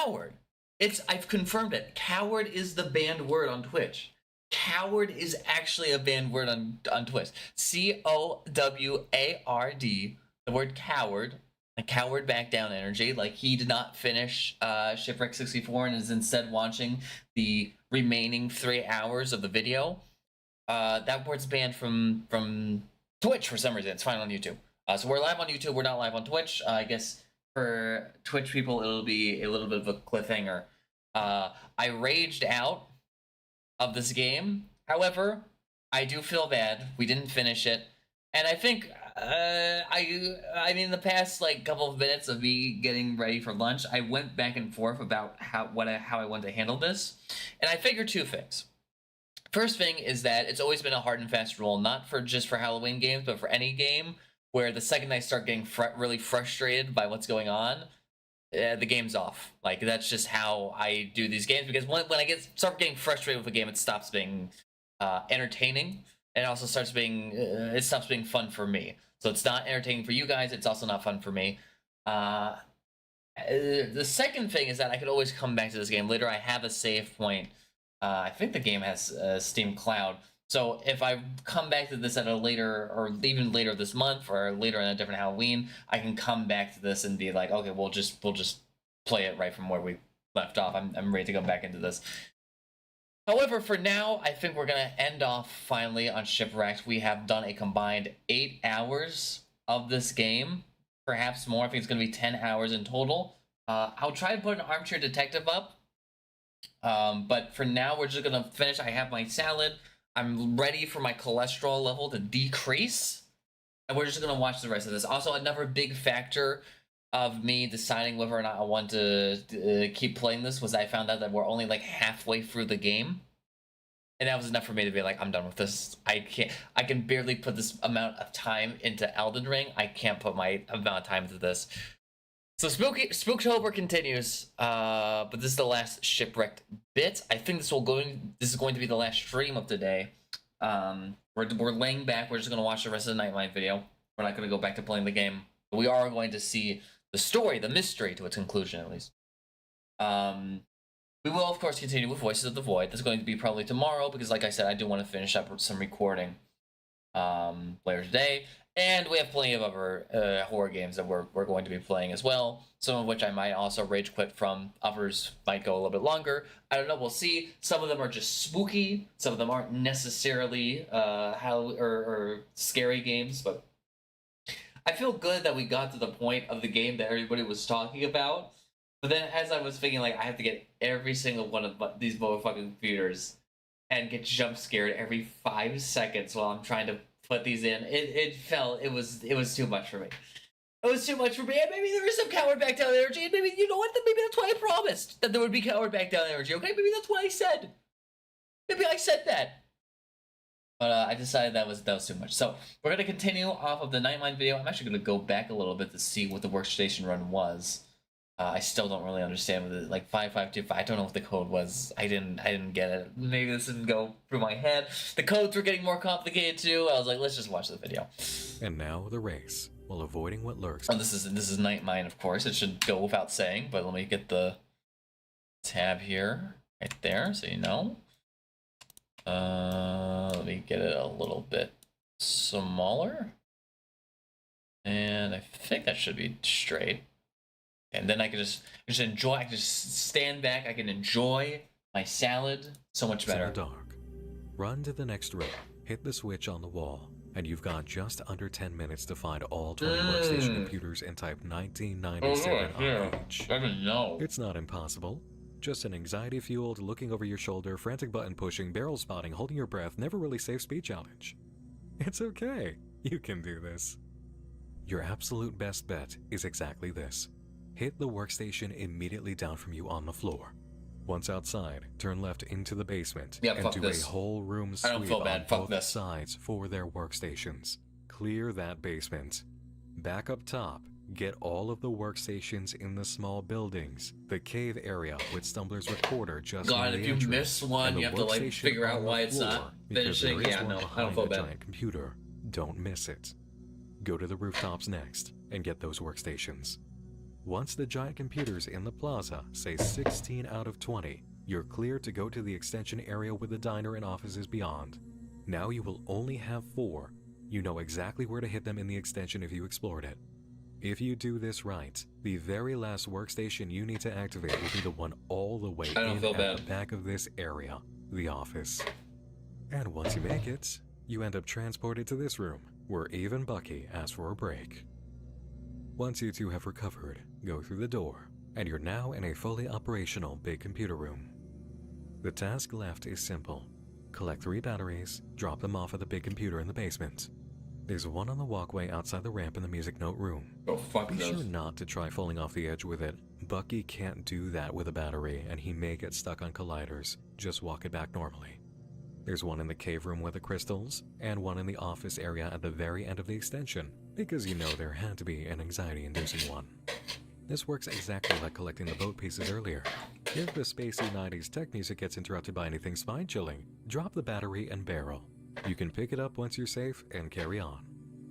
coward. I've confirmed it. Coward is the banned word on Twitch. Coward is actually a banned word on Twitch. C-O-W-A-R-D. The word coward. A coward back down energy. Like, he did not finish Shipwreck 64 and is instead watching the remaining 3 hours of the video. That word's banned from Twitch for some reason. It's fine on YouTube. So we're live on YouTube. We're not live on Twitch. I guess for Twitch people, it'll be a little bit of a cliffhanger. I raged out of this game. However, I do feel bad. We didn't finish it. And I think, I mean, the past, like, couple of minutes of me getting ready for lunch, I went back and forth about how I want to handle this. And I figured two things. First thing is that it's always been a hard and fast rule, not just for Halloween games, but for any game, where the second I start getting really frustrated by what's going on, the game's off. Like, that's just how I do these games, because when I start getting frustrated with a game, it stops being entertaining, and it also stops being fun for me. So it's not entertaining for you guys, it's also not fun for me. The second thing is that I could always come back to this game later. I have a save point. I think the game has Steam Cloud. So if I come back to this at a later, or even later this month, or later in a different Halloween, I can come back to this and be like, okay, we'll just play it right from where we left off. I'm ready to go back into this. However, for now, I think we're gonna end off finally on Shipwrecked. We have done a combined 8 hours of this game, perhaps more. I think it's gonna be 10 hours in total. I'll try to put an armchair detective up, but for now, we're just gonna finish. I have my salad. I'm ready for my cholesterol level to decrease, and we're just gonna watch the rest of this. Also, another big factor of me deciding whether or not I want to keep playing this was I found out that we're only like halfway through the game, and that was enough for me to be like, I'm done with this. I can barely put this amount of time into Elden Ring. I can't put my amount of time into this. So Spooktober continues, but this is the last Shipwrecked bit. I think this is going to be the last stream of today. We're laying back. We're just gonna watch the rest of the Nightline video. We're not gonna go back to playing the game. But we are going to see the story, the mystery, to its conclusion at least. We will of course continue with Voices of the Void. That's going to be probably tomorrow because, like I said, I do want to finish up some recording later today. And we have plenty of other horror games that we're going to be playing as well. Some of which I might also rage quit from. Others might go a little bit longer. I don't know. We'll see. Some of them are just spooky. Some of them aren't necessarily or scary games. But I feel good that we got to the point of the game that everybody was talking about. But then as I was thinking, like, I have to get every single one of these motherfucking computers and get jump scared every 5 seconds while I'm trying to put these in. It was too much for me. It was too much for me. And maybe there is some coward back down energy, and maybe, you know what, maybe that's why I promised that there would be coward back down energy, okay? Maybe that's what I said. Maybe I said that. But I decided that was too much. So we're gonna continue off of the Nightline video. I'm actually gonna go back a little bit to see what the workstation run was. I still don't really understand what it, like 5525. I don't know what the code was. I didn't get it. Maybe this didn't go through my head. The codes were getting more complicated too. I was like, let's just watch the video. And now the race, while avoiding what lurks. Oh, this is Nightmine, of course. It should go without saying. But let me get the tab here, right there, so you know. Let me get it a little bit smaller, and I think that should be straight. And then I can just enjoy. I can just stand back. I can enjoy my salad so much better. It's in the dark. Run to the next room. Hit the switch on the wall, and you've got just under 10 minutes to find all 20 workstation computers and type 1997 on each. I didn't know. It's not impossible. Just an anxiety-fueled, looking over your shoulder, frantic button pushing, barrel spotting, holding your breath, never really safe speed challenge. It's okay. You can do this. Your absolute best bet is exactly this. Hit the workstation immediately down from you on the floor. Once outside, turn left into the basement and do a whole room sweep on both sides for their workstations. Clear that basement. Back up top, get all of the workstations in the small buildings. The cave area with Stumbler's recorder just God, if you miss one, you have to like figure out why it's not finishing. Yeah, no, I don't feel bad. Giant computer. Don't miss it. Go to the rooftops next and get those workstations. Once the giant computers in the plaza say 16 out of 20, you're cleared to go to the extension area with the diner and offices beyond. Now you will only have 4. You know exactly where to hit them in the extension if you explored it. If you do this right, the very last workstation you need to activate will be the one all the way in at the back of this area, the office. And once you make it, you end up transported to this room, where even Bucky asks for a break. Once you two have recovered, go through the door, and you're now in a fully operational big computer room. The task left is simple. Collect 3 batteries, drop them off at the big computer in the basement. There's one on the walkway outside the ramp in the music note room. Oh, fuck Be those. sure not to try falling off the edge with it. Bucky can't do that with a battery, and he may get stuck on colliders. Just walk it back normally. There's one in the cave room with the crystals, and one in the office area at the very end of the extension, because you know there had to be an anxiety-inducing one. This works exactly like collecting the boat pieces earlier. If the spacey 90s tech music gets interrupted by anything spine-chilling, drop the battery and barrel. You can pick it up once you're safe and carry on.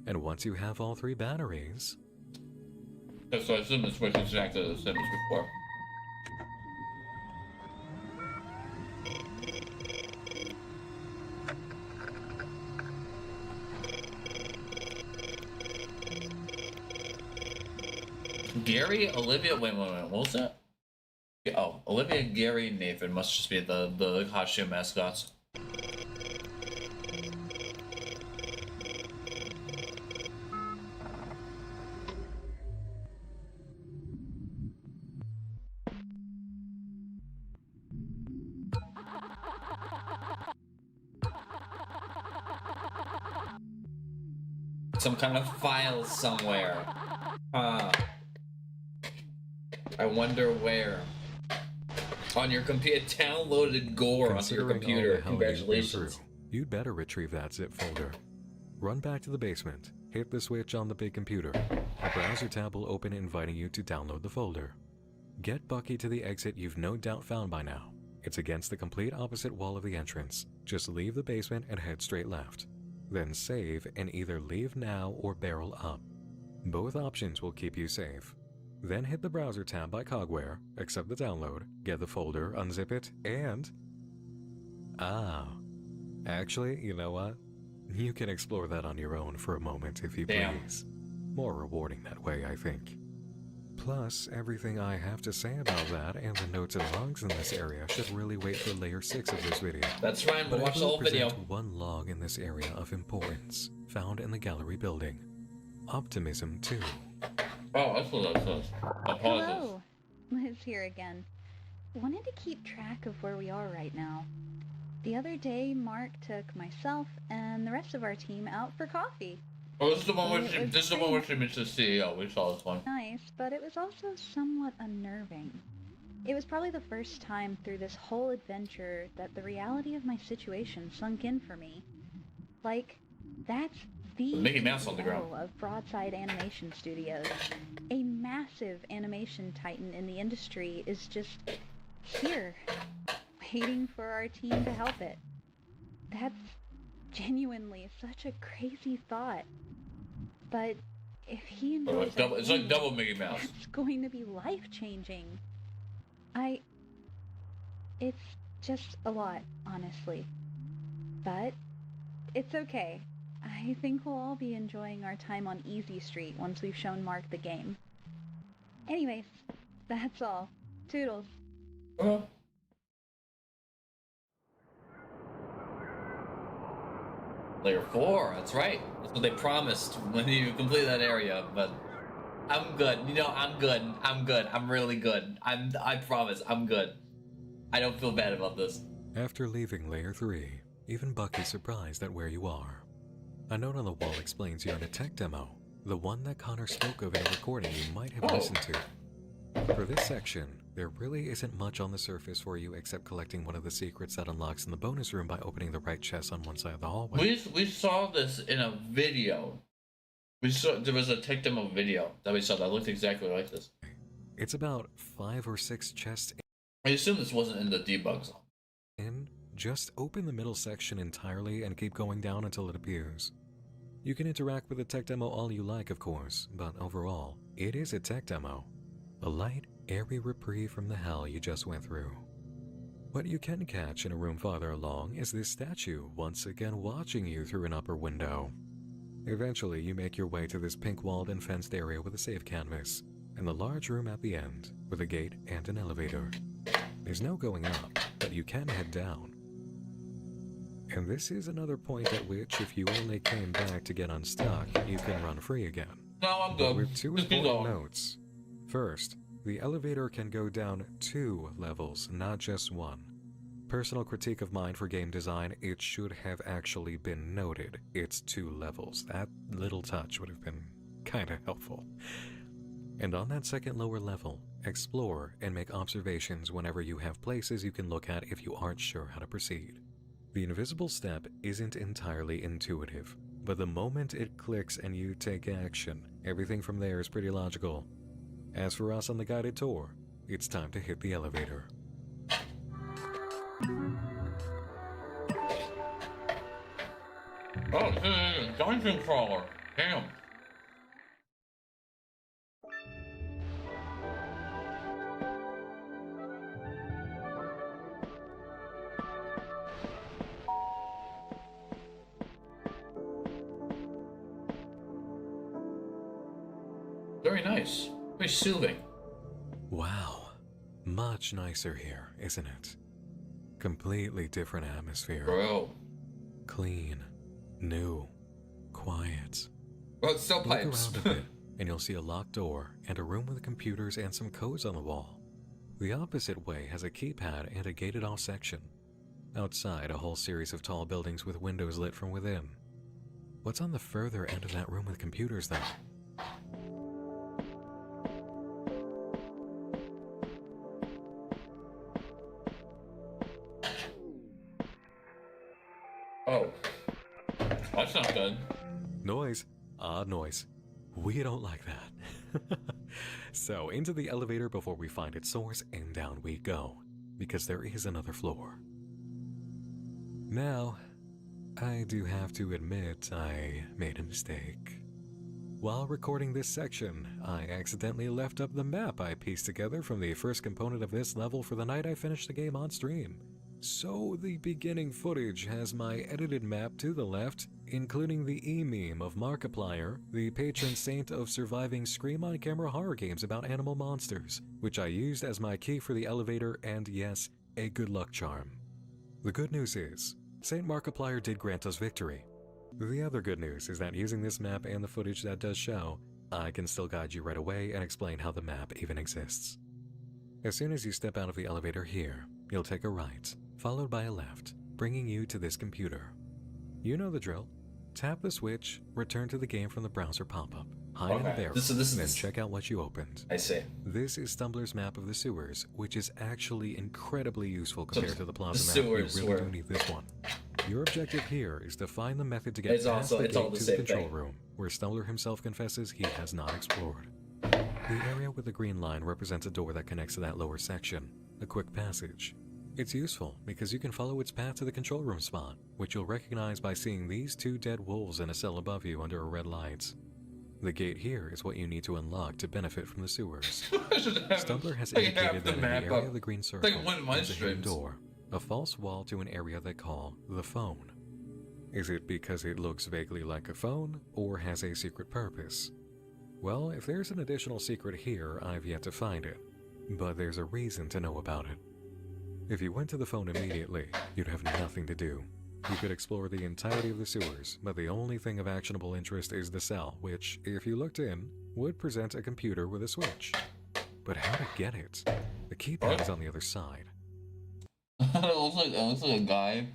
And once you have all 3 batteries... So I assume this works exactly the same as before. Gary, Olivia, wait, what was that? Oh, Olivia, Gary, and Nathan must just be the costume mascots. Some kind of file somewhere. I wonder where. On your computer, downloaded gore onto your computer. Congratulations. You'd better retrieve that zip folder. Run back to the basement, hit the switch on the big computer. A browser tab will open inviting you to download the folder. Get Bucky to the exit you've no doubt found by now. It's against the complete opposite wall of the entrance. Just leave the basement and head straight left. Then save and either leave now or barrel up. Both options will keep you safe. Then hit the browser tab by Cogware, accept the download, get the folder, unzip it, and... Actually, you know what? You can explore that on your own for a moment if you please. More rewarding that way, I think. Plus, everything I have to say about that and the notes and logs in this area should really wait for layer 6 of this video. That's right, we'll watch the whole video. One log in this area of importance, found in the gallery building. Optimism 2. Oh, that's what that says. Hello, Liz here again. Wanted to keep track of where we are right now. The other day, Mark took myself and the rest of our team out for coffee. Oh, this is the one where she mentioned the CEO. We saw this one. Nice, but it was also somewhat unnerving. It was probably the first time through this whole adventure that the reality of my situation sunk in for me. Like, that's the Mickey Mouse on the ground of Broadside Animation Studios. A massive animation titan in the industry is just here, waiting for our team to help it. That's genuinely such a crazy thought. But if he enjoys it's like double Mickey Mouse. It's going to be life-changing. It's just a lot, honestly. But it's okay. I think we'll all be enjoying our time on Easy Street once we've shown Mark the game. Anyways, that's all. Toodles. Layer 4, that's right. That's what they promised when you complete that area, but I'm good. You know, I'm good. I'm really good. I promise, I'm good. I don't feel bad about this. After leaving Layer 3, even Bucky's surprised at where you are. A note on the wall explains you're in a tech demo, the one that Connor spoke of in a recording you might have listened to. For this section, there really isn't much on the surface for you except collecting one of the secrets that unlocks in the bonus room by opening the right chest on one side of the hallway. We saw this in a video. There was a tech demo video that we saw that looked exactly like this. It's about 5 or 6 chests I assume this wasn't in the debug zone. Just open the middle section entirely and keep going down until it appears. You can interact with the tech demo all you like, of course, but overall, it is a tech demo. A light, airy reprieve from the hell you just went through. What you can catch in a room farther along is this statue once again watching you through an upper window. Eventually, you make your way to this pink-walled and fenced area with a safe canvas, and the large room at the end with a gate and an elevator. There's no going up, but you can head down. And this is another point at which, if you only came back to get unstuck, you can run free again. No, I'm But good. with two Just keep important going. notes. First, the elevator can go down 2 levels, not just 1. Personal critique of mine for game design, it should have actually been noted. It's 2 levels. That little touch would have been kinda helpful. And on that second lower level, explore and make observations whenever you have places you can look at if you aren't sure how to proceed. The invisible step isn't entirely intuitive, but the moment it clicks and you take action, everything from there is pretty logical. As for us on the guided tour, it's time to hit the elevator. Oh, this is a dungeon crawler. Damn. Very nice. Very soothing. Wow, much nicer here, isn't it? Completely different atmosphere. Bro. Clean, new, quiet. Well, it's still Look pipes. around a bit, and you'll see a locked door and a room with computers and some codes on the wall. The opposite way has a keypad and a gated-off section. Outside, a whole series of tall buildings with windows lit from within. What's on the further end of that room with computers, though? Oh. That's not good. Noise. Odd noise. We don't like that. So, into the elevator before we find its source, and down we go. Because there is another floor. Now, I do have to admit I made a mistake. While recording this section, I accidentally left up the map I pieced together from the first component of this level for the night I finished the game on stream. So the beginning footage has my edited map to the left, including the e-meme of Markiplier, the patron saint of surviving scream-on-camera horror games about animal monsters, which I used as my key for the elevator and, yes, a good luck charm. The good news is, Saint Markiplier did grant us victory. The other good news is that using this map and the footage that does show, I can still guide you right away and explain how the map even exists. As soon as you step out of the elevator here, you'll take a right, followed by a left, bringing you to this computer. You know the drill. Tap the switch, return to the game from the browser pop-up, hide in the barrel, then check out what you opened. I see. This is Stumbler's map of the sewers, which is actually incredibly useful compared to the plaza the map. You sewers really do need this one. Your objective here is to find the method to get past the gate to the control room, where Stumbler himself confesses he has not explored. The area with the green line represents a door that connects to that lower section, a quick passage. It's useful because you can follow its path to the control room spot, which you'll recognize by seeing these 2 dead wolves in a cell above you under a red light. The gate here is what you need to unlock to benefit from the sewers. Stumbler has indicated that in the area of the green circle, there's a hidden door, a false wall to an area they call the phone. Is it because it looks vaguely like a phone, or has a secret purpose? Well, if there's an additional secret here, I've yet to find it, but there's a reason to know about it. If you went to the phone immediately, you'd have nothing to do. You could explore the entirety of the sewers, but the only thing of actionable interest is the cell, which, if you looked in, would present a computer with a switch. But how to get it? The keypad is on the other side. It looks like a guy.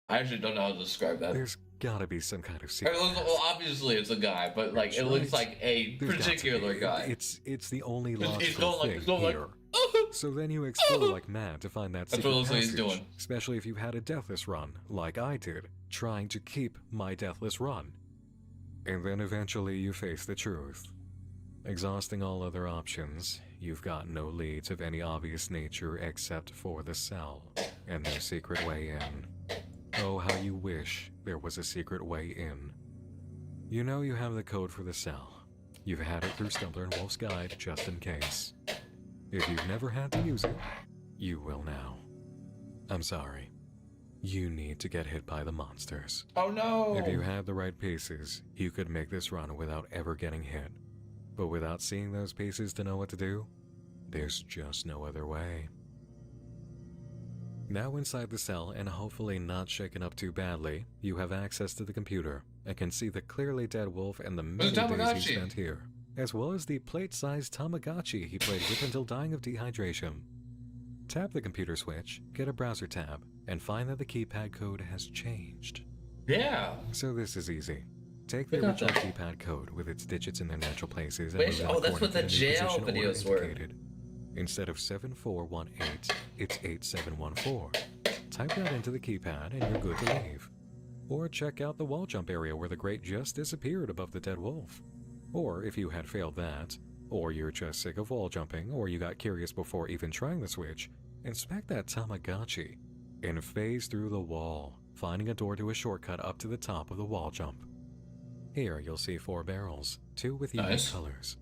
I actually don't know how to describe that. There's gotta be some kind of secret. Well, obviously it's a guy, but like it looks like a particular guy. It's the only logical He's going thing like, here. So then you explore like mad to find that That's secret what it looks like passage, he's doing. especially if you've had a deathless run, like I did, trying to keep my deathless run. And then eventually you face the truth. Exhausting all other options, you've got no leads of any obvious nature except for the cell, and their secret way in. Oh, how you wish there was a secret way in. You know you have the code for the cell. You've had it through Stumbler and Wolf's Guide just in case. If you've never had to use it, you will now. I'm sorry. You need to get hit by the monsters. Oh no! If you had the right pieces, you could make this run without ever getting hit. But without seeing those pieces to know what to do, there's just no other way. Now inside the cell and hopefully not shaken up too badly, you have access to the computer and can see the clearly dead wolf and the many days he spent here, as well as the plate-sized Tamagotchi he played with until dying of dehydration. Tap the computer switch, get a browser tab, and find that the keypad code has changed. Yeah. So this is easy. Take the original keypad code with its digits in their natural places and Wait, oh, that's what the jail videos were. Instead of 7418, it's 8714. Type that into the keypad and you're good to leave. Or check out the wall jump area where the grate just disappeared above the dead wolf. Or if you had failed that, or you're just sick of wall jumping, or you got curious before even trying the switch, inspect that Tamagotchi and phase through the wall, finding a door to a shortcut up to the top of the wall jump. Here you'll see 4 barrels, 2 with unique colors.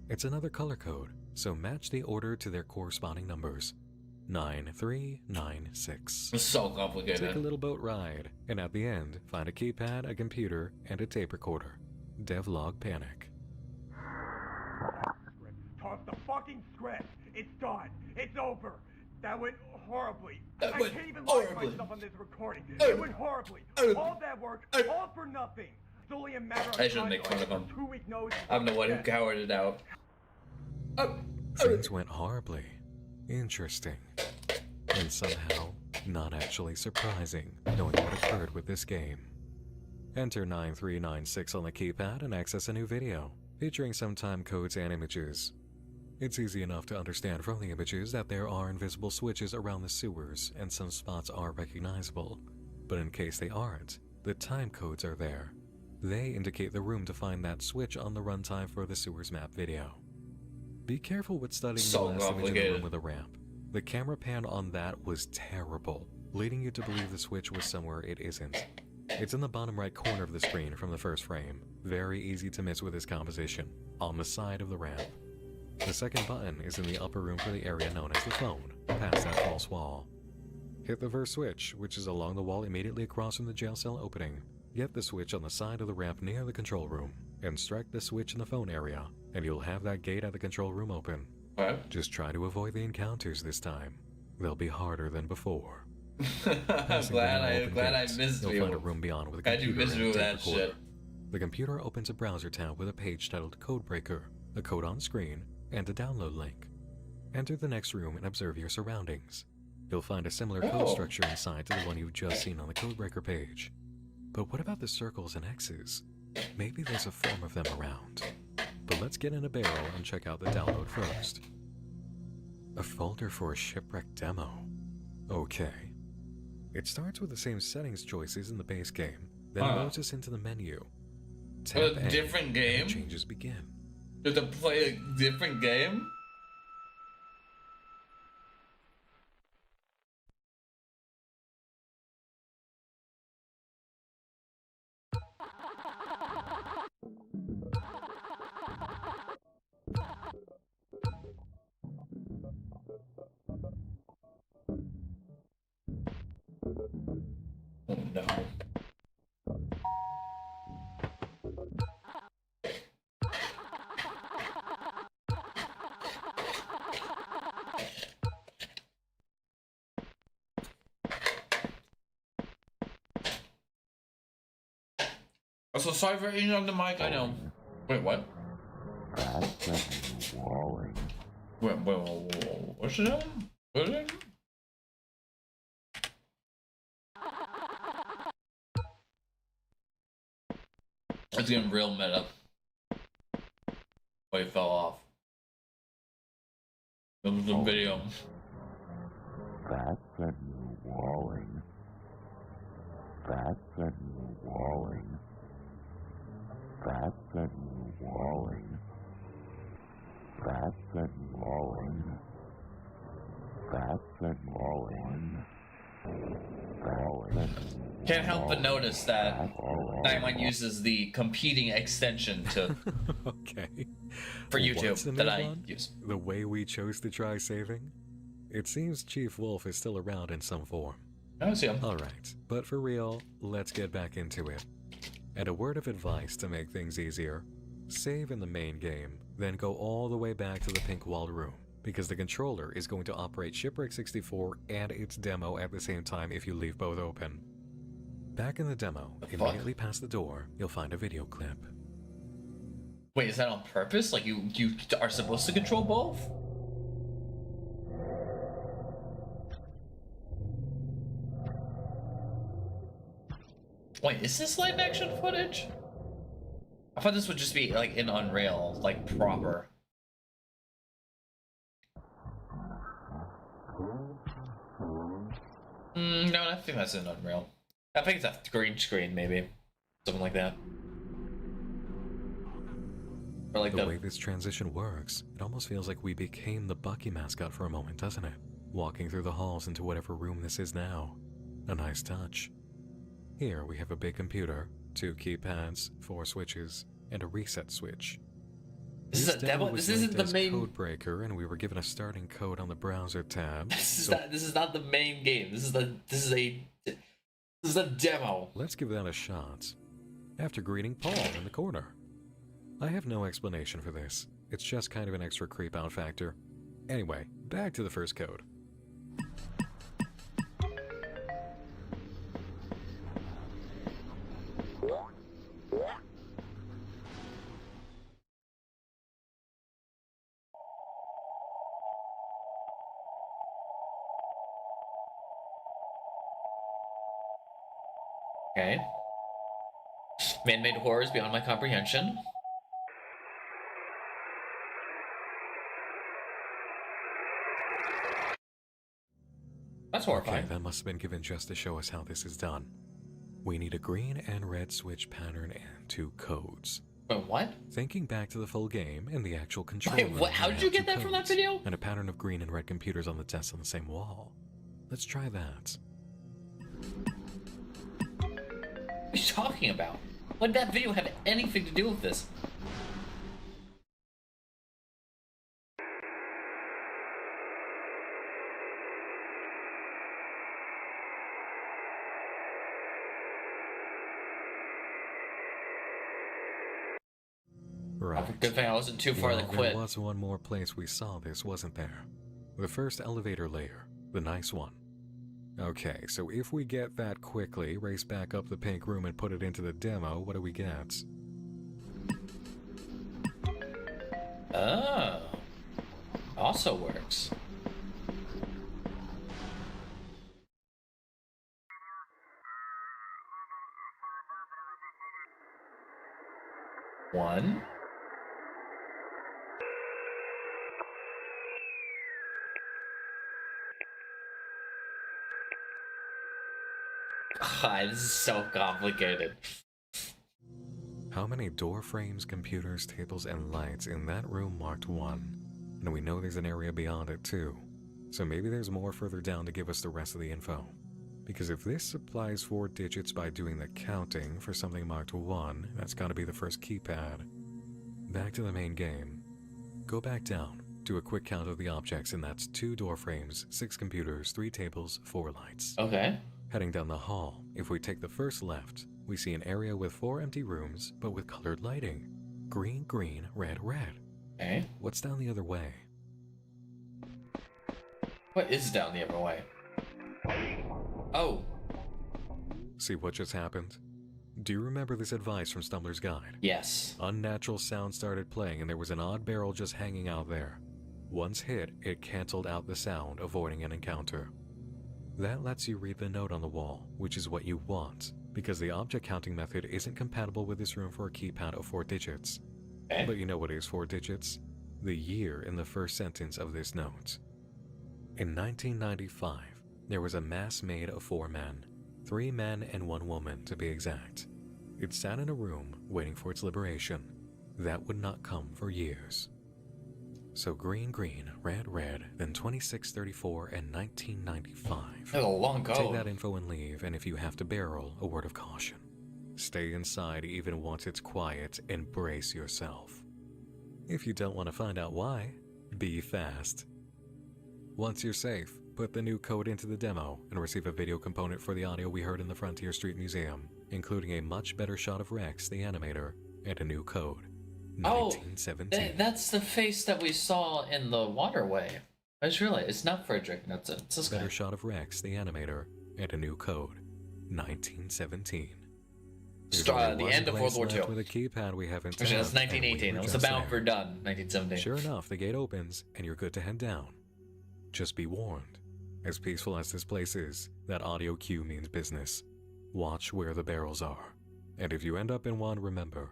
It's another color code, so match the order to their corresponding numbers. 9396. It's so complicated. Take a little boat ride, and at the end, find a keypad, a computer, and a tape recorder. Devlog Panic. Toss the fucking script. It's done. It's over. That went horribly. That I went can't even horribly. lie to myself on this recording. It went horribly. All that work, all for nothing. It's only a matter of I shouldn't make fun of him. 2-week notice. I'm the one who cowered it out. Things went horribly. Interesting. And somehow, not actually surprising, knowing what occurred with this game. Enter 9396 on the keypad and access a new video, featuring some time codes and images. It's easy enough to understand from the images that there are invisible switches around the sewers and some spots are recognizable. But in case they aren't, the time codes are there. They indicate the room to find that switch on the runtime for the sewers map video. Be careful with studying the last image in the room with a ramp. The camera pan on that was terrible, leading you to believe the switch was somewhere it isn't. It's in the bottom right corner of the screen from the first frame, very easy to miss with this composition, on the side of the ramp. The second button is in the upper room for the area known as the phone, past that false wall. Hit the first switch, which is along the wall immediately across from the jail cell opening. Get the switch on the side of the ramp near the control room, and strike the switch in the phone area, and you'll have that gate at the control room open. What? Just try to avoid the encounters this time. They'll be harder than before. I'm glad I missed you'll you. find a room beyond with a How'd you computer miss me and with tape that recorder. shit? The computer opens a browser tab with a page titled Codebreaker, a code on screen, and a download link. Enter the next room and observe your surroundings. You'll find a similar code structure inside to the one you've just seen on the Codebreaker page. But what about the circles and X's? Maybe there's a form of them around. But let's get in a barrel and check out the download first. A folder for a shipwreck demo. Okay. It starts with the same settings choices in the base game, then it loads us into the menu. Tap A different game? and changes begin. You have to play a different game? Oh no. I'm so sorry for eating on the mic, I know. Wait, what? Wait, what's it? What's it? It's getting real meta. Oh, he fell off. This was a video. That's a new walling. That's a new walling. That's a new walling. That's a new walling. That's a new walling. Can't help but notice that Nightmine uses the competing extension to Okay. for What's the YouTube new that I one? use. The way we chose to try saving? It seems Chief Wolf is still around in some form. I see him. Alright, but for real, let's get back into it. And a word of advice to make things easier. Save in the main game, then go all the way back to the pink walled room, because the controller is going to operate Shipwreck 64 and its demo at the same time if you leave both open. Back in the demo, immediately past the door, you'll find a video clip. Wait, is that on purpose? Like you are supposed to control both? Wait, is this live action footage? I thought this would just be like in Unreal, like proper. No, I think that's in Unreal. I think it's a green screen, maybe. Something like that. Or like The way this transition works, it almost feels like we became the Bucky mascot for a moment, doesn't it? Walking through the halls into whatever room this is now. A nice touch. Here we have a big computer, 2 keypads, 4 switches, and a reset switch. This is a demo. This isn't the main code breaker, and we were given a starting code on the browser tab. This is not the main game. This is a demo. Let's give that a shot. After greeting Paul in the corner. I have no explanation for this. It's just kind of an extra creep out factor. Anyway, back to the first code. Okay. Man-made horrors beyond my comprehension. That's horrifying. Okay, that must have been given just to show us how this is done. We need a green and red switch pattern and 2 codes. Wait, what? Thinking back to the full game and the actual control. Wait, what? How did you get that from that video? And a pattern of green and red computers on the desk on the same wall. Let's try that. What are you talking about? What did that video have anything to do with this? Right. Good thing I wasn't too far to quit. There was one more place we saw this, wasn't there? The first elevator layer, the nice one. Okay, so if we get that quickly, race back up the pink room and put it into the demo, what do we get? Oh. Also works. One. God, this is so complicated. How many door frames, computers, tables, and lights in that room marked 1? And we know there's an area beyond it too. So maybe there's more further down to give us the rest of the info. Because if this supplies 4 digits by doing the counting for something marked 1, that's gotta be the first keypad. Back to the main game. Go back down, do a quick count of the objects, and that's 2 door frames, 6 computers, 3 tables, 4 lights. Okay. Heading down the hall, if we take the first left, we see an area with 4 empty rooms, but with colored lighting. Green, green, red, red. Okay. What's down the other way? What is down the other way? Oh. See what just happened? Do you remember this advice from Stumbler's Guide? Yes. Unnatural sound started playing and there was an odd barrel just hanging out there. Once hit, it canceled out the sound, avoiding an encounter. That lets you read the note on the wall, which is what you want, because the object counting method isn't compatible with this room for a keypad of 4 digits. Okay. But you know what is 4 digits? The year in the first sentence of this note. In 1995, there was a mass made of 4 men. 3 men and 1 woman, to be exact. It sat in a room, waiting for its liberation. That would not come for years. So green, green, red, red, then 2634 and 1995. That's a long Take code. that info and leave, and if you have to barrel, a word of caution. Stay inside even once it's quiet and brace yourself. If you don't want to find out why, be fast. Once you're safe, put the new code into the demo and receive a video component for the audio we heard in the Frontier Street Museum, including a much better shot of Rex, the animator, and a new code. 1917. That's the face that we saw in the waterway. I just realized it's not Frederick. It's this guy. Better shot of Rex, the animator, and a new code. 1917. The end of World War II. With a keypad we haven't Actually, that's 1918. It was about for done. 1917. Sure enough, the gate opens and you're good to head down. Just be warned. As peaceful as this place is, that audio cue means business. Watch where the barrels are. And if you end up in one, remember,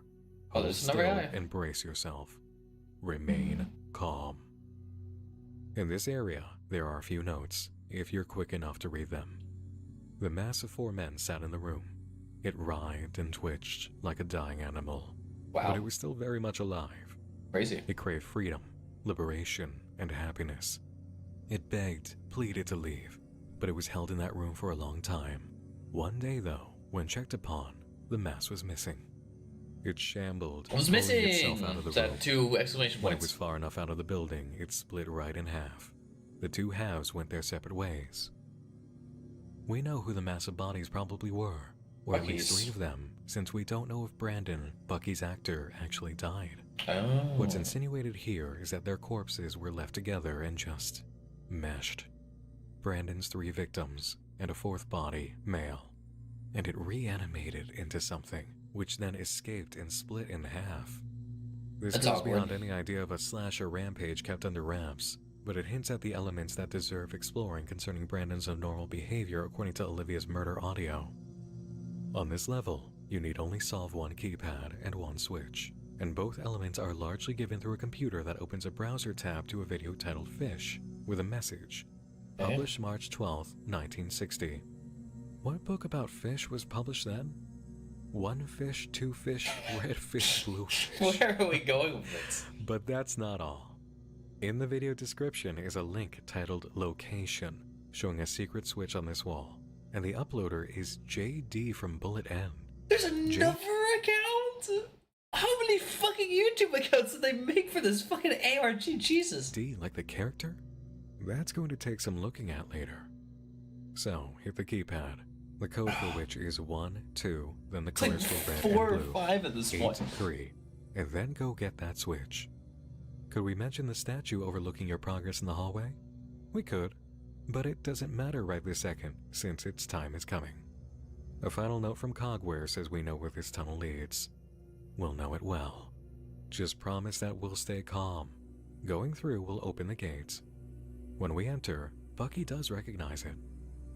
hold still and brace yourself. Remain calm. In this area, there are a few notes, if you're quick enough to read them. The mass of 4 men sat in the room. It writhed and twitched like a dying animal. Wow. But it was still very much alive. Crazy. It craved freedom, liberation, and happiness. It begged, pleaded to leave, but it was held in that room for a long time. One day, though, when checked upon, the mass was missing. It shambled, It was pulling missing! itself out of the room. 2 exclamation When it points. was far enough out of the building, it split right in half. The 2 halves went their separate ways. We know who the mass of bodies probably were, or at least 3 of them, since we don't know if Brandon, Bucky's actor, actually died. Oh. What's insinuated here is that their corpses were left together and just meshed. Brandon's 3 victims, and a 4th body, male. And it reanimated into something, which then escaped and split in half. This That's goes awkward. beyond any idea of a slasher rampage kept under wraps, but it hints at the elements that deserve exploring concerning Brandon's abnormal behavior according to Olivia's murder audio. On this level, you need only solve 1 keypad and 1 switch, and both elements are largely given through a computer that opens a browser tab to a video titled Fish, with a message. Published March 12, 1960. What book about fish was published then? 1 fish, 2 fish, red fish, blue fish. Where are we going with this? But that's not all. In the video description is a link titled Location, showing a secret switch on this wall, and the uploader is JD from Bullet End. There's another account? How many fucking YouTube accounts did they make for this fucking ARG? Jesus. D, like the character? That's going to take some looking at later. So, hit the keypad. The code for which is 1, 2, then the It's like colors for red 4 and or blue. 5 at this 8, point. 3, and then go get that switch. Could we mention the statue overlooking your progress in the hallway? We could, but it doesn't matter right this second, since its time is coming. A final note from Cogware says we know where this tunnel leads. We'll know it well. Just promise that we'll stay calm. Going through will open the gates. When we enter, Bucky does recognize it.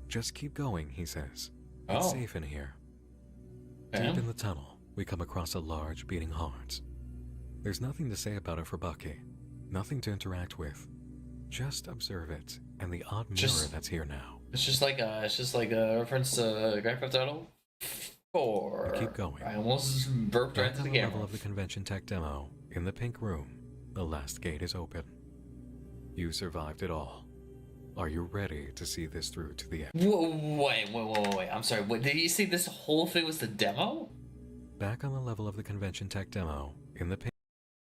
Just keep going, he says. It's Oh. safe in here. Yeah. Deep in the tunnel, we come across a large beating heart. There's nothing to say about it for Bucky. Nothing to interact with. Just observe it, and the odd mirror that's here now. It's just like a reference to Grand Theft Auto 4. We keep going. I almost burped right Back to on the the camera. level of the convention tech demo, in the pink room, the last gate is open. You survived it all. Are you ready to see this through to the end? Wait. I'm sorry. Wait, did you see this whole thing was the demo? Back on the level of the convention tech demo, in the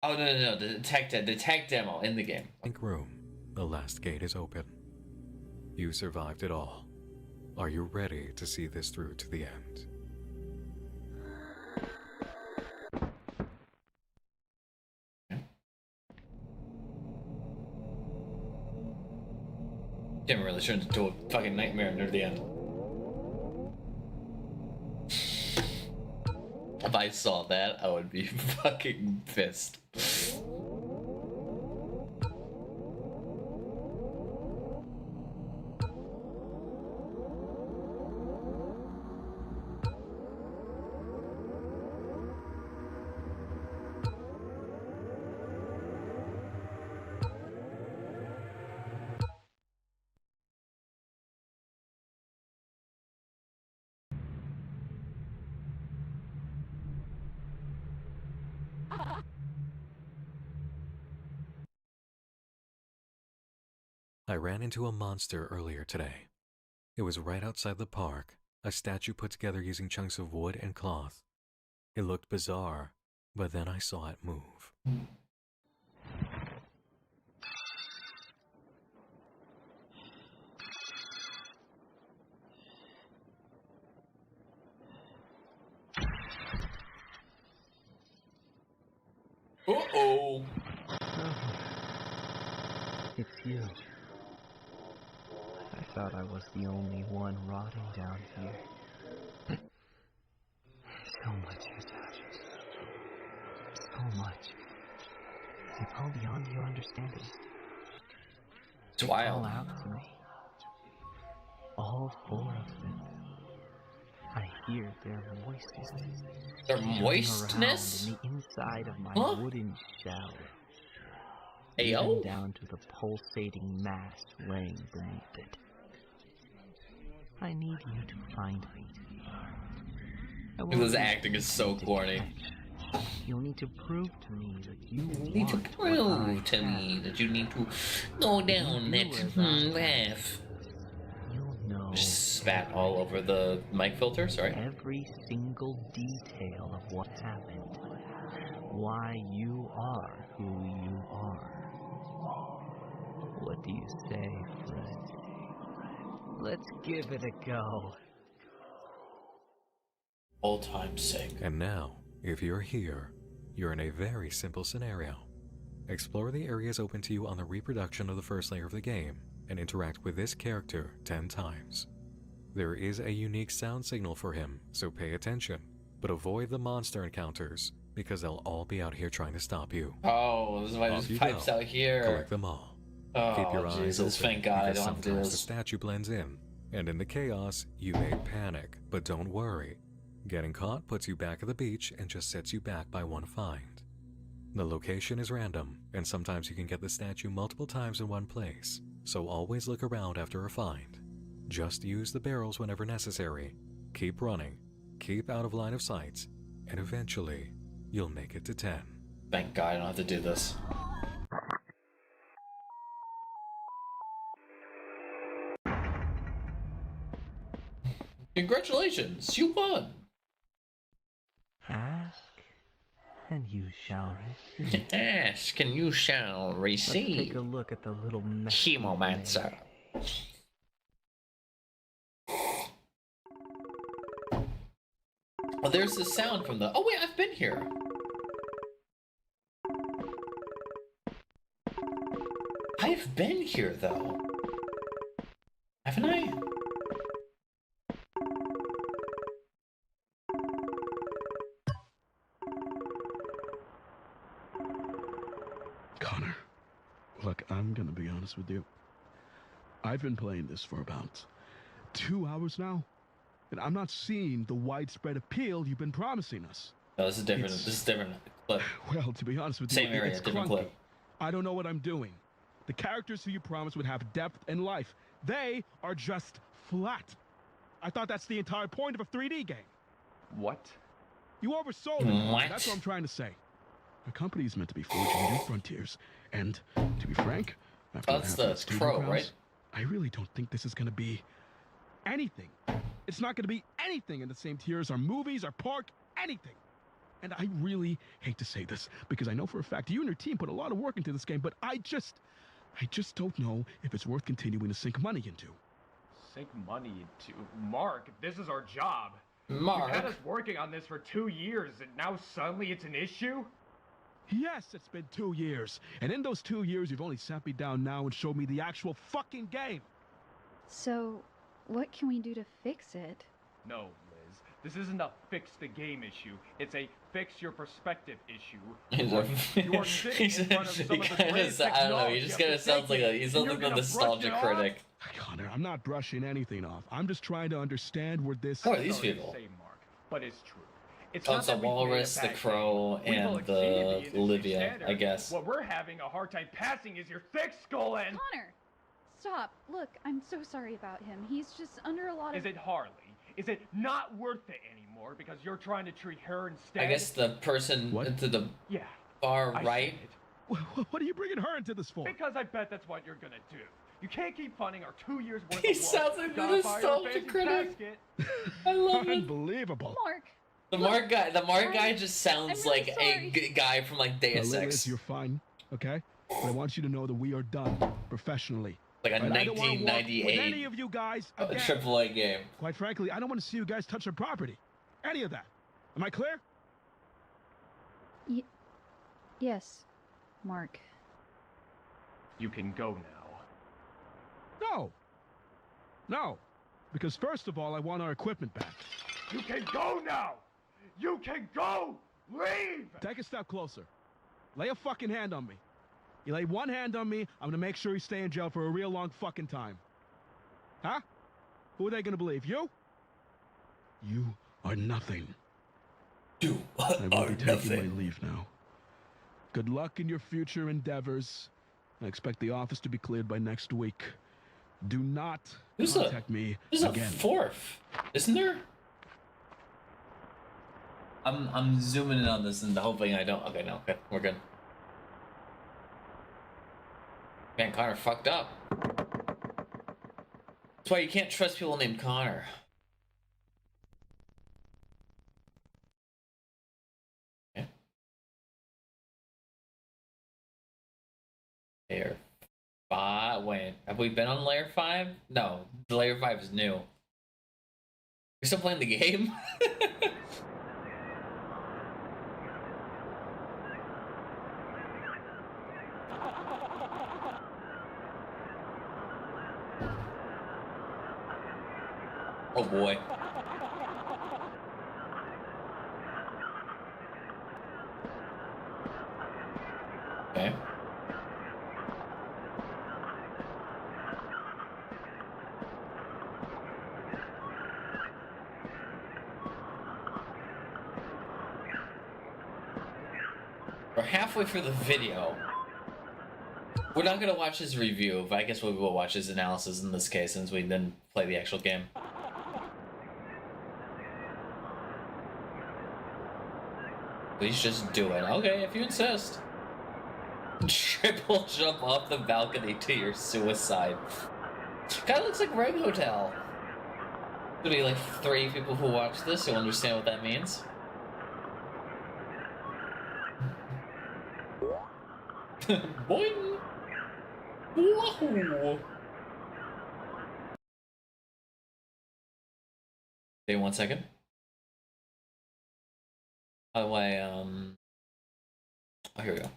Oh no, the tech demo in the game. pink room, the last gate is open. You survived it all. Are you ready to see this through to the end? Didn't really turn into a fucking nightmare near the end. If I saw that, I would be fucking pissed. I ran into a monster earlier today. It was right outside the park, a statue put together using chunks of wood and cloth. It looked bizarre, but then I saw it move. Uh-oh. It's you. I thought I was the only one rotting down here. So much has happened. So much. It's all beyond your understanding. It's wild. All out to me. All four of them. I hear their voices. Their jumping moistness? around in the inside of my Huh? wooden shell. Ayo? Even down to the pulsating mass laying beneath it. I need you to find me. I won't This need acting is so to corny. catch. You'll need to prove to me that you You need to want what I prove to me have. that you need to go down do that as I path. You'll know Just spat all over the mic filter, sorry. every single detail of what happened. Why you are who you are. What do you say, friend? Let's give it a go. Old time's sake. And now, if you're here, you're in a very simple scenario. Explore the areas open to you on the reproduction of the first layer of the game, and interact with this character 10 times. There is a unique sound signal for him, so pay attention, but avoid the monster encounters, because they'll all be out here trying to stop you. Oh, this is why Off there's you pipes go. out here. Collect them all. Oh, Keep your eyes Jesus, open, thank God I because don't have to do sometimes the this. statue blends in, and in the chaos, you may panic, but don't worry. Getting caught puts you back at the beach and just sets you back by one find. The location is random, and sometimes you can get the statue multiple times in one place, so always look around after a find. Just use the barrels whenever necessary. Keep running, keep out of line of sight, and eventually, you'll make it to 10. Thank God I don't have to do this. Congratulations, you won. Ask, and you shall receive. Ask and you shall Let's take receive. a look at the little mess you've Chemomancer. made. Oh, there's the sound from the. Oh wait, I've been here. I've been here though. Haven't I? Connor, look, I'm gonna be honest with you. I've been playing this for about 2 hours now, and I'm not seeing the widespread appeal you've been promising us. No, this is different. It's- This is different. Clip. Well, to be honest with Same you, area, it's different clunky. clip. I don't know what I'm doing. The characters who you promised would have depth and life. They are just flat. I thought that's the entire point of a 3D game. What? You oversold it. What? That's what I'm trying to say. The company is meant to be forging new frontiers, and to be frank, after Oh, what that's happened the at Studio Crow, Grounds, right? I really don't think this is going to be anything. It's not going to be anything in the same tier as our movies, our park, anything. And I really hate to say this, because I know for a fact you and your team put a lot of work into this game, but I just don't know if it's worth continuing to sink money into. Sink money into. Mark, this is our job. We've had Mark. us working on this for 2 years, and now suddenly it's an issue? Yes, it's been 2 years. And in those 2 years, you've only sat me down now and showed me the actual fucking game. So, what can we do to fix it? No, Liz. This isn't a fix the game issue. It's a fix your perspective issue. You are sitting in front of some of the greatest I don't know. technology He just of kind the of sounds like decade, he and sounds you're like the gonna brush nostalgia it off? critic. Connor, I'm not brushing anything off. I'm just trying to understand where this... Who are these Sorry to people? say, Mark, but it's true. It's Oh, not it's the that we've made a Walrus, the bad Crow, game. We've all and exceeded the industry Olivia, standard. I guess. What we're having a hard time passing is your thick skull and... Connor! Stop. Look, I'm so sorry about him. He's just under a lot of... Is it Harley? Is it not worth it anymore because you're trying to treat her instead? I guess the person What? to the Yeah. far I right. said it. What are you bringing her into this for? Because I bet that's what you're gonna do. You can't keep funding our 2 years worth He of work. sounds like You the gotta fire our nostalgia fancy critic. casket. I love it. Unbelievable. Mark. The Look, Mark guy just sounds I'm really like a sorry. guy from like Deus Now, Ex. Liz, you're fine, okay? But I want you to know that we are done professionally. Like a Right? I don't wanna work with 1998 any of you guys again. AAA game. Quite frankly, I don't want to see you guys touch our property. Any of that. Am I clear? Yes, Mark. You can go now. No. No. Because first of all, I want our equipment back. You can go now! You can go! Leave! Take a step closer. Lay a fucking hand on me. You lay one hand on me, I'm gonna make sure you stay in jail for a real long fucking time. Huh? Who are they gonna believe? You? You are nothing. You I will are be taking nothing. my leave now. Good luck in your future endeavors. I expect the office to be cleared by next week. Do not contact me There's again. a fourth, isn't there? I'm zooming in on this and hoping I don't. Okay, no, okay, we're good. Man, Connor fucked up. That's why you can't trust people named Connor. Okay. Layer 5. Wait, have we been on layer 5? No, the layer 5 is new. We're still playing the game? Oh boy. Okay. We're halfway through the video. We're not gonna watch his review, but I guess we will watch his analysis in this case since we didn't play the actual game. Please just do it. Okay, if you insist. Triple jump off the balcony to your suicide. Kinda looks like Reg Hotel. There'll be like 3 people who watch this who understand what that means. Boing! Whoa! Wait 1 second. By the way, oh, here we go.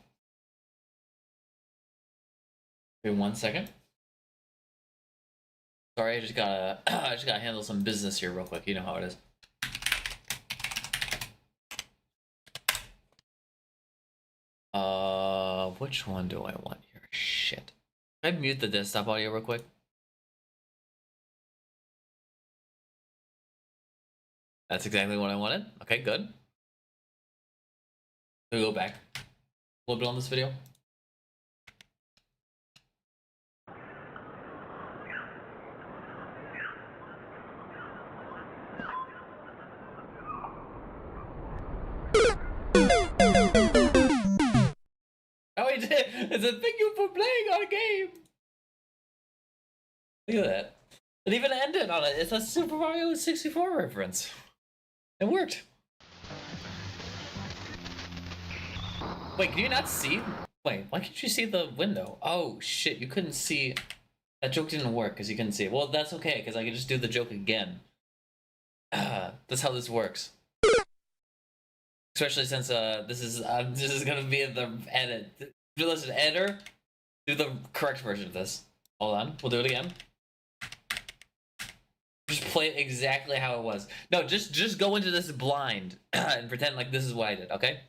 Wait 1 second. Sorry, I just gotta handle some business here real quick. You know how it is. Which one do I want here? Shit. Can I mute the desktop audio real quick? That's exactly what I wanted. Okay, good. Let me go back a little bit on this video. Oh, he did! It's a thank you for playing our game! Look at that. It even ended on it. It's a Super Mario 64 reference. It worked. Wait, can you not see? Wait, why can't you see the window? Oh, shit, you couldn't see. That joke didn't work because you couldn't see it. Well, that's okay, because I can just do the joke again. That's how this works. Especially since this is gonna be in the edit. Listen, editor, do the correct version of this. Hold on, we'll do it again. Just play it exactly how it was. No, just go into this blind and pretend like this is what I did, okay?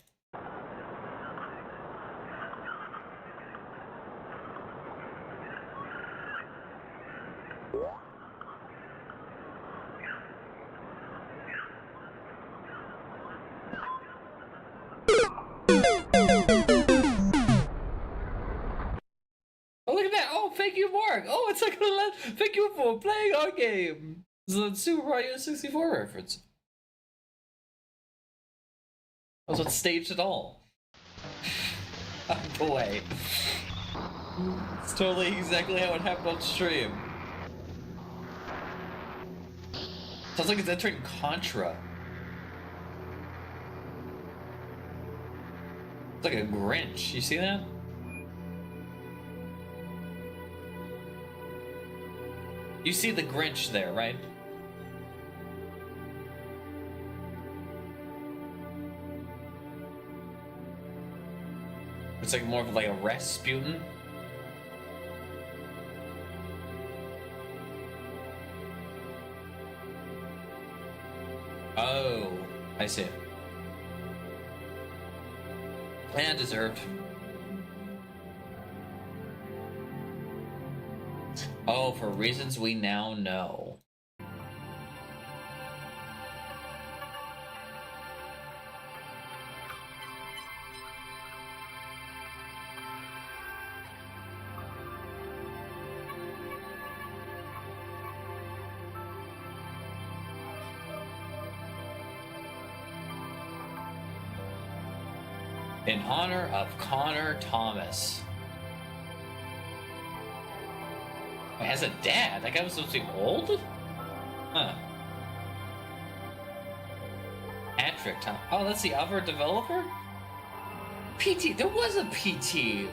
Oh, look at that! Oh, thank you, Mark! Oh, it's like thank you for playing our game! It's a Super Mario 64 reference. That was not staged at all. Boy. It's totally exactly how it happened on stream. Sounds like it's entering Contra. It's like a Grinch. You see that? You see the Grinch there, right? It's like more of like a Rasputin. Oh, I see. And deserved. Oh, for reasons we now know. In honor of Connor Thomas. He has a dad? That guy was supposed to be old? Huh. Patrick Thomas. Oh, that's the other developer? PT. There was a PT.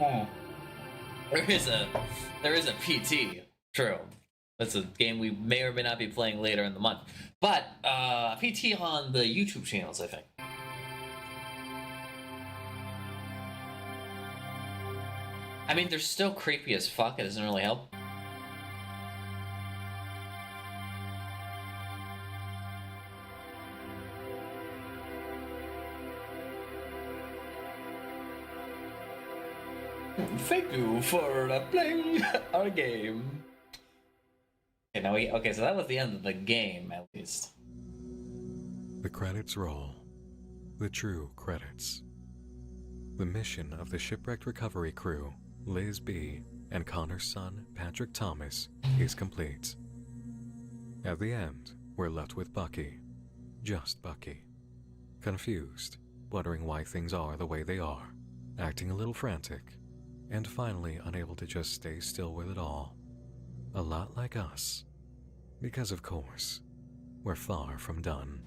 Oh. There is a PT. True. That's a game we may or may not be playing later in the month. But PT on the YouTube channels, I think. I mean, they're still creepy as fuck. It doesn't really help. Thank you for playing our game. Okay, now okay, so that was the end of the game, at least. The credits roll. The true credits. The mission of the shipwrecked recovery crew, Liz B, and Connor's son, Patrick Thomas, is complete. At the end, we're left with Bucky. Just Bucky. Confused, wondering why things are the way they are, acting a little frantic, and finally unable to just stay still with it all. A lot like us. Because of course, we're far from done.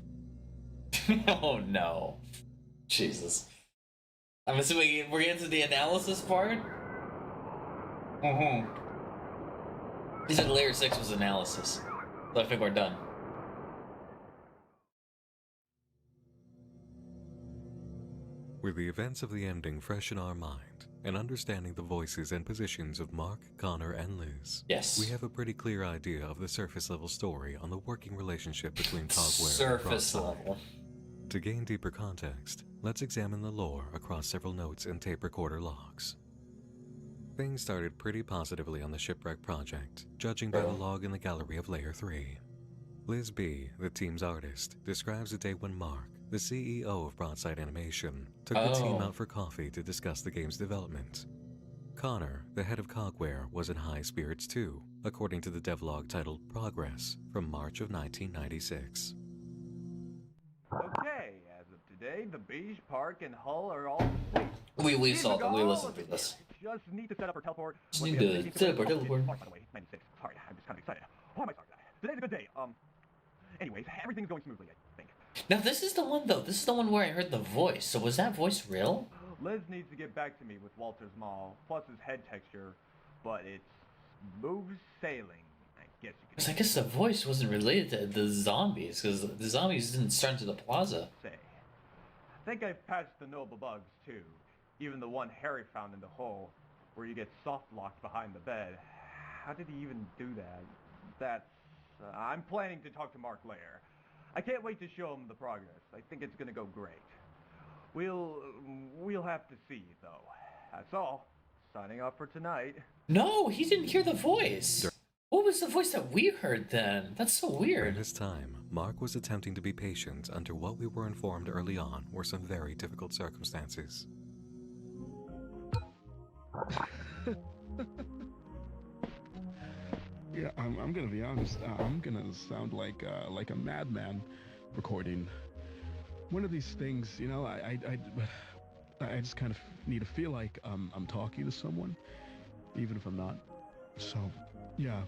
Oh no. Jesus. I'm assuming we're into the analysis part? Mm-hmm. He said layer 6 was analysis. So I think we're done. With the events of the ending fresh in our mind, and understanding the voices and positions of Mark, Connor, and Liz, yes, we have a pretty clear idea of the surface level story on the working relationship between Cogware surface and Broadside. level. To gain deeper context, let's examine the lore across several notes and tape recorder logs. Things started pretty positively on the Shipwreck project, judging by the log in the gallery of Layer 3. Liz B, the team's artist, describes the day when Mark, the CEO of Broadside Animation, took the team out for coffee to discuss the game's development. Connor, the head of Cogware, was in high spirits too, according to the devlog titled Progress from March of 1996. Okay, as of today, the beige, park, and hull are all complete. We saw that. We listened to this. Just need to set up our teleport. Just need to set up our teleport. By the way, 96. Sorry, I'm just kind of excited. Oh my God. Today's a good day. Anyways, everything's going smoothly, I think. Now this is the one though. This is the one where I heard the voice. So was that voice real? Liz needs to get back to me with Walter's Mall, plus his head texture, but it's smooth sailing, I guess you could Because I guess the voice wasn't related to the zombies, because the zombies didn't start into the plaza. say. I think I've patched the noble bugs too, even the one Harry found in the hole, where you get soft locked behind the bed. How did he even do that? I'm planning to talk to Mark later. I can't wait to show him the progress. I think it's gonna go great. We'll have to see, though. That's all. Signing off for tonight. No, he didn't hear the voice. What was the voice that we heard then? That's so weird. During this time, Mark was attempting to be patient under what we were informed early on were some very difficult circumstances. Yeah, I'm gonna be honest. I'm gonna sound like a madman recording one of these things. You know, I just kind of need to feel like I'm talking to someone, even if I'm not. So, yeah.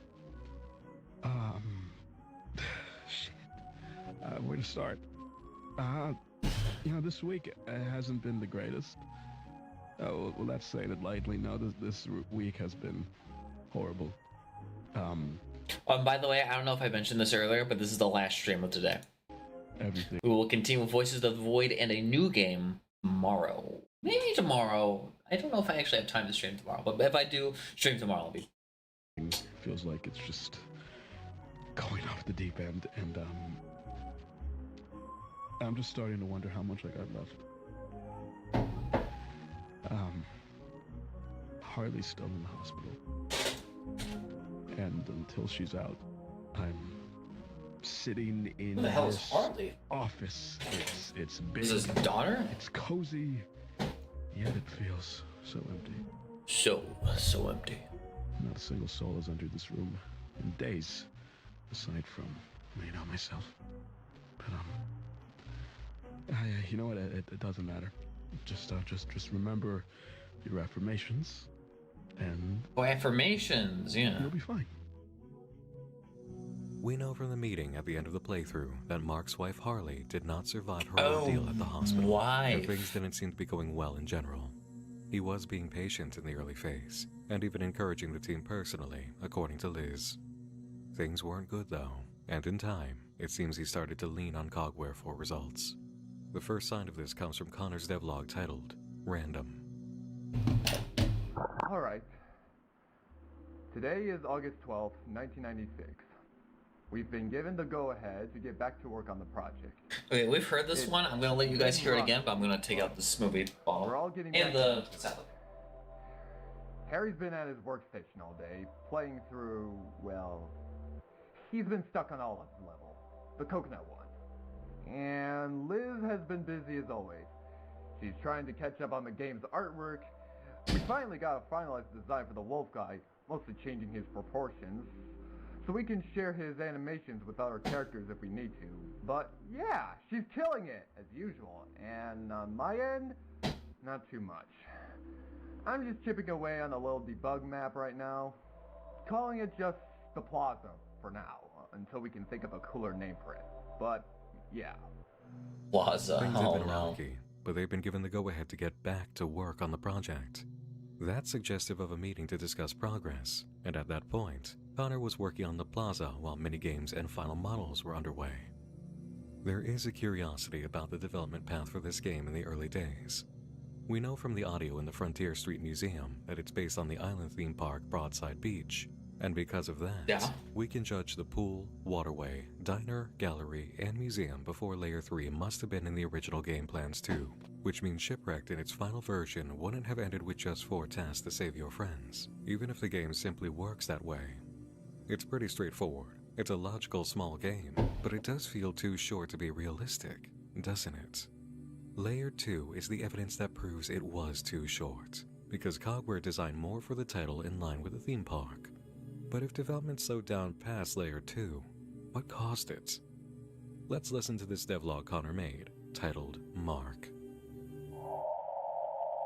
Shit. Where to start? This week hasn't been the greatest. Well, that's saying it lightly. No, this week has been horrible. By the way, I don't know if I mentioned this earlier, but this is the last stream of today. Everything. We will continue with Voices of the Void and a new game tomorrow. Maybe tomorrow. I don't know if I actually have time to stream tomorrow, but if I do stream tomorrow, I'll be. Feels like it's just going off the deep end, and I'm just starting to wonder how much I got left. Harley's still in the hospital, and until she's out, I'm sitting in Who the hell is this Harley? office. It's big. Is his daughter? It's cozy, yet it feels so empty. So empty. Not a single soul has entered this room in days, aside from myself. But you know what? It doesn't matter. Just remember your affirmations, and affirmations, yeah. you'll be fine. We know from the meeting at the end of the playthrough that Mark's wife Harley did not survive her ordeal at the hospital. Why? And things didn't seem to be going well in general. He was being patient in the early phase, and even encouraging the team personally, according to Liz. Things weren't good though, and in time, it seems he started to lean on Cogware for results. The first sign of this comes from Connor's devlog titled Random. Alright. Today is August 12th, 1996. We've been given the go-ahead to get back to work on the project. Okay, we've heard this one. I'm gonna let you guys hear it again, but I'm gonna take out the smoothie bottle. We're all getting and back the salad. Harry's been at his workstation all day, playing through, well, he's been stuck on Olive's level, the coconut one. And Liz has been busy as always. She's trying to catch up on the game's artwork. We finally got a finalized design for the wolf guy, mostly changing his proportions, so we can share his animations with other characters if we need to. But yeah, she's killing it, as usual. And on my end, not too much. I'm just chipping away on a little debug map right now, calling it just the Plaza for now, until we can think of a cooler name for it. But yeah. Plaza. Things have Oh been no. rocky, but they've been given the go-ahead to get back to work on the project. That's suggestive of a meeting to discuss progress, and at that point, Connor was working on the plaza while minigames and final models were underway. There is a curiosity about the development path for this game in the early days. We know from the audio in the Frontier Street Museum that it's based on the island theme park Broadside Beach, and because of that, we can judge the pool, waterway, diner, gallery, and museum before Layer 3 must have been in the original game plans too, which means Shipwrecked in its final version wouldn't have ended with just 4 tasks to save your friends, even if the game simply works that way. It's pretty straightforward. It's a logical small game, but it does feel too short to be realistic, doesn't it? Layer 2 is the evidence that proves it was too short, because Cogware designed more for the title in line with the theme park. But if development slowed down past Layer 2, what caused it? Let's listen to this devlog Connor made, titled Mark.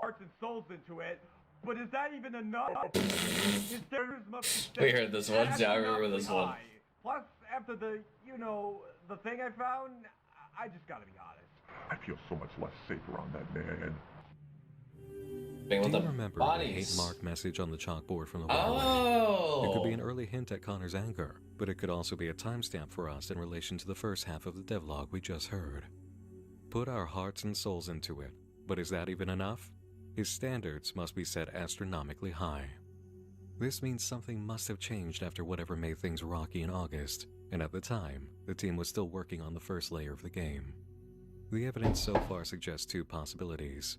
Hearts and souls into it, but is that even enough? His standards must be We heard this one, yeah, I remember astronomically this one. high. Plus, after the thing I found, I just gotta be honest. I feel so much less safe around that man. Do you remember the hate Mark message on the chalkboard from the waterway? Oh! It could be an early hint at Connor's anger, but it could also be a timestamp for us in relation to the first half of the devlog we just heard. Put our hearts and souls into it, but is that even enough? His standards must be set astronomically high. This means something must have changed after whatever made things rocky in August, and at the time, the team was still working on the first layer of the game. The evidence so far suggests 2 possibilities.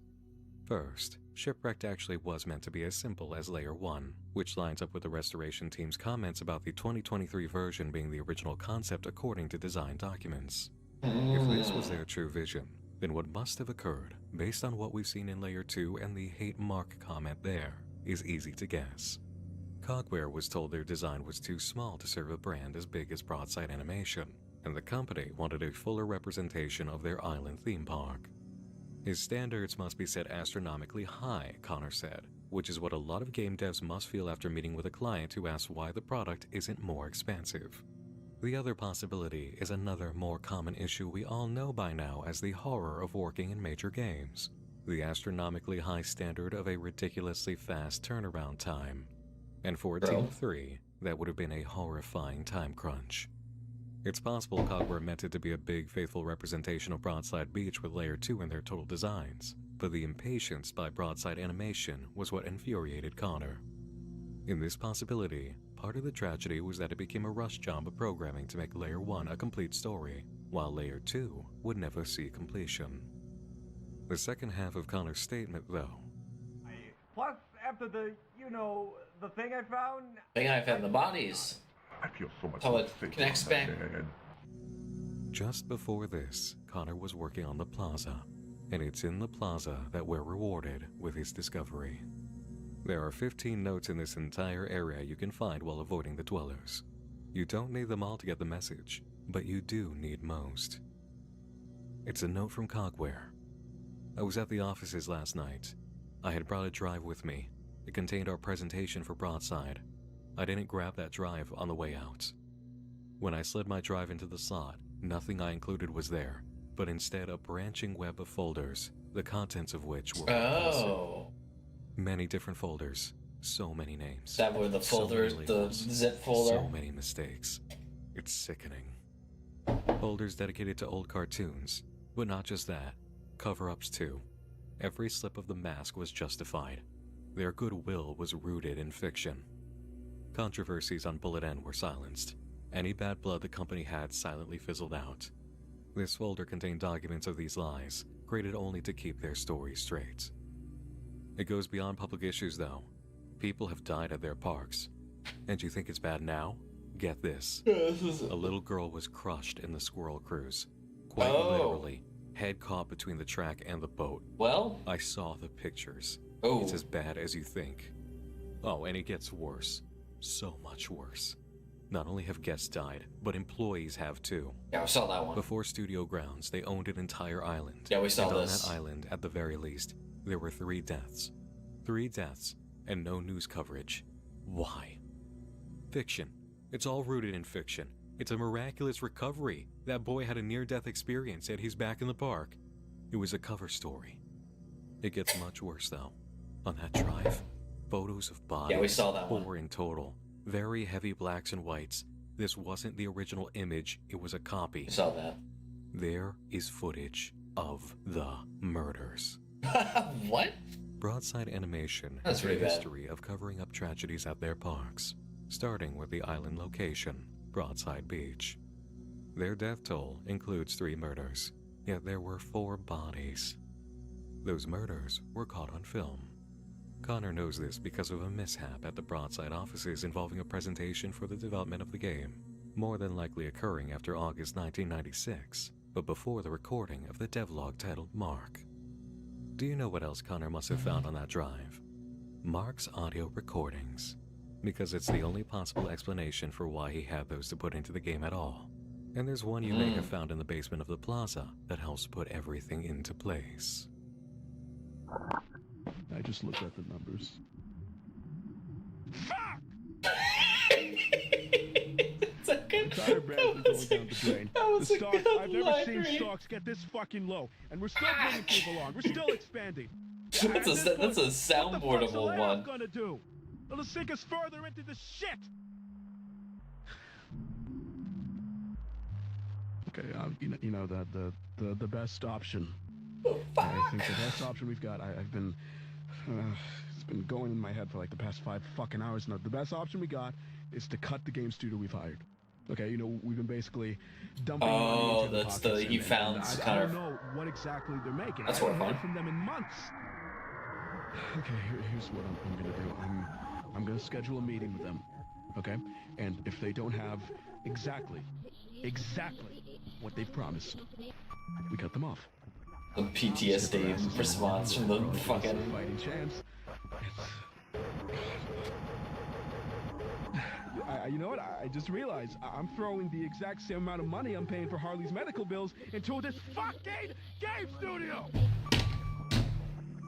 First, Shipwrecked actually was meant to be as simple as Layer 1, which lines up with the restoration team's comments about the 2023 version being the original concept according to design documents. If this was their true vision, then what must have occurred, based on what we've seen in Layer 2 and the hate Mark comment there, is easy to guess. Cogware was told their design was too small to serve a brand as big as Broadside Animation, and the company wanted a fuller representation of their island theme park. His standards must be set astronomically high, Connor said, which is what a lot of game devs must feel after meeting with a client who asks why the product isn't more expansive. The other possibility is another more common issue we all know by now as the horror of working in major games. The astronomically high standard of a ridiculously fast turnaround time. And for a team of 3, that would have been a horrifying time crunch. It's possible Cogware meant it to be a big, faithful representation of Broadside Beach with Layer 2 in their total designs, but the impatience by Broadside Animation was what infuriated Connor. In this possibility, part of the tragedy was that it became a rush job of programming to make Layer 1 a complete story, while Layer 2 would never see completion. The second half of Connor's statement, though. Plus, after the thing I found... The bodies. I feel so much How more it sick connects on that back. bed. Just before this, Connor was working on the plaza, and it's in the plaza that we're rewarded with his discovery. There are 15 notes in this entire area you can find while avoiding the dwellers. You don't need them all to get the message, but you do need most. It's a note from Cogware. I was at the offices last night. I had brought a drive with me. It contained our presentation for Broadside. I didn't grab that drive on the way out. When I slid my drive into the slot, nothing I included was there, but instead a branching web of folders, the contents of which were repulsive. Many different folders, so many names. That were the folders, so the zip folder. So many mistakes. It's sickening. Folders dedicated to old cartoons, but not just that. Cover-ups too. Every slip of the mask was justified. Their goodwill was rooted in fiction. Controversies on Bullet End were silenced. Any bad blood the company had silently fizzled out. This folder contained documents of these lies, created only to keep their story straight. It goes beyond public issues, though. People have died at their parks. And you think it's bad now? Get this. A little girl was crushed in the Squirrel Cruise. Quite literally, head caught between the track and the boat. Well? I saw the pictures. Oh. It's as bad as you think. Oh, and it gets worse. So much worse. Not only have guests died, but employees have too. Yeah, we saw that one. Before studio grounds, they owned an entire island. Yeah, we saw and this. On that island, at the very least, there were 3 deaths. 3 deaths, and no news coverage. Why? Fiction. It's all rooted in fiction. It's a miraculous recovery. That boy had a near-death experience, yet he's back in the park. It was a cover story. It gets much worse, though. On that drive, photos of bodies. Yeah, we saw that one. 4 in total. Very heavy blacks and whites. This wasn't the original image, it was a copy. We saw that. There is footage of the murders. What? Broadside Animation That's has a really bad. history of covering up tragedies at their parks, starting with the island location, Broadside Beach. Their death toll includes 3 murders, yet there were 4 bodies. Those murders were caught on film. Connor knows this because of a mishap at the Broadside offices involving a presentation for the development of the game, more than likely occurring after August 1996, but before the recording of the devlog titled Mark. Do you know what else Connor must have found on that drive? Mark's audio recordings, because it's the only possible explanation for why he had those to put into the game at all. And there's one you may have found in the basement of the plaza that helps put everything into place. I just looked at the numbers. It's a good, Entire brand is going down the drain. that was The a stocks, good I've never line seen read. stocks get this fucking low, and we're still bringing people along. We're still expanding. That's At this a point, soundboardable what the fuck's the one. layoff gonna do? It'll sink us further into the shit. Okay, you know the best option. I think the best option we've got. I've been it's been going in my head for like the past 5 fucking hours now. The best option we got is to cut the game studio we've hired. Okay, you know, we've been basically dumping money into the that's pockets, the you found I kind don't of. know what exactly they're making. That's I haven't horrifying. heard from them in months. Okay, here's what I'm gonna do. I'm gonna schedule a meeting with them. Okay, and if they don't have exactly what they've promised, we cut them off. The PTSD response from the fucking. Fighting chance. You know what? I just realized I'm throwing the exact same amount of money I'm paying for Harley's medical bills into this fucking game studio.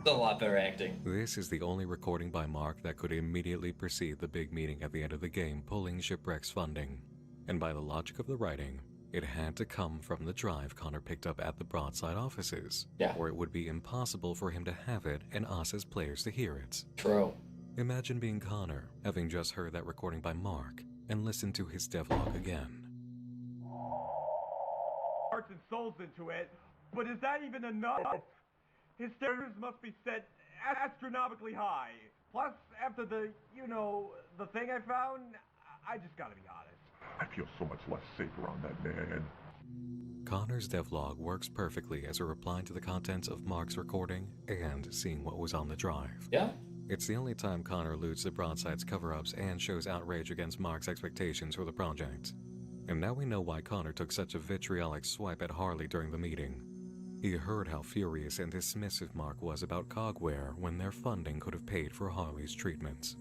It's a lot better acting. This is the only recording by Mark that could immediately precede the big meeting at the end of the game pulling Shipwreck's funding. And by the logic of the writing, it had to come from the drive Connor picked up at the Broadside offices, Yeah. or it would be impossible for him to have it and us as players to hear it. True. Imagine being Connor, having just heard that recording by Mark, and listened to his devlog again. Hearts and souls into it, but is that even enough? His standards must be set astronomically high. Plus, after the thing I found, I just gotta be honest. I feel so much less safe around that man. Connor's devlog works perfectly as a reply to the contents of Mark's recording and seeing what was on the drive. Yeah. It's the only time Connor alludes to Broadside's cover-ups and shows outrage against Mark's expectations for the project. And now we know why Connor took such a vitriolic swipe at Harley during the meeting. He heard how furious and dismissive Mark was about Cogware when their funding could have paid for Harley's treatment.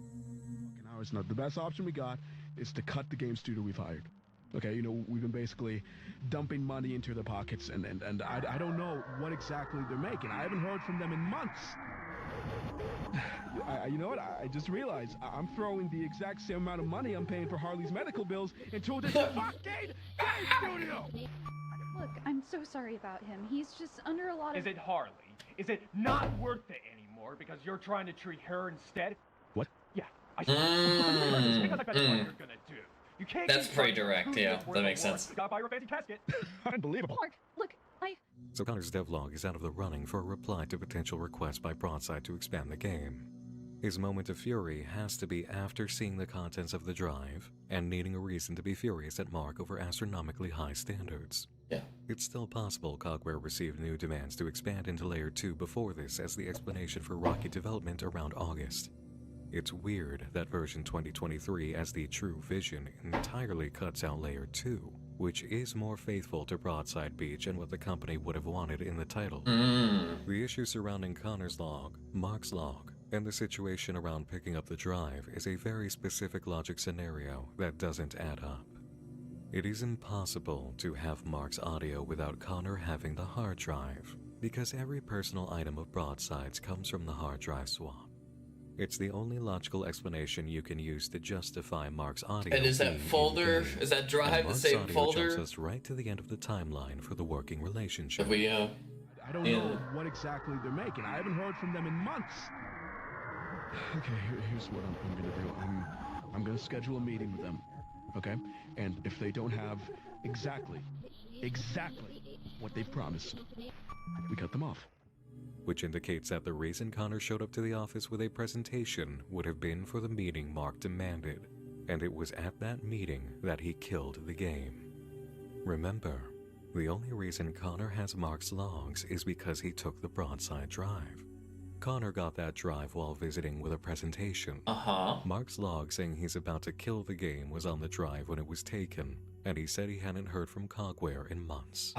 Now it's not the best option we got is to cut the game studio we've hired. Okay, we've been basically dumping money into their pockets, and I don't know what exactly they're making. I haven't heard from them in months. You know what? I just realized I'm throwing the exact same amount of money I'm paying for Harley's medical bills into this fucking game studio! Look, I'm so sorry about him. He's just under a lot of... Is it Harley? Is it not worth it anymore because you're trying to treat her instead? What? Yeah, I see. Because that's what you're gonna do. You can't. That's pretty direct, yeah. That makes sense. You gotta buy her a fancy casket. Unbelievable. Mark, look, So Connor's devlog is out of the running for a reply to potential requests by Broadside to expand the game. His moment of fury has to be after seeing the contents of the drive and needing a reason to be furious at Mark over astronomically high standards. Yeah. It's still possible Cogware received new demands to expand into Layer 2 before this as the explanation for rocket development around August. It's weird that version 2023 as the true vision entirely cuts out Layer 2, which is more faithful to Broadside Beach and what the company would have wanted in the title. The issue surrounding Connor's log, Mark's log, and the situation around picking up the drive is a very specific logic scenario that doesn't add up. It is impossible to have Mark's audio without Connor having the hard drive, because every personal item of Broadside's comes from the hard drive swap. It's the only logical explanation you can use to justify Mark's audio. And is that being folder, in-game. is that drive the same Mark's audio folder? jumps us right to the end of the timeline for the working relationship. If we, I don't Yeah. know what exactly they're making. I haven't heard from them in months. Okay, here's what I'm gonna do. I'm gonna schedule a meeting with them. Okay? And if they don't have exactly what they've promised, we cut them off. Which indicates that the reason Connor showed up to the office with a presentation would have been for the meeting Mark demanded, and it was at that meeting that he killed the game. Remember, the only reason Connor has Mark's logs is because he took the Broadside drive. Connor got that drive while visiting with a presentation. Mark's log saying he's about to kill the game was on the drive when it was taken, and he said he hadn't heard from Cogware in months.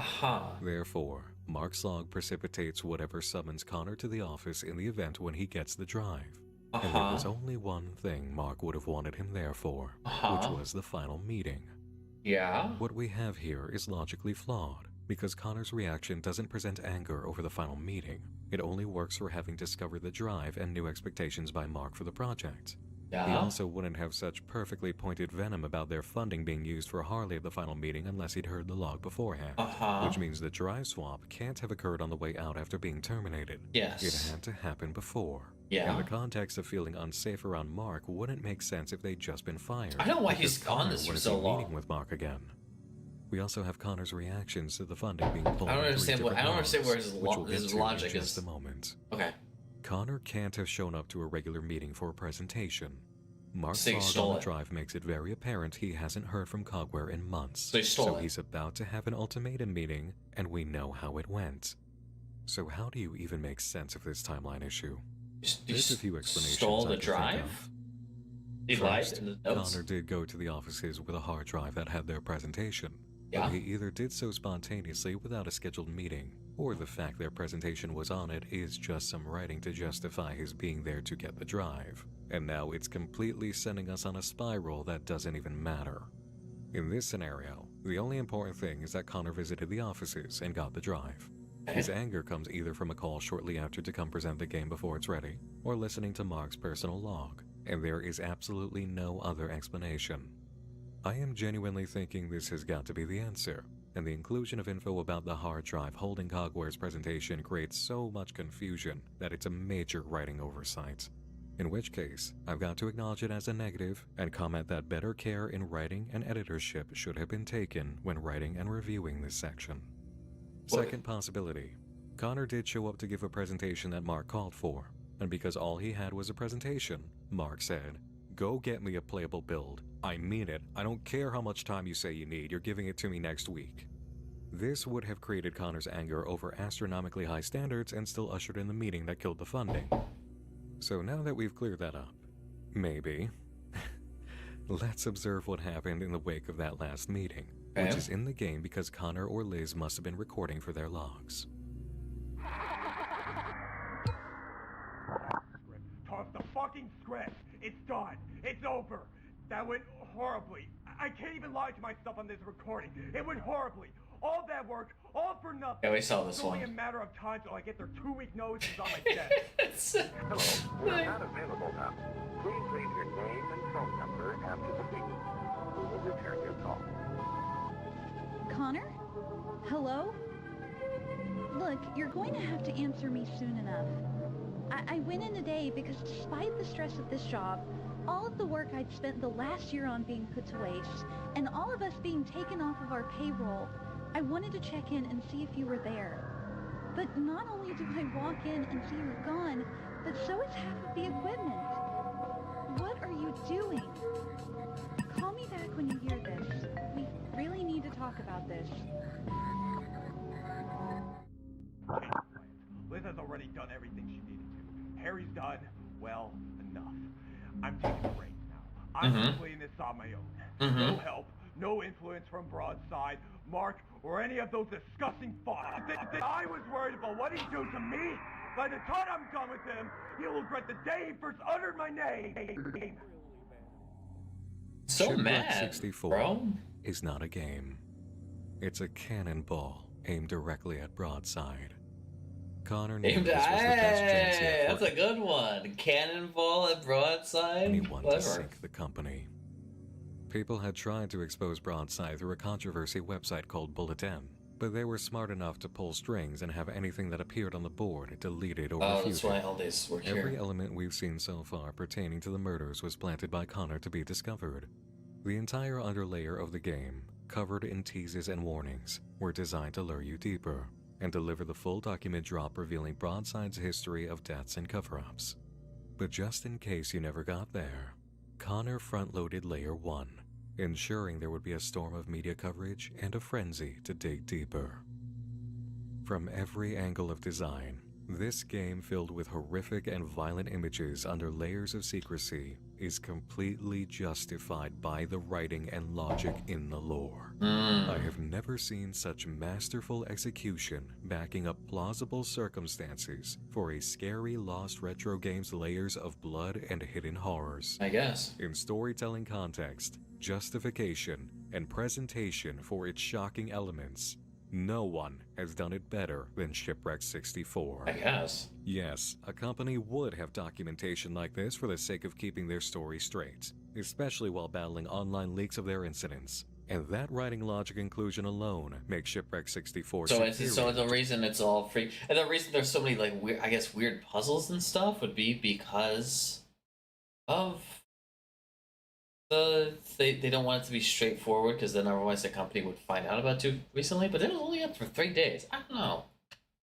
Therefore, Mark's log precipitates whatever summons Connor to the office in the event when he gets the drive. And there was only one thing Mark would have wanted him there for, which was the final meeting. Yeah. What we have here is logically flawed, because Connor's reaction doesn't present anger over the final meeting. It only works for having discovered the drive and new expectations by Mark for the project. He also wouldn't have such perfectly pointed venom about their funding being used for Harley at the final meeting unless he'd heard the log beforehand. Which means the drive swap can't have occurred on the way out after being terminated. Yes. It had to happen before. Yeah. And the context of feeling unsafe around Mark wouldn't make sense if they'd just been fired. I don't know why because he's gone Connor this for wouldn't so be long. meeting with Mark again. We also have Connor's reactions to the funding being pulled. I don't in three understand different where logs, his which we'll get to in logic just is. a moment. Okay. Connor can't have shown up to a regular meeting for a presentation. Mark's So he log stole on the it. drive makes it very apparent he hasn't heard from Cogware in months. So he stole it. he's about to have an ultimatum meeting, and we know how it went. So how do you even make sense of this timeline issue? There's a few explanations stole I the can think drive? of. He lied First, in the notes? Connor did go to the offices with a hard drive that had their presentation. Yeah. But he either did so spontaneously without a scheduled meeting, or the fact their presentation was on it is just some writing to justify his being there to get the drive. And now it's completely sending us on a spiral that doesn't even matter. In this scenario, the only important thing is that Connor visited the offices and got the drive. His anger comes either from a call shortly after to come present the game before it's ready, or listening to Mark's personal log, and there is absolutely no other explanation. I am genuinely thinking this has got to be the answer, and the inclusion of info about the hard drive holding Cogware's presentation creates so much confusion that it's a major writing oversight. In which case, I've got to acknowledge it as a negative and comment that better care in writing and editorship should have been taken when writing and reviewing this section. Second possibility. Connor did show up to give a presentation that Mark called for, and because all he had was a presentation, Mark said, "Go get me a playable build. I mean it. I don't care how much time you say you need. You're giving it to me next week." This would have created Connor's anger over astronomically high standards and still ushered in the meeting that killed the funding. So now that we've cleared that up, maybe, let's observe what happened in the wake of that last meeting, which is in the game because Connor or Liz must have been recording for their logs. Toss the fucking script. It's done. It's over. That went horribly. I can't even lie to myself on this recording. It went horribly. All that work, all for nothing. Yeah, we saw this It's only one. a matter of time till I get their 2-week notices on my desk. Hello, we're not available now. Please leave your name and phone number after the beep. We will return your call. Connor? Hello? Look, you're going to have to answer me soon enough. I went in today because despite the stress of this job, all of the work I'd spent the last year on being put to waste, and all of us being taken off of our payroll, I wanted to check in and see if you were there. But not only do I walk in and see you're gone, but so is half of the equipment. What are you doing? Call me back when you hear this. We really need to talk about this. Liz has already done everything she needed to. Harry's done, well, enough. I'm taking a break now. I'm completing this on my own. No help, no influence from Broadside, Mark, or any of those disgusting fucks. I was worried about what he'd do to me. By the time I'm done with him, he'll regret the day he first uttered my name. So Shipwreck mad, 64 bro. is not a game. It's a cannonball aimed directly at Broadside. Connor knew Aimed this was the best chance hey, yet that's for a good one. Cannonball at Broadside. anyone to Clever. sink the company. People had tried to expose Broadside through a controversy website called Bulletin, but they were smart enough to pull strings and have anything that appeared on the board deleted or Oh, refuted. that's why all these work Every here. element we've seen so far pertaining to the murders was planted by Connor to be discovered. The entire underlayer of the game, covered in teases and warnings, were designed to lure you deeper and deliver the full document drop revealing Broadside's history of deaths and cover-ups. But just in case you never got there, Connor front-loaded Layer 1, ensuring there would be a storm of media coverage and a frenzy to dig deeper. From every angle of design, this game filled with horrific and violent images under layers of secrecy is completely justified by the writing and logic in the lore. I have never seen such masterful execution backing up plausible circumstances for a scary Lost Retro game's layers of blood and hidden horrors. I guess. In storytelling context, justification, and presentation for its shocking elements, no one has done it better than Shipwreck 64. I guess. Yes, a company would have documentation like this for the sake of keeping their story straight, especially while battling online leaks of their incidents. And that writing logic inclusion alone makes Shipwreck 64 So superior. the reason it's all free, and the reason there's so many like weird, I guess weird puzzles and stuff would be because of they don't want it to be straightforward because then otherwise the company would find out about it too recently. But it was only up for 3 days. I don't know.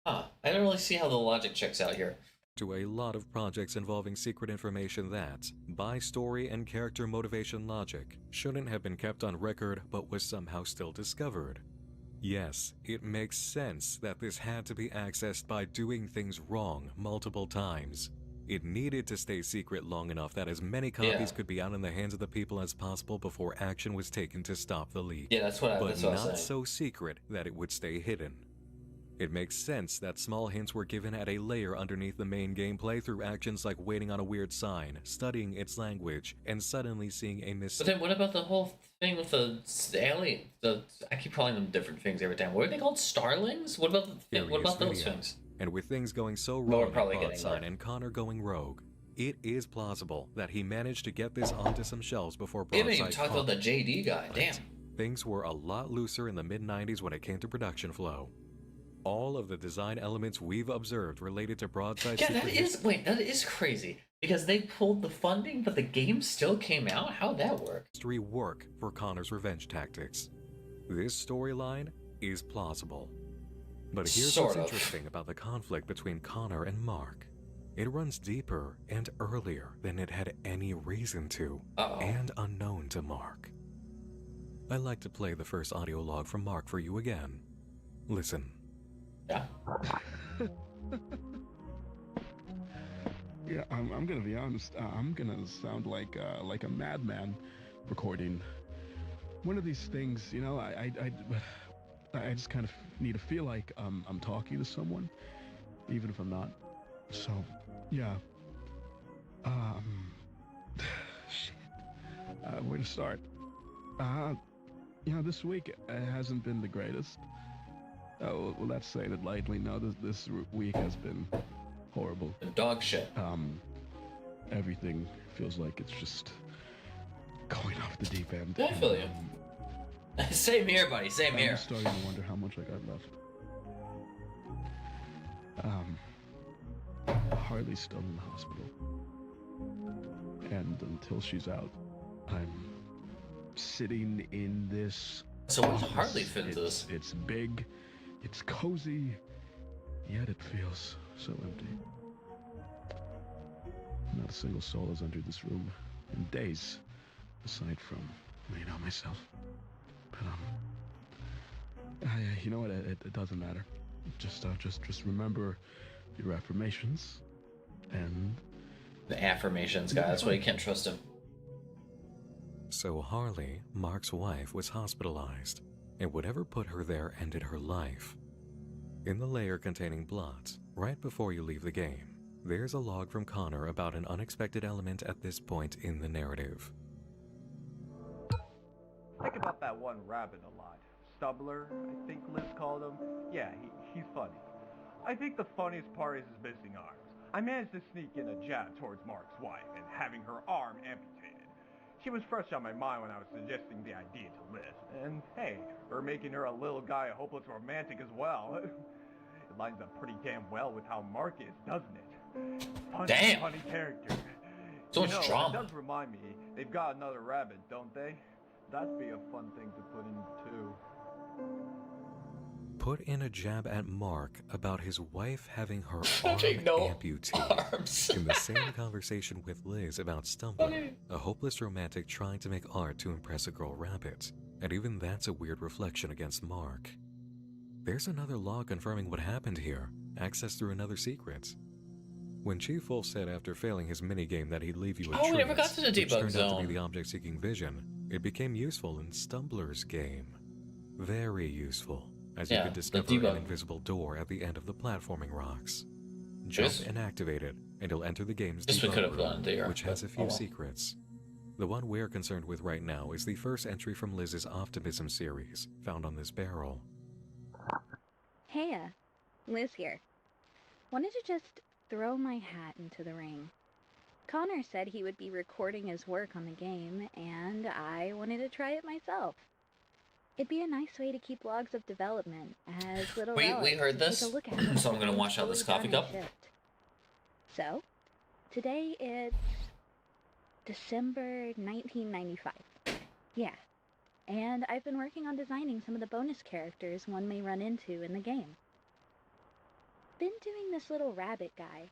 I don't really see how the logic checks out here. To a lot of projects involving secret information that, by story and character motivation logic, shouldn't have been kept on record but was somehow still discovered. Yes, it makes sense that this had to be accessed by doing things wrong multiple times. It needed to stay secret long enough that as many copies could be out in the hands of the people as possible before action was taken to stop the leak. Yeah, that's what I but was not saying. so secret that it would stay hidden. It makes sense that small hints were given at a layer underneath the main gameplay through actions like waiting on a weird sign, studying its language, and suddenly seeing a But then what about the whole thing with the alien? I keep calling them different things every time. What are they called? Starlings? What about what about those video. things? And with things going so Well, we're wrong probably at getting Broadside there. and Connor going rogue, it is plausible that he managed to get this onto some shelves before We haven't Broadside even talked about the JD guy. But Damn. things were a lot looser in the mid-90s when it came to production flow. All of the design elements we've observed related to Broadside's Yeah, that is crazy. Because they pulled the funding, but the game still came out? How'd that work? history work for Connor's revenge tactics. This storyline is plausible. But here's Sort what's of. interesting about the conflict between Connor and Mark. It runs deeper and earlier than it had any reason to, and unknown to Mark. I'd like to play the first audio log from Mark for you again. Listen. Yeah. Yeah, I'm gonna be honest. I'm gonna sound like a madman recording one of these things. You know, I just kind of need to feel like I'm talking to someone, even if I'm not. So, yeah. Shit. Where to start? You know, this week hasn't been the greatest. Well, let's say that lightly. No, this week has been horrible. Dog shit. Everything feels like it's just going off the deep end. I feel you. Same here, buddy. Same here. I'm starting to wonder how much I got left. Harley's still in the hospital, and until she's out, I'm sitting in this. So what does Harley fit into this? It's big, it's cozy, yet it feels so empty. Not a single soul has entered this room in days, aside from, you know, myself. But you know what? It doesn't matter. Just remember your affirmations, and the affirmations guy. That's why you can't trust him. So Harley, Mark's wife, was hospitalized, and whatever put her there ended her life. In the layer containing blots, right before you leave the game, there's a log from Connor about an unexpected element at this point in the narrative. Think about that one rabbit a lot. Stubbler, I think Liz called him. Yeah, he's funny. I think the funniest part is his missing arms. I managed to sneak in a jab towards Mark's wife and having her arm amputated. She was fresh on my mind when I was suggesting the idea to Liz. And hey, her making her a little guy a hopeless romantic as well. It lines up pretty damn well with how Mark is, doesn't it? Funny character. So much drama. It does remind me, they've got another rabbit, don't they? That'd be a fun thing to put in too. Put in a jab at Mark about his wife having her arm amputated in the same conversation with Liz about Stumbler, a hopeless romantic trying to make art to impress a girl rabbit, and even that's a weird reflection against Mark. There's another log confirming what happened here, accessed through another secret. When Chief Wolf said after failing his minigame that he'd leave you a we never got to the which debug turned out to zone. be the object-seeking vision, it became useful in Stumbler's game. Very useful, as you could discover an invisible door at the end of the platforming rocks. Jump and activate it, and you'll enter the game's debug room, which has a few secrets. The one we're concerned with right now is the first entry from Liz's Optimism series, found on this barrel. Hey, Liz here. Wanted to just throw my hat into the ring. Connor said he would be recording his work on the game, and I wanted to try it myself. It'd be a nice way to keep logs of development as little we heard this, to look at so I'm gonna wash out this coffee cup. So, today it's December 1995. Yeah, and I've been working on designing some of the bonus characters one may run into in the game. Been doing this little rabbit guy.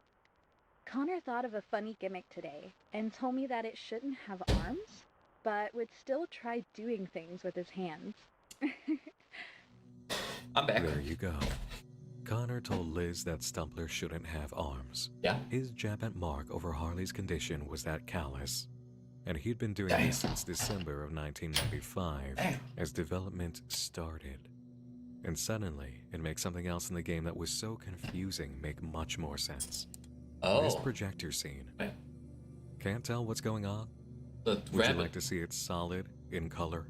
Connor thought of a funny gimmick today and told me that it shouldn't have arms, but would still try doing things with his hands. I'm back. There you go. Connor told Liz that Stumbler shouldn't have arms. Yeah. His jab at Mark over Harley's condition was that callous. And he'd been doing this since December of 1995, as development started. And suddenly, it makes something else in the game that was so confusing make much more sense. Oh. This projector scene. Okay. Can't tell what's going on? The Would rabbit. you like to see it solid, in color?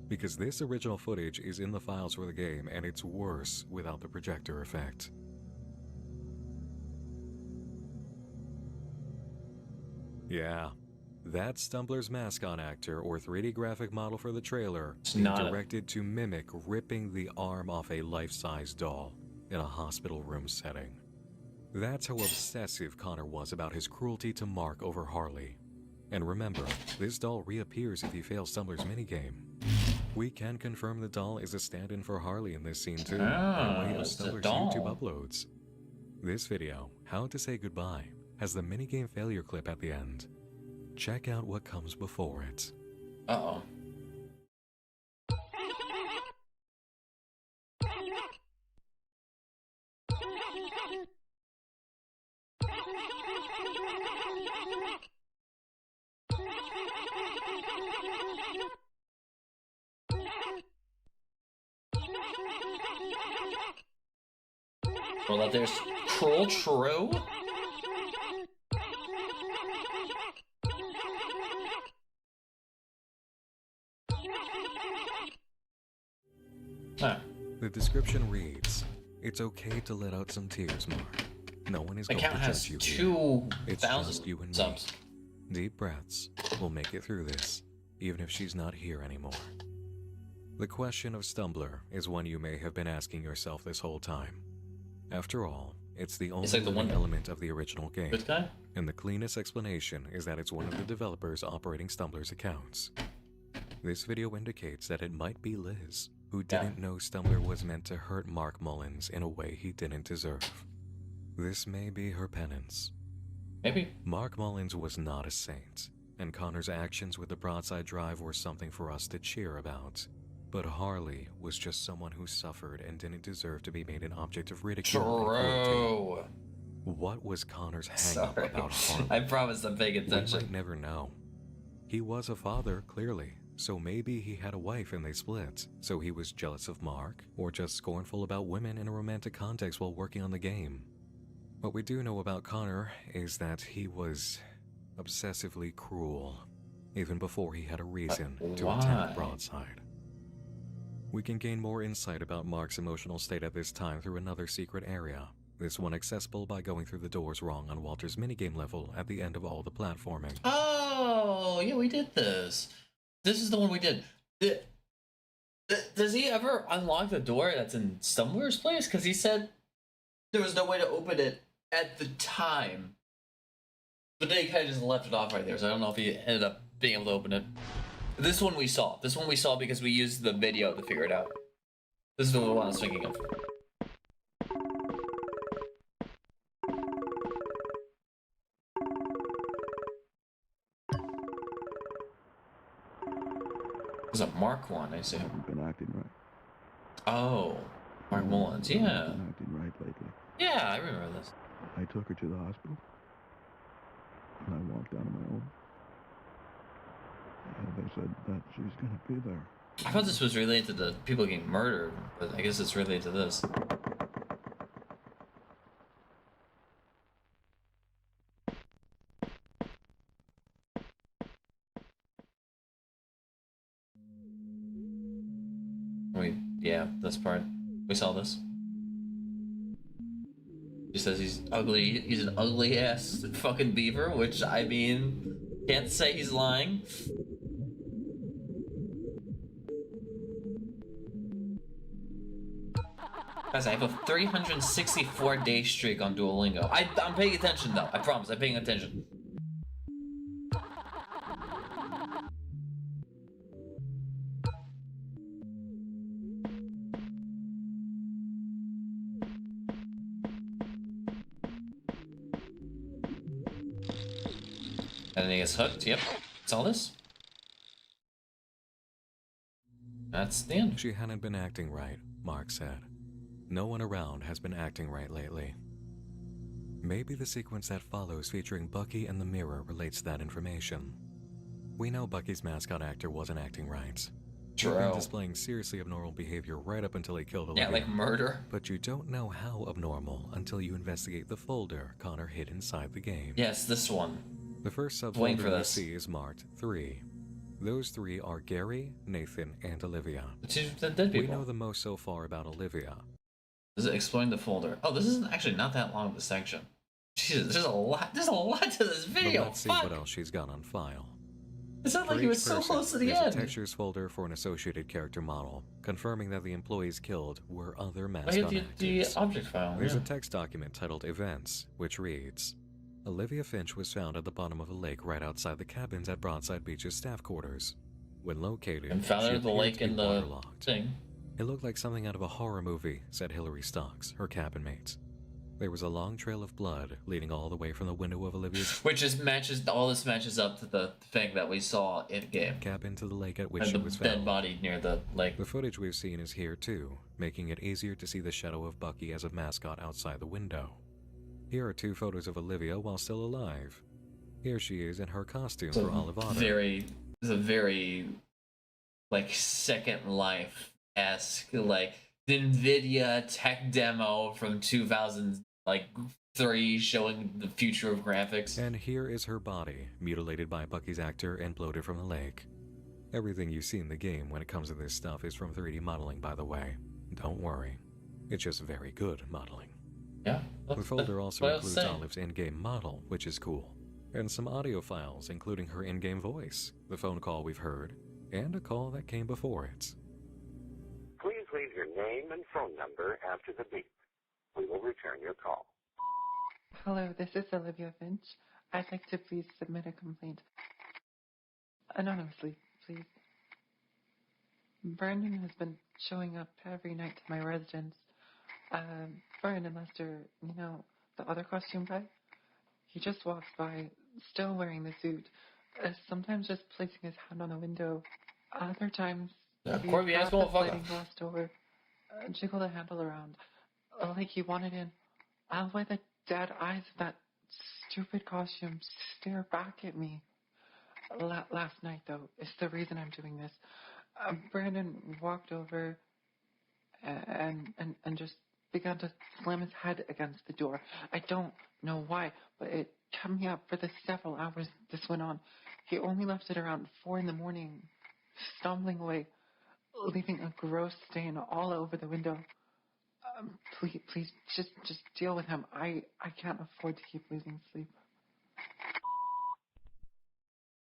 Because this original footage is in the files for the game, and it's worse without the projector effect. Yeah, that's Stumbler's mascot actor or 3D graphic model for the trailer, It's being not a- directed to mimic ripping the arm off a life-size doll in a hospital room setting. That's how obsessive Connor was about his cruelty to Mark over Harley. And remember, this doll reappears if you fail Stumbler's minigame. We can confirm the doll is a stand-in for Harley in this scene too, by way of it's a Stumbler's doll. YouTube uploads. This video, How to Say Goodbye, has the minigame failure clip at the end. Check out what comes before it. Uh-oh. Well, that there's Cruel True? Huh. The description reads, "It's okay to let out some tears, Mark. No one is The going to account has judge you here. It's 2,000 just you and subs. me. Deep breaths. We'll make it through this, even if she's not here anymore." The question of Stumbler is one you may have been asking yourself this whole time. After all, it's the only like the one- element of the original game, Good guy? and the cleanest explanation is that it's one of the developers operating Stumbler's accounts. This video indicates that it might be Liz, who didn't know Stumbler was meant to hurt Mark Mullins in a way he didn't deserve. This may be her penance. Maybe. Mark Mullins was not a saint, and Connor's actions with the broadside drive were something for us to cheer about. But Harley was just someone who suffered and didn't deserve to be made an object of ridicule and cruelty. True. What was Connor's hang-up Sorry. about Harley? I promise I'm paying We attention. might never know. He was a father, clearly, so maybe he had a wife and they split, so he was jealous of Mark, or just scornful about women in a romantic context while working on the game. What we do know about Connor is that he was obsessively cruel, even before he had a reason to why? attempt broadside. We can gain more insight about Mark's emotional state at this time through another secret area, this one accessible by going through the doors wrong on Walter's minigame level at the end of all the platforming. Oh, yeah, we did this. This is the one we did. Does he ever unlock the door that's in Stumbler's place? Because he said there was no way to open it at the time. But then he kind of just left it off right there, so I don't know if he ended up being able to open it. This one we saw. This one we saw because we used the video to figure it out. This is the one I was thinking of. There's a Mark one, I see. Haven't been acting right. Oh, Mark Mullins, yeah. Haven't been acting right lately. Yeah, I remember this. I took her to the hospital, and I walked out on my own. They said that she's gonna be there. I thought this was related to people getting murdered, but I guess it's related to this. Yeah, this part. We saw this. He says he's ugly. He's an ugly ass fucking beaver, which I mean, can't say he's lying. Guys, I have a 364-day streak on Duolingo. I'm paying attention though. I promise, I'm paying attention. And then he gets hooked. Yep. That's all this. That's the end. She hadn't been acting right, Mark said. No one around has been acting right lately. Maybe the sequence that follows featuring Bucky and the mirror relates to that information. We know Bucky's mascot actor wasn't acting right. He'd been True. displaying seriously abnormal behavior right up until he killed Olivia. Yeah, like murder. But you don't know how abnormal until you investigate the folder Connor hid inside the game. Yes, this one. The first Waiting subfolder for you this. see is marked 3. Those 3 are Gary, Nathan, and Olivia. The dead people. We know the most so far about Olivia. Is it exploring the folder? Oh, this isn't actually not that long of a section. Jesus, there's a lot. There's a lot to this video. But let's see what else she's got on file. It's not For like he was each so person, close to the there's end. a textures folder for an associated character model, confirming that the employees killed were other I mascot hit the actors. object file. There's Yeah. a text document titled Events, which reads, Olivia Finch was found at the bottom of a lake right outside the cabins at Broadside Beach's staff quarters. When located, And found she her at the appeared lake to be in the waterlogged. thing. It looked like something out of a horror movie, said Hillary Stocks, her cabin mate. There was a long trail of blood leading all the way from the window of Olivia's Which is all this matches up to the thing that we saw in game. cabin to the lake at which And she the was dead found. body near the lake. The footage we've seen is here too, making it easier to see the shadow of Bucky as a mascot outside the window. Here are 2 photos of Olivia while still alive. Here she is in her costume for Olive Otter. It's a very like Second Life-esque, like the NVIDIA tech demo from 2003 showing the future of graphics. And here is her body, mutilated by Bucky's actor and bloated from the lake. Everything you see in the game when it comes to this stuff is from 3D modeling, by the way. Don't worry. It's just very good modeling. Yeah. The folder also what I was includes saying. Olive's in-game model, which is cool. And some audio files, including her in-game voice, the phone call we've heard, and a call that came before it. Please leave your name and phone number after the beep. We will return your call. Hello, this is Olivia Finch. I'd like to please submit a complaint. Anonymously, please. Brandon has been showing up every night to my residence. Brandon Lester, you know, the other costume guy? He just walks by, still wearing the suit, sometimes just placing his hand on the window. Other times, he'd Corby, grab ask the motherfucker. sliding glass door, jiggle the handle around, like he wanted in. I'll let the dead eyes of that stupid costume stare back at me. Last night, though, is the reason I'm doing this. Brandon walked over and just began to slam his head against the door. I don't know why, but it kept me up for the several hours this went on. He only left it around 4 a.m, stumbling away, leaving a gross stain all over the window. Please, just deal with him. I can't afford to keep losing sleep.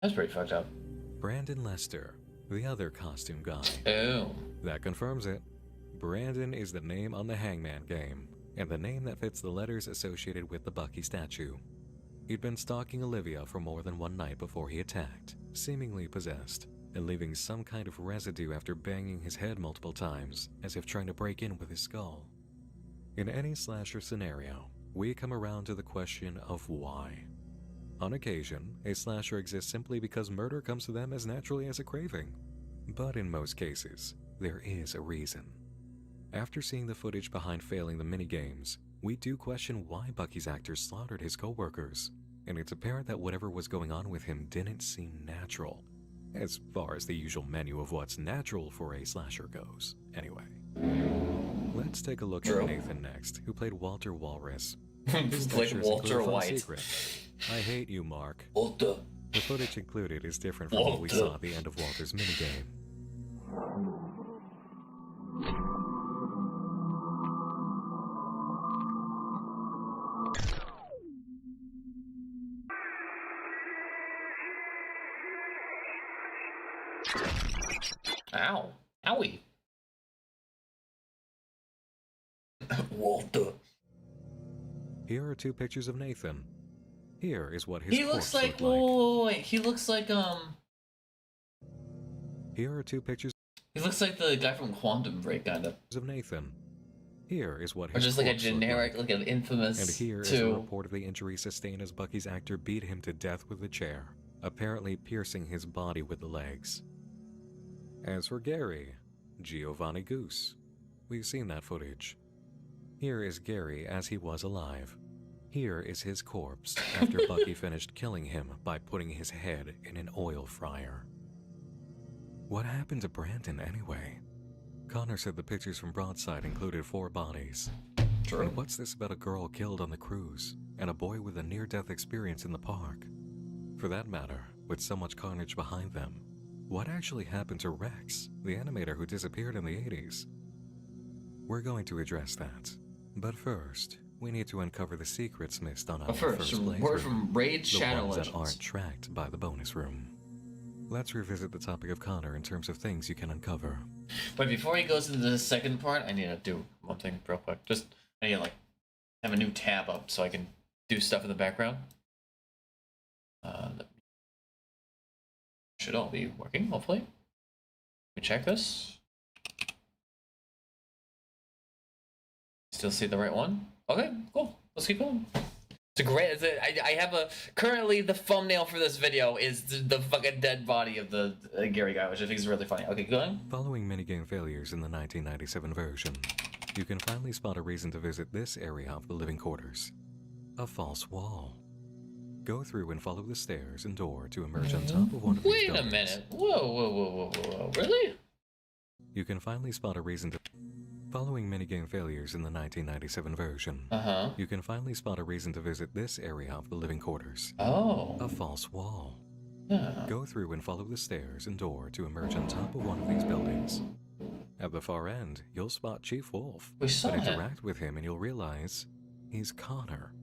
That's pretty fucked up. Brandon Lester, the other costume guy. Oh. That confirms it. Brandon is the name on the Hangman game, and the name that fits the letters associated with the Bucky statue. He'd been stalking Olivia for more than one night before he attacked, seemingly possessed, and leaving some kind of residue after banging his head multiple times, as if trying to break in with his skull. In any slasher scenario, we come around to the question of why. On occasion, a slasher exists simply because murder comes to them as naturally as a craving. But in most cases, there is a reason. After seeing the footage behind failing the minigames, we do question why Bucky's actor slaughtered his co-workers, and it's apparent that whatever was going on with him didn't seem natural, as far as the usual menu of what's natural for a slasher goes, anyway. Let's take a look at Nathan next, who played Walter Walrus. His Like pictures Walter include a fun White. secret. I hate you, Mark. Walter. The footage included is different from what we saw at the end of Walter's minigame. Ow. Owie. Walter. Here are 2 pictures of Nathan. Here is what his He looks corpse like, looked like. wait, he looks like, Here are 2 pictures he looks like the guy from Quantum Break, kind of. of Nathan. Here is what Or his just like a corpse looked generic, like an infamous And here is a 2. report of the injury sustained as Bucky's actor beat him to death with a chair, apparently piercing his body with the legs. As for Gary, Giovanni Goose, we've seen that footage. Here is Gary as he was alive. Here is his corpse after Bucky finished killing him by putting his head in an oil fryer. What happened to Brandon anyway? Connor said the pictures from Broadside included 4 bodies. True. And what's this about a girl killed on the cruise and a boy with a near-death experience in the park? For that matter, with so much carnage behind them, what actually happened to Rex, the animator who disappeared in the 80s? We're going to address that. But first, we need to uncover the secrets missed on our first word playthrough. from Raid Shadow The ones Legends. that aren't tracked by the bonus room. Let's revisit the topic of Connor in terms of things you can uncover. But before he goes into the second part, I need to do one thing real quick. I need to have a new tab up so I can do stuff in the background. Should all be working, hopefully. Let me check this. Still see the right one? Okay, cool. Let's keep going. It's a great. I have currently the thumbnail for this video is the fucking dead body of the Gary guy, which I think is really funny. Okay, go on. Following minigame failures in the 1997 version, you can finally spot a reason to visit this area of the living quarters. A false wall. Go through and follow the stairs and door to emerge on top of one of these Wait a buildings. minute. Whoa. Really? You can finally spot a reason to... Following minigame failures in the 1997 version, you can finally spot a reason to visit this area of the living quarters. Oh. A false wall. Yeah. Go through and follow the stairs and door to emerge on top of one of these buildings. At the far end, you'll spot Chief Wolf. We saw him. Interact with him and you'll realize he's Connor.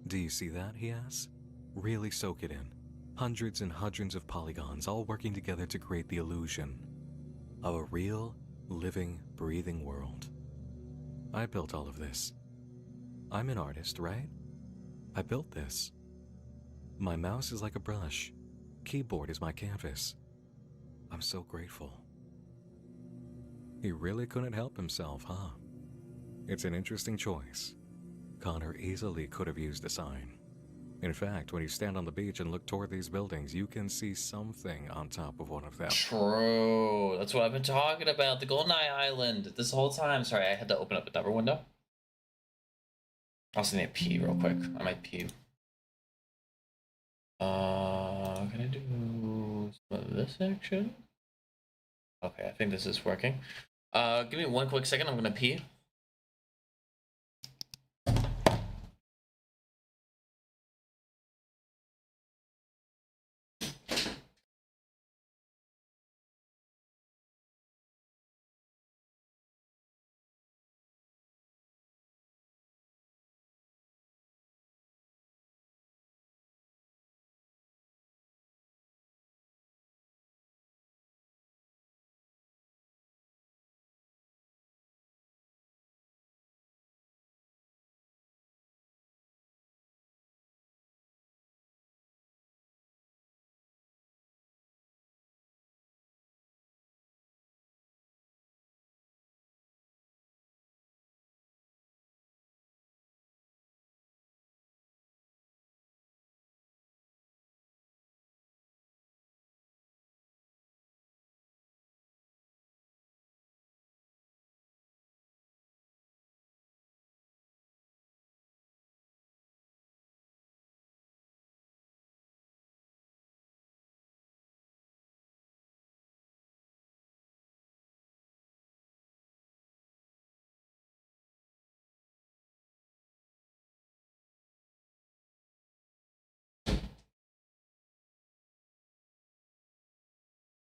Do you see that, he asks? Really soak it in. Hundreds and hundreds of polygons all working together to create the illusion of a real, living, breathing world. I built all of this. I'm an artist, right? I built this. My mouse is like a brush. Keyboard is my canvas. I'm so grateful. He really couldn't help himself, huh? It's an interesting choice. Connor easily could have used a sign. In fact, when you stand on the beach and look toward these buildings, you can see something on top of one of them. True. That's what I've been talking about. The Goldeneye Island this whole time. Sorry, I had to open up another window. I also need to pee real quick. I might pee. Can I do some of this action? Okay, I think this is working. Give me one quick second. I'm gonna pee.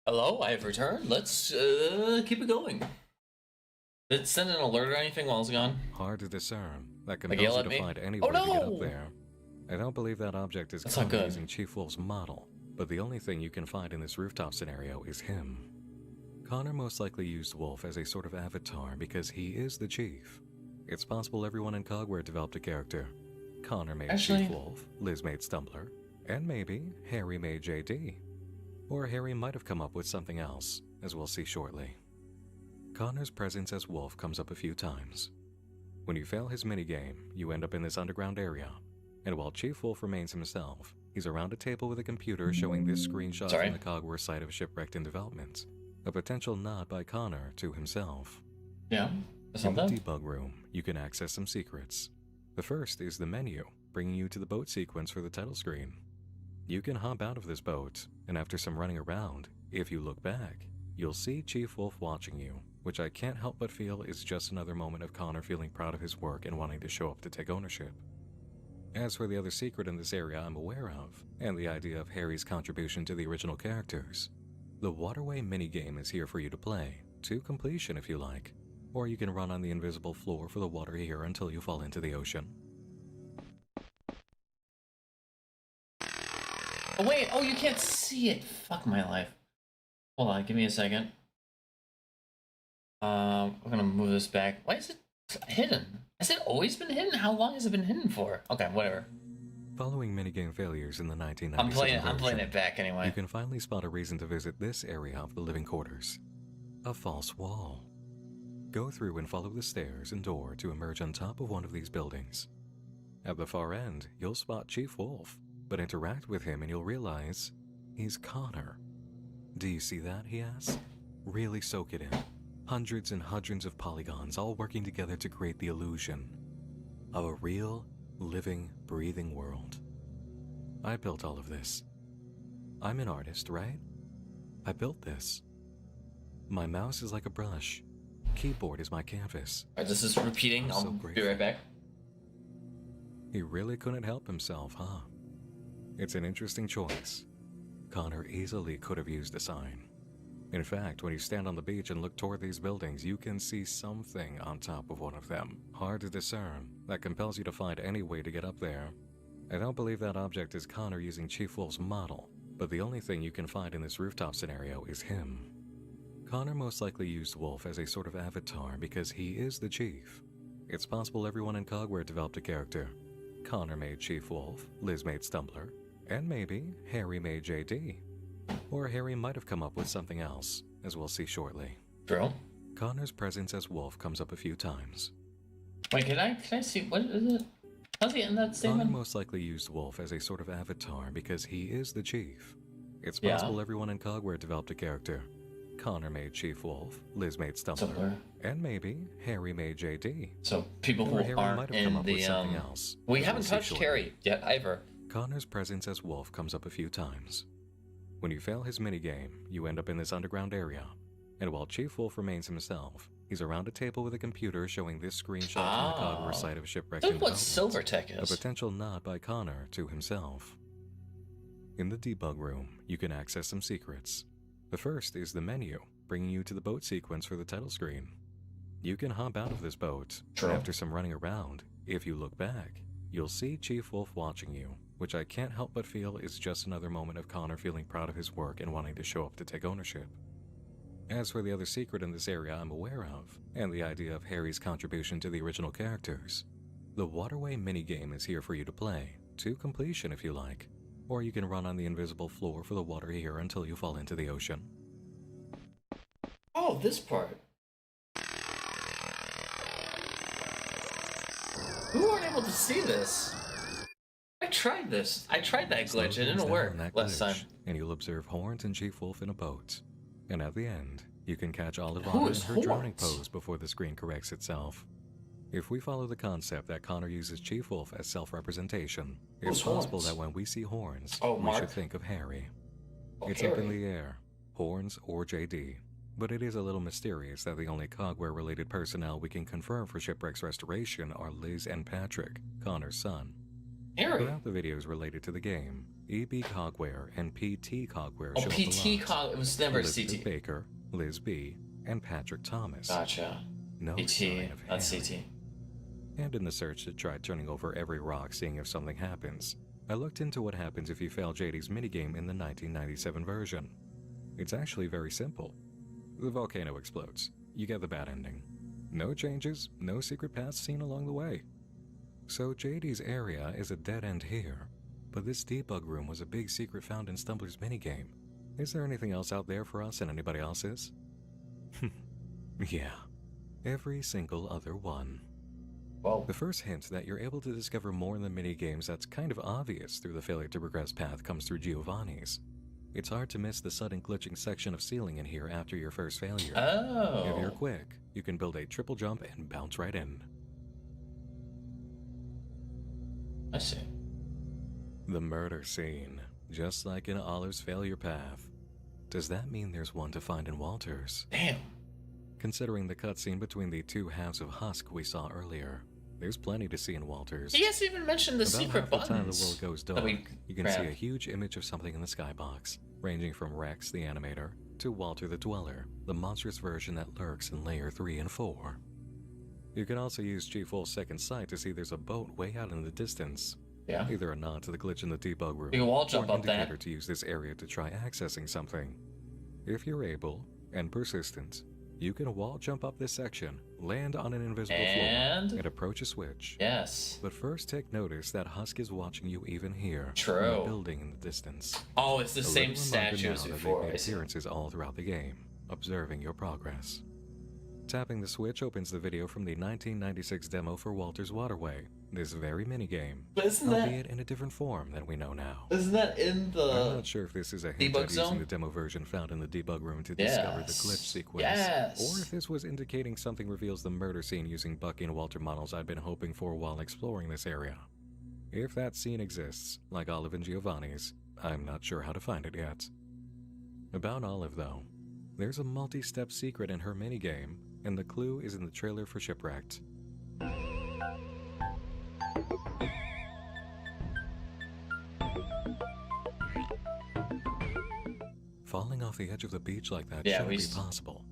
Hello, I have returned. Let's keep it going. Did it send an alert or anything while I was gone? Hard to discern. That can Like, cause yell you at to me? find any Oh, way to get no! up there. I don't believe that object is That's not Connor good. using Chief Wolf's model, but the only thing you can find in this rooftop scenario is him. Connor most likely used Wolf as a sort of avatar because he is the Chief. It's possible everyone in Cogware developed a character. Connor made Chief Wolf, Liz made Stumbler, and maybe Harry made JD. Or Harry might have come up with something else, as we'll see shortly. Connor's presence as Wolf comes up a few times. When you fail his minigame, you end up in this underground area, and while Chief Wolf remains himself, he's around a table with a computer showing this screenshot from the Cogware site of Shipwrecked in development, a potential nod by Connor to himself. Yeah, in the debug room, you can access some secrets. The first is the menu, bringing you to the boat sequence for the title screen. You can hop out of this boat, and after some running around, if you look back, you'll see Chief Wolf watching you, which I can't help but feel is just another moment of Connor feeling proud of his work and wanting to show up to take ownership. As for the other secret in this area I'm aware of, and the idea of Harry's contribution to the original characters, the waterway minigame is here for you to play, to completion if you like, or you can run on the invisible floor for the water here until you fall into the ocean. Oh wait, oh you can't see it. Fuck my life. Hold on, give me a second. We're gonna move this back. Why is it hidden? Has it always been hidden? How long has it been hidden for? Okay, whatever. Following minigame failures in the 1997 I'm playing it back anyway. You can finally spot a reason to visit this area of the living quarters. A false wall. Go through and follow the stairs and door to emerge on top of one of these buildings. At the far end, you'll spot Chief Wolf, but interact with him and you'll realize he's Connor. Do you see that, he asks? Really soak it in. Hundreds and hundreds of polygons all working together to create the illusion of a real, living, breathing world. I built all of this. I'm an artist, right? I built this. My mouse is like a brush. Keyboard is my canvas. Alright, this is repeating. I'll be right back. He really couldn't help himself, huh? It's an interesting choice. Connor easily could have used a sign. In fact, when you stand on the beach and look toward these buildings, you can see something on top of one of them. Hard to discern, that compels you to find any way to get up there. I don't believe that object is Connor using Chief Wolf's model, but the only thing you can find in this rooftop scenario is him. Connor most likely used Wolf as a sort of avatar because he is the Chief. It's possible everyone in Cogware developed a character. Connor made Chief Wolf, Liz made Stumbler, and maybe Harry made JD. Or Harry might have come up with something else, as we'll see shortly. True. Connor's presence as Wolf comes up a few times. Wait, can I see, what is it? How's he in that statement? Connor most likely used Wolf as a sort of avatar because he is the Chief. It's possible everyone in Cogware developed a character. Connor made Chief Wolf, Liz made Stumbler, and maybe Harry made JD. So people who aren't in the we haven't touched Harry yet either. Connor's presence as Wolf comes up a few times. When you fail his minigame, you end up in this underground area, and while Chief Wolf remains himself, he's around a table with a computer showing this screenshot from the Cogware site of Shipwreckedvangelion. That's what Silvertech is. A potential nod by Connor to himself. In the debug room, you can access some secrets. The first is the menu, bringing you to the boat sequence for the title screen. You can hop out of this boat, and after some running around, if you look back, you'll see Chief Wolf watching you, which I can't help but feel is just another moment of Connor feeling proud of his work and wanting to show up to take ownership. As for the other secret in this area I'm aware of, and the idea of Harry's contribution to the original characters, the waterway minigame is here for you to play, to completion if you like, or you can run on the invisible floor for the water here until you fall into the ocean. Oh, this part. We weren't able to see this. I tried this. I tried that glitch. It didn't work last time. And you'll observe Horns and Chief Wolf in a boat. And at the end, you can catch Olivana in her drowning pose before the screen corrects itself. If we follow the concept that Connor uses Chief Wolf as self-representation, it's possible that when we see Horns, we should think of Harry. It's up in the air, Horns or JD, but it is a little mysterious that the only Cogware-related personnel we can confirm for Shipwreck's restoration are Liz and Patrick, Connor's son. Throughout the videos related to the game, EB Cogware and PT Cogware show up a lot. It was never Elizabeth CT. Baker, Liz B, and Patrick Thomas. Gotcha. No PT, sign of not Harry. CT. And in the search to try turning over every rock seeing if something happens, I looked into what happens if you fail JD's minigame in the 1997 version. It's actually very simple. The volcano explodes. You get the bad ending. No changes, no secret paths seen along the way. So JD's area is a dead end here, but this debug room was a big secret found in Stumbler's minigame. Is there anything else out there for us and anybody else's? Yeah, every single other one. Whoa. The first hint that you're able to discover more in the minigames that's kind of obvious through the failure to progress path comes through Giovanni's. It's hard to miss the sudden glitching section of ceiling in here after your first failure. Oh. If you're quick, you can build a triple jump and bounce right in. I see. The murder scene, just like in Olive's failure path. Does that mean there's one to find in Walters? Damn. Considering the cutscene between the two halves of Husk we saw earlier, there's plenty to see in Walters. He hasn't even mentioned the About secret half the time the buttons world goes that dark, we you can see grab. a huge image of something in the skybox, ranging from Rex the animator to Walter the Dweller, the monstrous version that lurks in Layer 3 and 4. You can also use Chief Wolf's second sight to see there's a boat way out in the distance. Yeah. Either a nod to the glitch in the debug room, You can wall or jump an up that. indicator to use this area to try accessing something. If you're able, and persistent, you can wall jump up this section, land on an invisible floor, and approach a switch. Yes. But first take notice that Husk is watching you even here, True. from a building in the distance. Oh, it's the A same little reminder statue as now that before. they've I made see. appearances all throughout the game, observing your progress. Tapping the switch opens the video from the 1996 demo for Walter's Waterway, this very minigame, But isn't that- albeit in a different form than we know now. Isn't that in the I'm not sure if this is a hint debug at using zone? the demo version found in the debug room to discover the glitch Yes. sequence, Yes. or if this was indicating something reveals the murder scene using Bucky and Walter models I'd been hoping for while exploring this area. If that scene exists, like Olive and Giovanni's, I'm not sure how to find it yet. About Olive, though, there's a multi-step secret in her minigame, and the clue is in the trailer for Shipwrecked. Falling off the edge of the beach like that shouldn't be possible,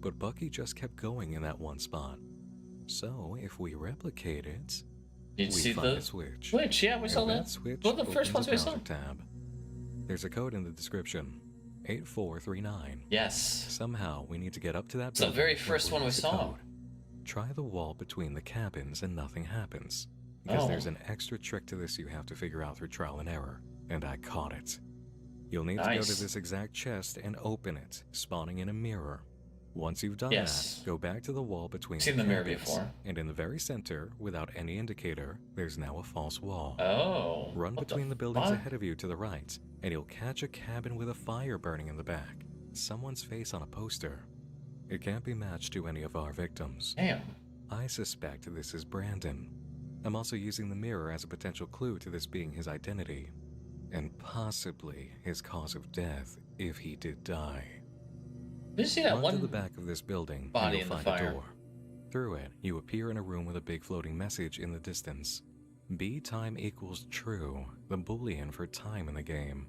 but Bucky just kept going in that one spot. So, if we replicate it, You'd we see find the a switch. switch. Yeah, we saw And that. switch One of the first opens ones a we saw. browser tab. There's a code in the description. 8439. Yes. Somehow we need to get up to that It's the building very before first one we use the saw. code. Try the wall between the cabins and nothing happens. Because Oh. there's an extra trick to this you have to figure out through trial and error. And I caught it. You'll need to go Nice. to this exact chest and open it, spawning in a mirror. Once you've done Yes. that, go back to the wall between Seen the the mirror cabins, before. and in the very center, without any indicator, there's now a false wall. Oh. Run what between the buildings fuck? ahead of you to the right, and you'll catch a cabin with a fire burning in the back. Someone's face on a poster. It can't be matched to any of our victims. Damn. I suspect this is Brandon. I'm also using the mirror as a potential clue to this being his identity, and possibly his cause of death if he did die. Did you see that Run one to the back of this building, body and in you'll the find fire? a door. Through it, you appear in a room with a big floating message in the distance. B time equals true, the boolean for time in the game.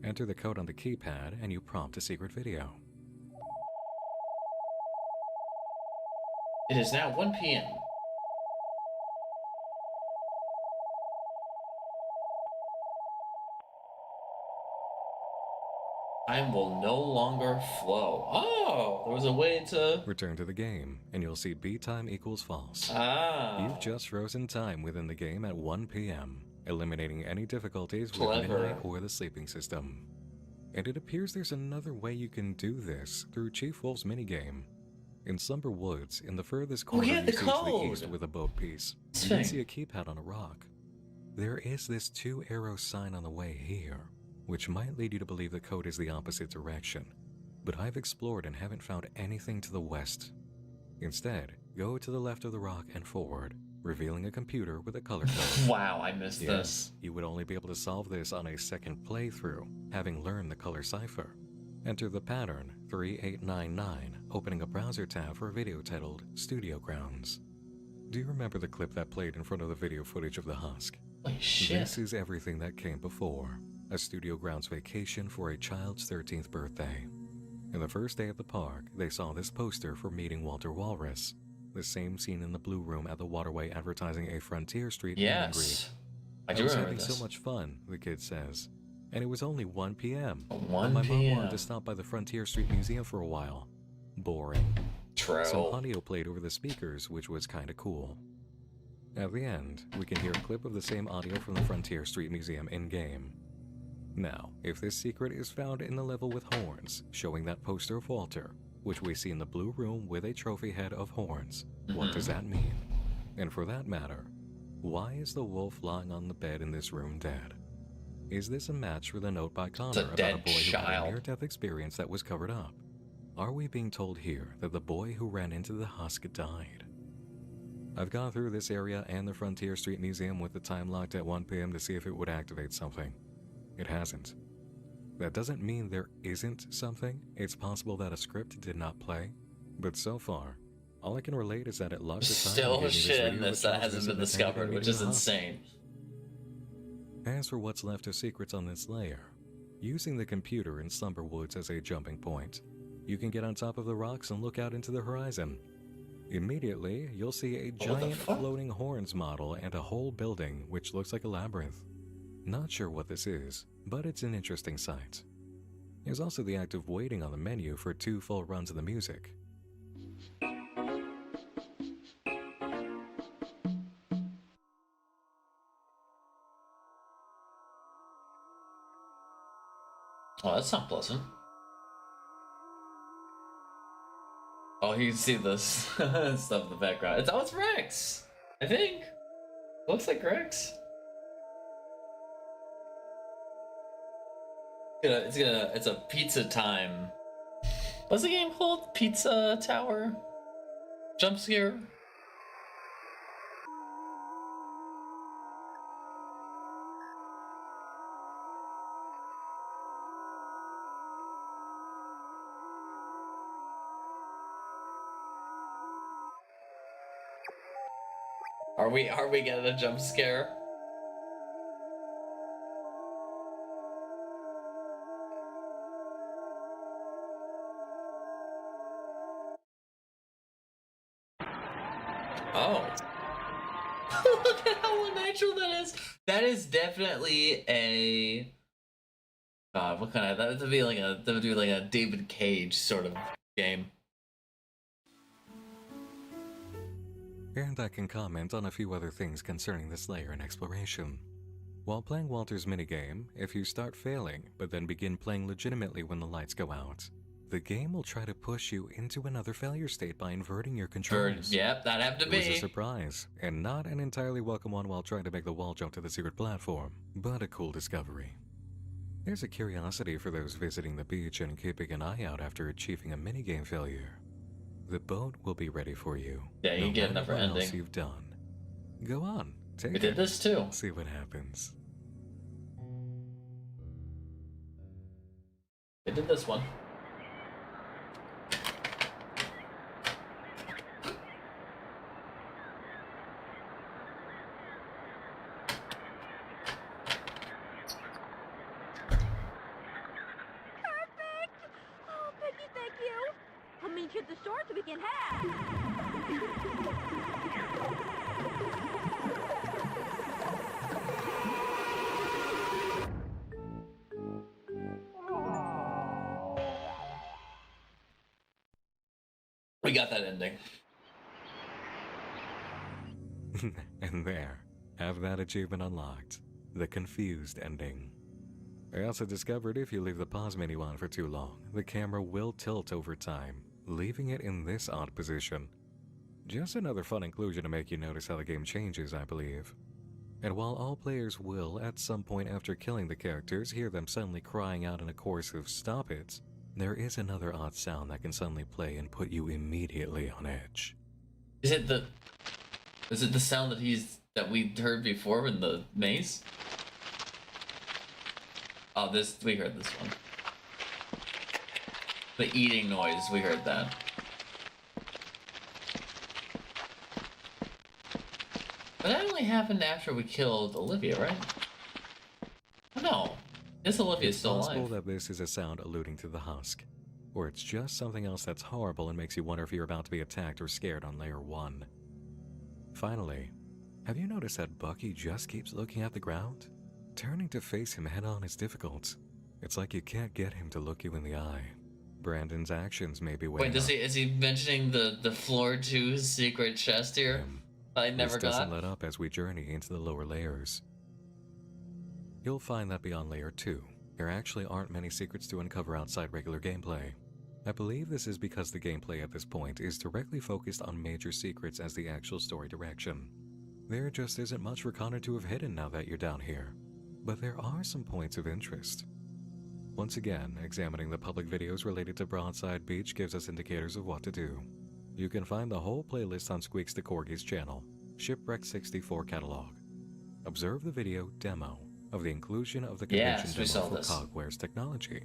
Enter the code on the keypad and you prompt a secret video. It is now 1 p.m. Time will no longer flow. Oh, there was a way to... Return to the game, and you'll see B time equals false. Ah. You've just frozen time within the game at 1 p.m., eliminating any difficulties with Clever. midnight or the sleeping system. And it appears there's another way you can do this through Chief Wolf's minigame. In Slumber Woods, in the furthest corner yeah, you the see to the code. east with a boat piece, That's you can right. see a keypad on a rock. There is this 2-arrow sign on the way here, which might lead you to believe the code is the opposite direction. But I've explored and haven't found anything to the west. Instead, go to the left of the rock and forward, revealing a computer with a color code. Wow, I missed this. Yes, you would only be able to solve this on a second playthrough, having learned the color cipher. Enter the pattern 3899, opening a browser tab for a video titled Studio Grounds. Do you remember the clip that played in front of the video footage of the Husk? Holy shit. This is everything that came before. A Studio Grounds vacation for a child's 13th birthday. In the first day at the park, they saw this poster for meeting Walter Walrus. The same scene in the Blue Room at the Waterway advertising a Frontier Street meet and greet. Yes. I do was remember having this. so much fun, the kid says. And it was only 1 p.m. 1 My mom p.m. wanted to stop by the Frontier Street Museum for a while. Boring. True. Some audio played over the speakers, which was kinda cool. At the end, we can hear a clip of the same audio from the Frontier Street Museum in-game. Now, if this secret is found in the level with horns, showing that poster of Walter, which we see in the Blue Room with a trophy head of horns, what does that mean? And for that matter, why is the wolf lying on the bed in this room dead? Is this a match with a note by Connor about a dead boy who had a child. near-death experience that was covered up? Are we being told here that the boy who ran into the husk died? I've gone through this area and the Frontier Street Museum with the time locked at 1 p.m. to see if it would activate something. It hasn't. That doesn't mean there isn't something. It's possible that a script did not play, but so far, all I can relate is that it locked the time and Still gave me this shit in video this of a that child's hasn't visit been that discovered, aggravated which me is to the insane. As for what's left of secrets on this layer, using the computer in Slumber Woods as a jumping point, you can get on top of the rocks and look out into the horizon. Immediately, you'll see a giant floating horns model and a whole building which looks like a labyrinth. Not sure what this is, but it's an interesting sight. There's also the act of waiting on the menu for 2 full runs of the music. Oh, that's not pleasant. Oh, you can see this stuff in the background. It's Rex, I think. Looks like Rex. It's a pizza time. What's the game called? Pizza Tower? Jump scare? Are we getting a jump scare? Oh. Look at how unnatural that is. That is definitely a what kind of that would be like a David Cage sort of game. And I can comment on a few other things concerning this layer in exploration. While playing Walter's minigame, if you start failing, but then begin playing legitimately when the lights go out, the game will try to push you into another failure state by inverting your controls. Yep, that happened to me. It was a surprise, and not an entirely welcome one while trying to make the wall jump to the secret platform, but a cool discovery. There's a curiosity for those visiting the beach and keeping an eye out after achieving a minigame failure. The boat will be ready for you. Yeah, you get another ending. Else you've done. Go on, take it. We did this too. See what happens. We did this one. To the store so we can have. We got that ending. And there, have that achievement unlocked. The confused ending. I also discovered if you leave the pause menu on for too long, the camera will tilt over time, leaving it in this odd position. Just another fun inclusion to make you notice how the game changes, I believe. And while all players will, at some point after killing the characters, hear them suddenly crying out in a chorus of "stop it," there is another odd sound that can suddenly play and put you immediately on edge. Is it the sound that we heard before in the maze? Oh, we heard this one. The eating noise, we heard that. But that only happened after we killed Olivia, right? Oh, no. This Olivia's still alive. It's possible that this is a sound alluding to the husk, or it's just something else that's horrible and makes you wonder if you're about to be attacked or scared on Layer 1. Finally, have you noticed that Bucky just keeps looking at the ground? Turning to face him head-on is difficult. It's like you can't get him to look you in the eye. Brandon's actions may be weighing. Wait, is he mentioning the floor 2 secret chest here? I never got. This doesn't let up as we journey into the lower layers. You'll find that beyond Layer 2, there actually aren't many secrets to uncover outside regular gameplay. I believe this is because the gameplay at this point is directly focused on major secrets as the actual story direction. There just isn't much for Connor to have hidden now that you're down here. But there are some points of interest. Once again, examining the public videos related to Broadside Beach gives us indicators of what to do. You can find the whole playlist on Squeaks the Corgi's channel, Shipwreck 64 catalog. Observe the video Demo of the inclusion of the Yes, convention we saw demo for this. Cogware's technology.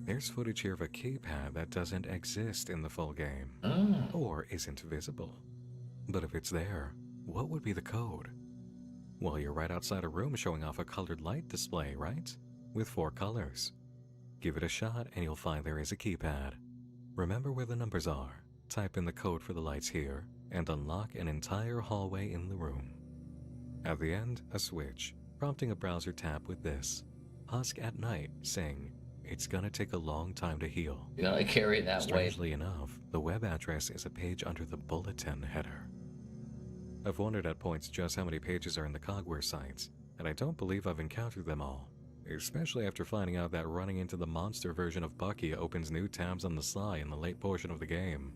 There's footage here of a keypad that doesn't exist in the full game, or isn't visible. But if it's there, what would be the code? Well, you're right outside a room showing off a colored light display, right? With 4 colors. Give it a shot and you'll find there is a keypad. Remember where the numbers are, type in the code for the lights here, and unlock an entire hallway in the room. At the end, a switch, prompting a browser tab with this: Husk at night, saying, "It's gonna take a long time to heal." You gotta carry it that way. Strangely enough, the web address is a page under the bulletin header. I've wondered at points just how many pages are in the Cogware sites, and I don't believe I've encountered them all, especially after finding out that running into the monster version of Bucky opens new tabs on the sly in the late portion of the game.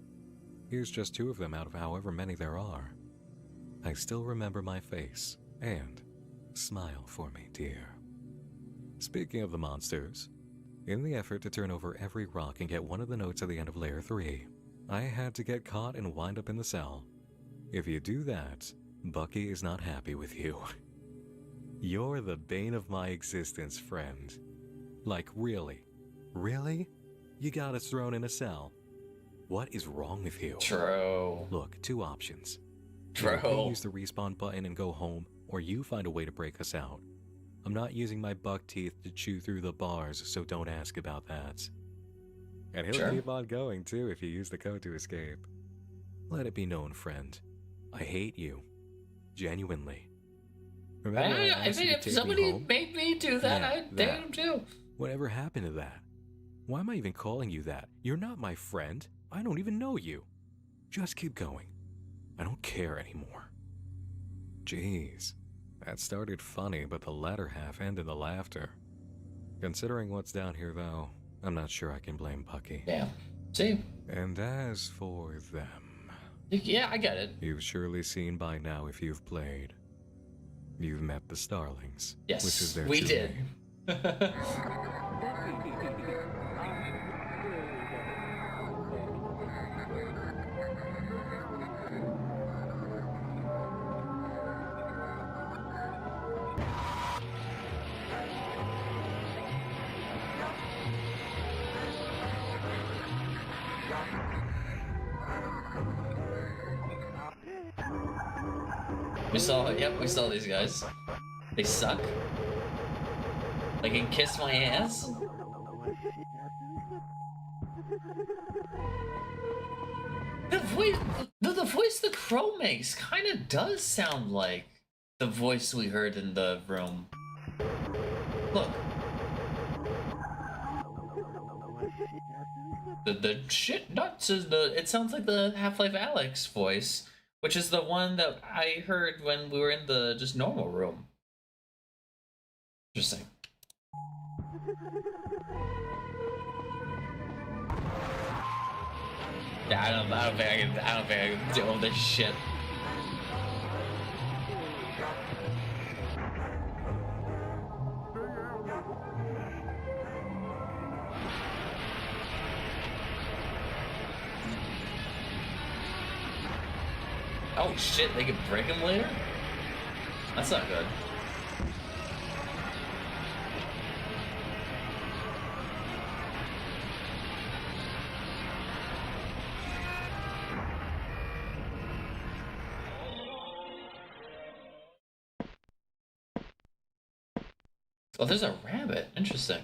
Here's just 2 of them out of however many there are. I still remember my face, and smile for me, dear. Speaking of the monsters, in the effort to turn over every rock and get one of the notes at the end of Layer 3, I had to get caught and wind up in the cell. If you do that, Bucky is not happy with you. You're the bane of my existence, friend. Like, really? Really? You got us thrown in a cell. What is wrong with you? True. Look, 2 options. True. Either we use the respawn button and go home, or you find a way to break us out. I'm not using my buck teeth to chew through the bars, so don't ask about that. And he'll keep on going, too, if you use the code to escape. Let it be known, friend. I hate you. Genuinely. Remember I I asked mean, you to if take somebody me home? made me do that, Yeah, I'd date him too. Whatever happened to that? Why am I even calling you that? You're not my friend. I don't even know you. Just keep going. I don't care anymore. Jeez. That started funny, but the latter half ended the laughter. Considering what's down here, though, I'm not sure I can blame Bucky. Yeah. See? And as for them... Yeah, I get it. You've surely seen by now if you've played. You've met the Starlings. Yes, which is their we true did. name. We saw these guys. They suck. They can kiss my ass. The voice the crow makes kind of does sound like the voice we heard in the room. Look. The shit nuts is it sounds like the Half-Life Alyx voice, which is the one that I heard when we were in the just normal room. Interesting. Yeah, I don't think I can deal with this shit. Oh shit, they can break him later? That's not good. Oh, there's a rabbit. Interesting.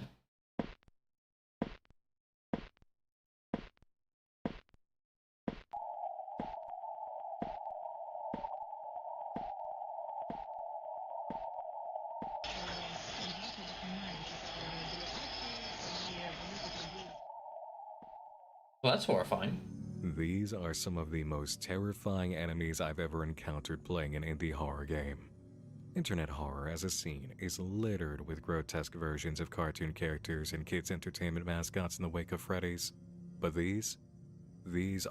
Well, that's horrifying. These are some of the most terrifying enemies I've ever encountered playing an indie horror game. Internet horror as a scene is littered with grotesque versions of cartoon characters and kids' entertainment mascots in the wake of Freddy's. But these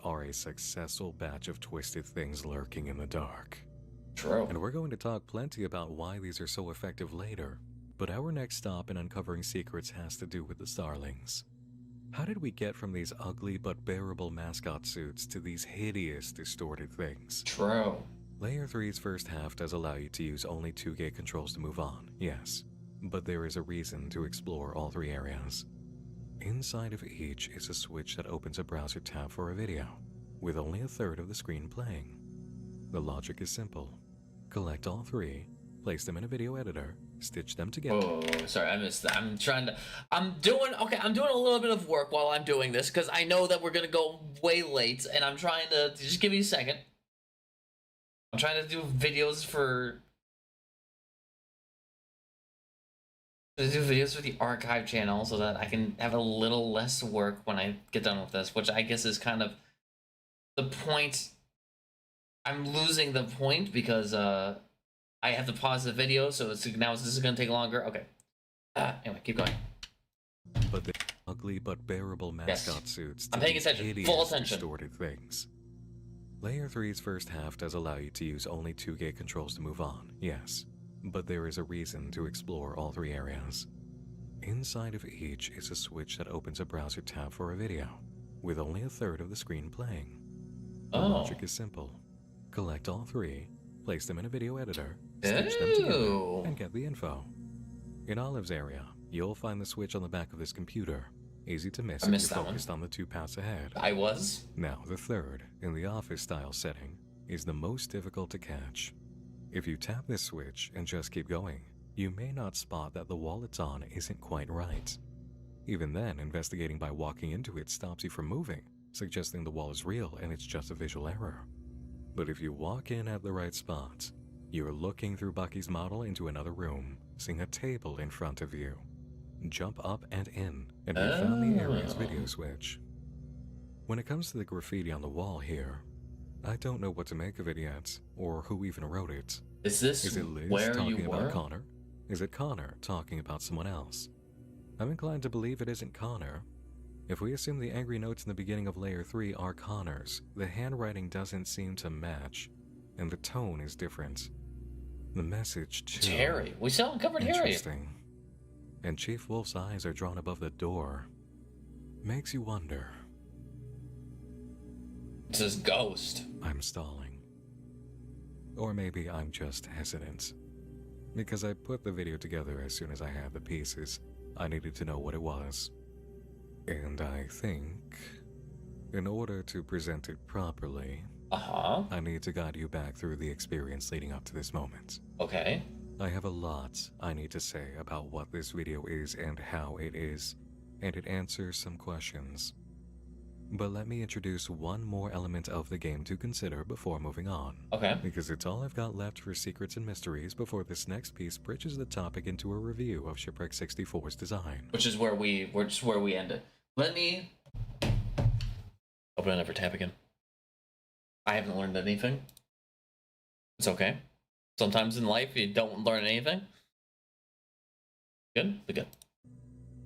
are a successful batch of twisted things lurking in the dark. True. And we're going to talk plenty about why these are so effective later, but our next stop in uncovering secrets has to do with the Starlings. How did we get from these ugly but bearable mascot suits to these hideous, distorted things? True. Layer 3's first half does allow you to use only 2 gate controls to move on, yes. But there is a reason to explore all three areas. Inside of each is a switch that opens a browser tab for a video, with only a third of the screen playing. The logic is simple. Collect all three, place them in a video editor, stitch them together. Oh, sorry, I missed that. I'm doing a little bit of work while I'm doing this, because I know that we're gonna go way late, and I'm trying to, just give me a second. I'm trying to do videos for the archive channel so that I can have a little less work when I get done with this, which I guess is kind of the point. I'm losing the point because I have to pause the video, so this is going to take longer. Okay. Anyway, keep going. But the ugly but bearable mascot suits I'm paying attention. hideous, Full attention. distorted things. Layer 3's first half does allow you to use only 2-gate controls to move on, yes. But there is a reason to explore all three areas. Inside of each is a switch that opens a browser tab for a video, with only a third of the screen playing. The logic is simple. Collect all three, place them in a video editor, stitch them together, and get the info. In Olive's area, you'll find the switch on the back of this computer. Easy to miss if you're focused on the 2 paths ahead. I was. Now, the third, in the office-style setting, is the most difficult to catch. If you tap this switch and just keep going, you may not spot that the wall it's on isn't quite right. Even then, investigating by walking into it stops you from moving, suggesting the wall is real and it's just a visual error. But if you walk in at the right spot, you're looking through Bucky's model into another room, seeing a table in front of you. Jump up and in, and you found the area's video switch. When it comes to the graffiti on the wall here, I don't know what to make of it yet, or who even wrote it. Is it Liz where talking you about were? Connor? Is it Connor talking about someone else? I'm inclined to believe it isn't Connor. If we assume the angry notes in the beginning of Layer 3 are Connor's, the handwriting doesn't seem to match, and the tone is different. The message, too. Harry. We still uncovered Harry. Interesting. And Chief Wolf's eyes are drawn above the door. Makes you wonder. It says ghost. I'm stalling. Or maybe I'm just hesitant. Because I put the video together as soon as I had the pieces. I needed to know what it was. And I think, in order to present it properly, I need to guide you back through the experience leading up to this moment. Okay. I have a lot I need to say about what this video is and how it is, and it answers some questions. But let me introduce one more element of the game to consider before moving on. Okay. Because it's all I've got left for secrets and mysteries before this next piece bridges the topic into a review of Shipwreck 64's design. Which is where we ended. Let me open it up for tab again. I haven't learned anything. It's okay. Sometimes in life you don't learn anything. Good? We're good.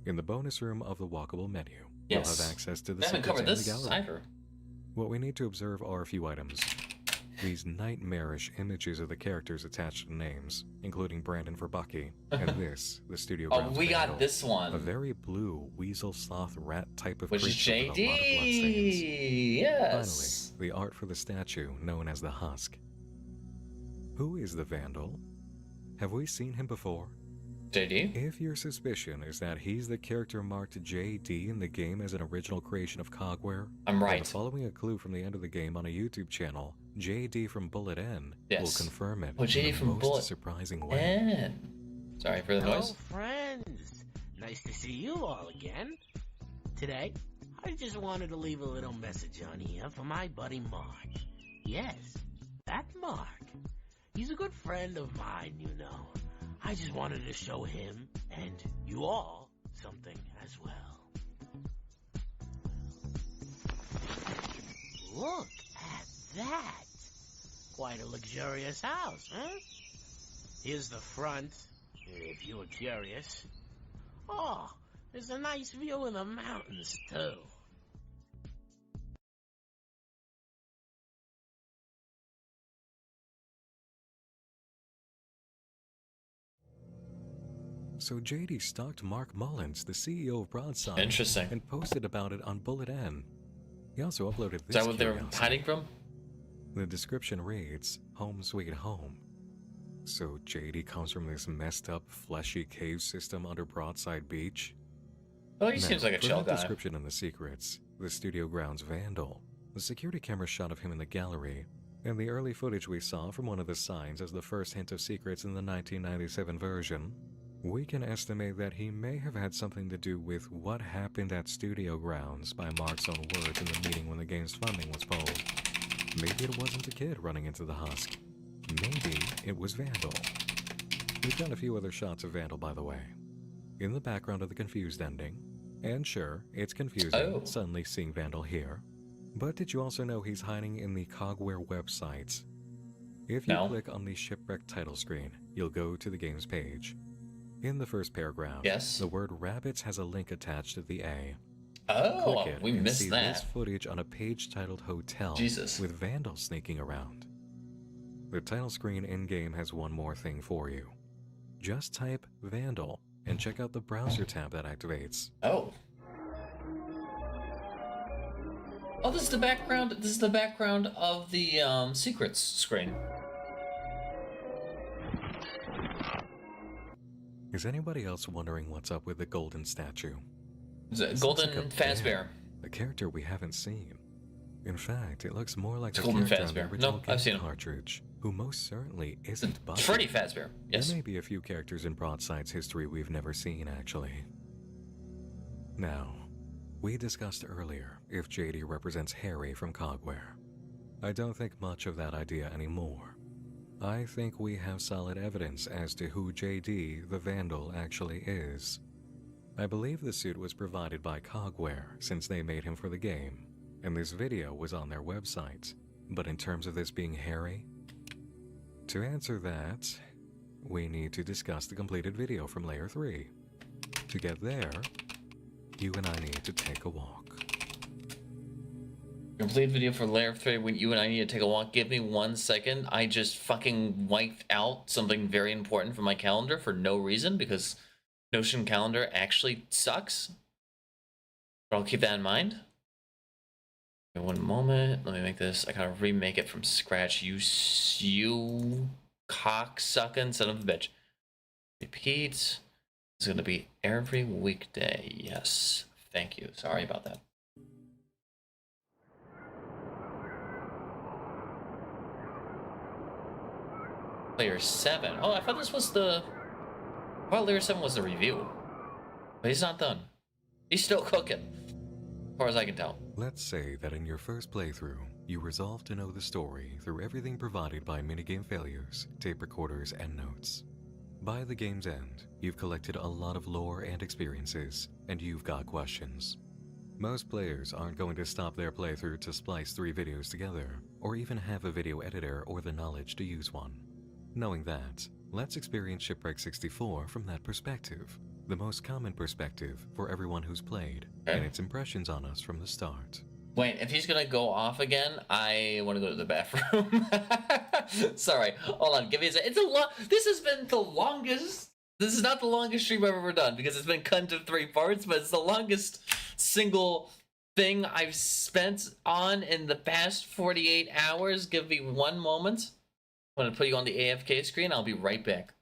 In the bonus room of the walkable menu, yes. You'll have access to the I haven't secrets covered in this the gallery. either. What we need to observe are a few items. These nightmarish images of the characters attached to names, including Brandon for Bucky, and this, the Studio Grounds we got vandal, this one. A very blue weasel sloth rat type of Which is creature with a JD. lot of bloodstains. Yes. Finally, the art for the statue known as the Husk. Who is the vandal? Have we seen him before? JD? If your suspicion is that he's the character marked JD in the game as an original creation of Cogware, I'm right. then following a clue from the end of the game on a YouTube channel, JD from Bullet N will confirm it JD in from the most Bullet surprising way. N. Sorry for the Hello, noise. friends. Nice to see you all again. Today, I just wanted to leave a little message on here for my buddy Mark. Yes, that Mark. He's a good friend of mine, you know. I just wanted to show him, and you all, something as well. Look at that. Quite a luxurious house, huh? Here's the front, if you were curious. Oh, there's a nice view of the mountains, too. So JD stalked Mark Mullins, the CEO of Broadside, Interesting. and posted about it on Bullet N. He also uploaded this. Is that what they were hiding from? The description reads, "Home Sweet Home." So JD comes from this messed up, fleshy cave system under Broadside Beach? Well, he seems like a for chill that guy. description in the secrets, the studio grounds vandal, the security camera shot of him in the gallery, and the early footage we saw from one of the signs as the first hint of secrets in the 1997 version, we can estimate that he may have had something to do with what happened at studio grounds by Mark's own words in the meeting when the game's funding was pulled. Maybe it wasn't a kid running into the husk. Maybe it was Vandal. We've got a few other shots of Vandal, by the way. In the background of the confused ending. And sure, it's confusing suddenly seeing Vandal here. But did you also know he's hiding in the Cogware website? If you click on the Shipwreck title screen, you'll go to the game's page. In the first paragraph, the word rabbits has a link attached to the A. Oh, Click it we and missed see that. this footage on a page titled Hotel with Vandal sneaking around. The title screen in-game has one more thing for you. Just type Vandal and check out the browser tab that activates. Oh, this is the background. This is the background of the secrets screen. Is anybody else wondering what's up with the golden statue? Golden Fazbear. A character we haven't seen. In fact, it looks more like the Golden character on the Fazbear. original Nope, I've seen game him. cartridge, who most certainly isn't Buffy. Freddy Fazbear, yes. There may be a few characters in Broadside's history we've never seen, actually. Now, we discussed earlier if JD represents Harry from Cogware. I don't think much of that idea anymore. I think we have solid evidence as to who JD the Vandal actually is. I believe the suit was provided by Cogware since they made him for the game, and this video was on their website. But in terms of this being Harry, to answer that, we need to discuss the completed video from Layer 3. To get there, you and I need to take a walk. Complete video for Layer 3 when you and I need to take a walk. Give me 1 second. I just fucking wiped out something very important from my calendar for no reason because Notion calendar actually sucks. But I'll keep that in mind. Okay, 1 moment. Let me make this. I gotta remake it from scratch. You cocksucking son of a bitch. Repeat. It's gonna be every weekday. Yes. Thank you. Sorry about that. Layer 7. Oh, I thought this was the... I thought Layer 7 was the review. But he's not done. He's still cooking. As far as I can tell. Let's say that in your first playthrough, you resolve to know the story through everything provided by minigame failures, tape recorders, and notes. By the game's end, you've collected a lot of lore and experiences, and you've got questions. Most players aren't going to stop their playthrough to splice 3 videos together, or even have a video editor or the knowledge to use one. Knowing that, let's experience Shipwreck 64 from that perspective, the most common perspective for everyone who's played, and its impressions on us from the start. Wait, if he's gonna go off again, I want to go to the bathroom. Sorry, hold on, give me a second. This has been the longest. This is not the longest stream I've ever done because it's been cut into 3 parts, but it's the longest single thing I've spent on in the past 48 hours. Give me 1 moment. I'm gonna put you on the AFK screen. I'll be right back.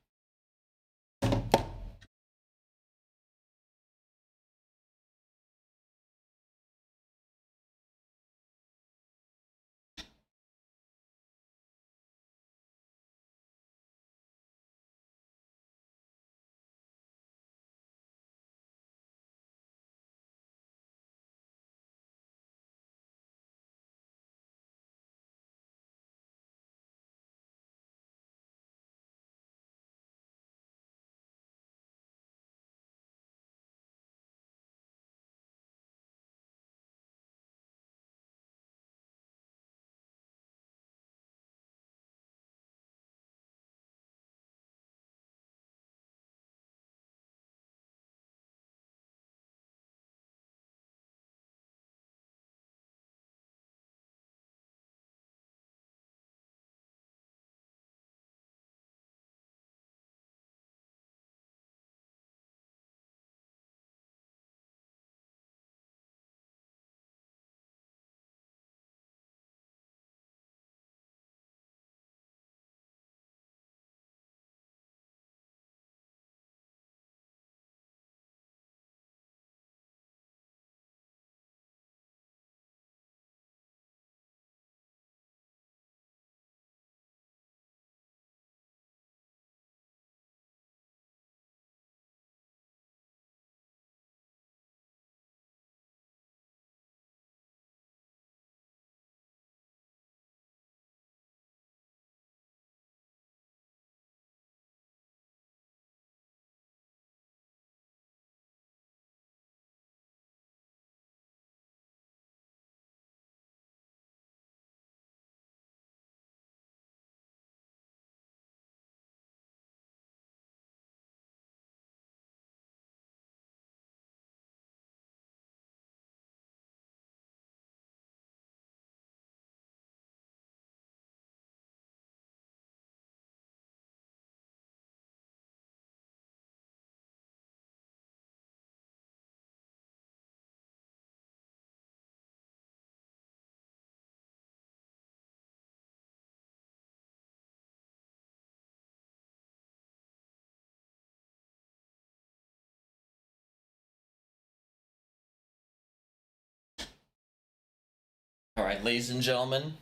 Alright, ladies and gentlemen,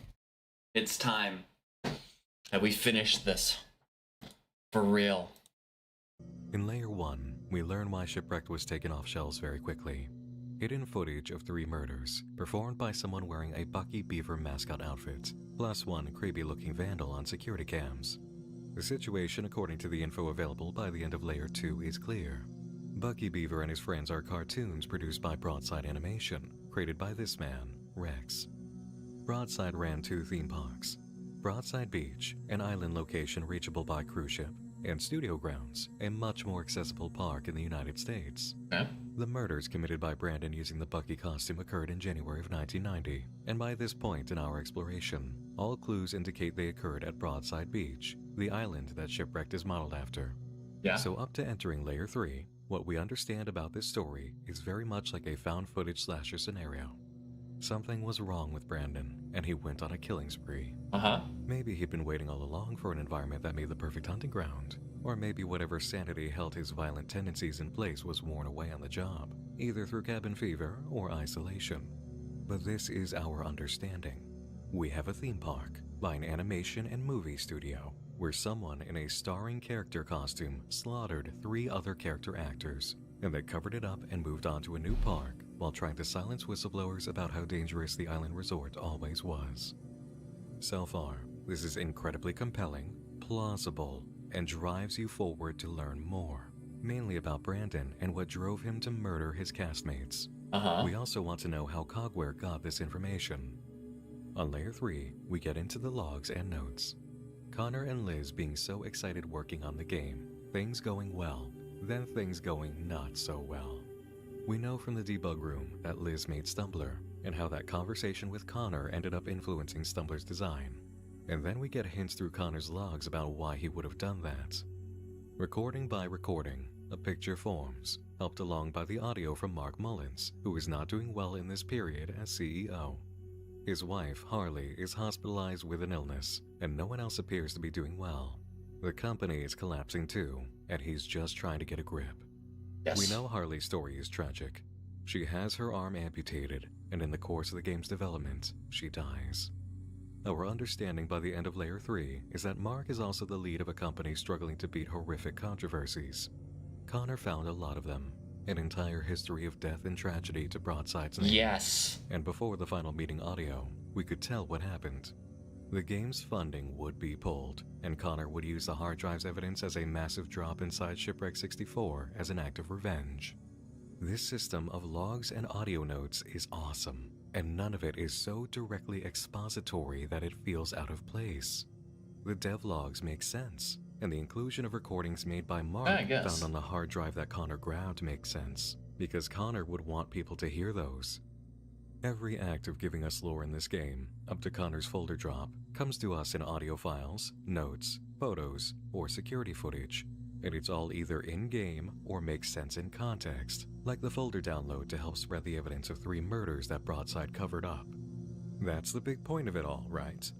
it's time that we finish this. For real. In Layer 1, we learn why Shipwrecked was taken off shelves very quickly. Hidden footage of 3 murders, performed by someone wearing a Bucky Beaver mascot outfit, plus 1 creepy-looking vandal on security cams. The situation, according to the info available by the end of Layer 2, is clear. Bucky Beaver and his friends are cartoons produced by Broadside Animation, created by this man, Rex. Broadside ran 2 theme parks, Broadside Beach, an island location reachable by cruise ship, and Studio Grounds, a much more accessible park in the United States. Okay. The murders committed by Brandon using the Bucky costume occurred in January of 1990, and by this point in our exploration, all clues indicate they occurred at Broadside Beach, the island that Shipwrecked is modeled after. Yeah. So up to entering Layer 3, what we understand about this story is very much like a found footage slasher scenario. Something was wrong with Brandon, and he went on a killing spree. Maybe he'd been waiting all along for an environment that made the perfect hunting ground. Or maybe whatever sanity held his violent tendencies in place was worn away on the job, either through cabin fever or isolation. But this is our understanding. We have a theme park by an animation and movie studio, where someone in a starring character costume slaughtered 3 other character actors, and they covered it up and moved on to a new park while trying to silence whistleblowers about how dangerous the island resort always was. So far, this is incredibly compelling, plausible, and drives you forward to learn more, mainly about Brandon and what drove him to murder his castmates. We also want to know how Cogware got this information. On Layer 3, we get into the logs and notes. Connor and Liz being so excited working on the game, things going well, then things going not so well. We know from the debug room that Liz made Stumbler, and how that conversation with Connor ended up influencing Stumbler's design. And then we get hints through Connor's logs about why he would have done that. Recording by recording, a picture forms, helped along by the audio from Mark Mullins, who is not doing well in this period as CEO. His wife, Harley, is hospitalized with an illness, and no one else appears to be doing well. The company is collapsing too, and he's just trying to get a grip. Yes. We know Harley's story is tragic. She has her arm amputated, and in the course of the game's development, she dies. Our understanding by the end of Layer 3 is that Mark is also the lead of a company struggling to beat horrific controversies. Connor found a lot of them, an entire history of death and tragedy to Broadside's name. Yes. And before the final meeting audio, we could tell what happened. The game's funding would be pulled, and Connor would use the hard drive's evidence as a massive drop inside Shipwreck 64 as an act of revenge. This system of logs and audio notes is awesome, and none of it is so directly expository that it feels out of place. The devlogs make sense, and the inclusion of recordings made by Mark found on the hard drive that Connor grabbed makes sense, because Connor would want people to hear those. Every act of giving us lore in this game, up to Connor's folder drop, comes to us in audio files, notes, photos, or security footage, and it's all either in-game or makes sense in context, like the folder download to help spread the evidence of 3 murders that Broadside covered up. That's the big point of it all, right?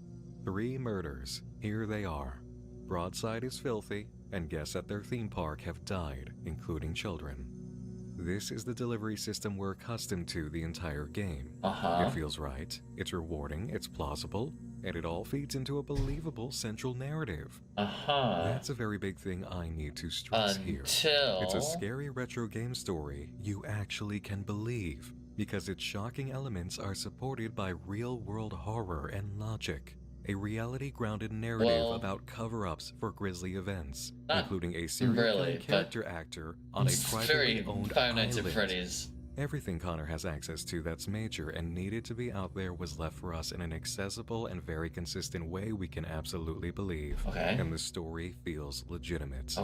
3 murders, here they are. Broadside is filthy, and guests at their theme park have died, including children. This is the delivery system we're accustomed to the entire game. It feels right, it's rewarding, it's plausible, and it all feeds into a believable central narrative. That's a very big thing I need to stress here. It's a scary retro game story you actually can believe, because its shocking elements are supported by real-world horror and logic. A reality-grounded narrative about cover-ups for grisly events, including a serial character actor on a privately owned Five Nights at island. Freddy's. Everything Connor has access to that's major and needed to be out there was left for us in an accessible and very consistent way we can absolutely believe. And the story feels legitimate.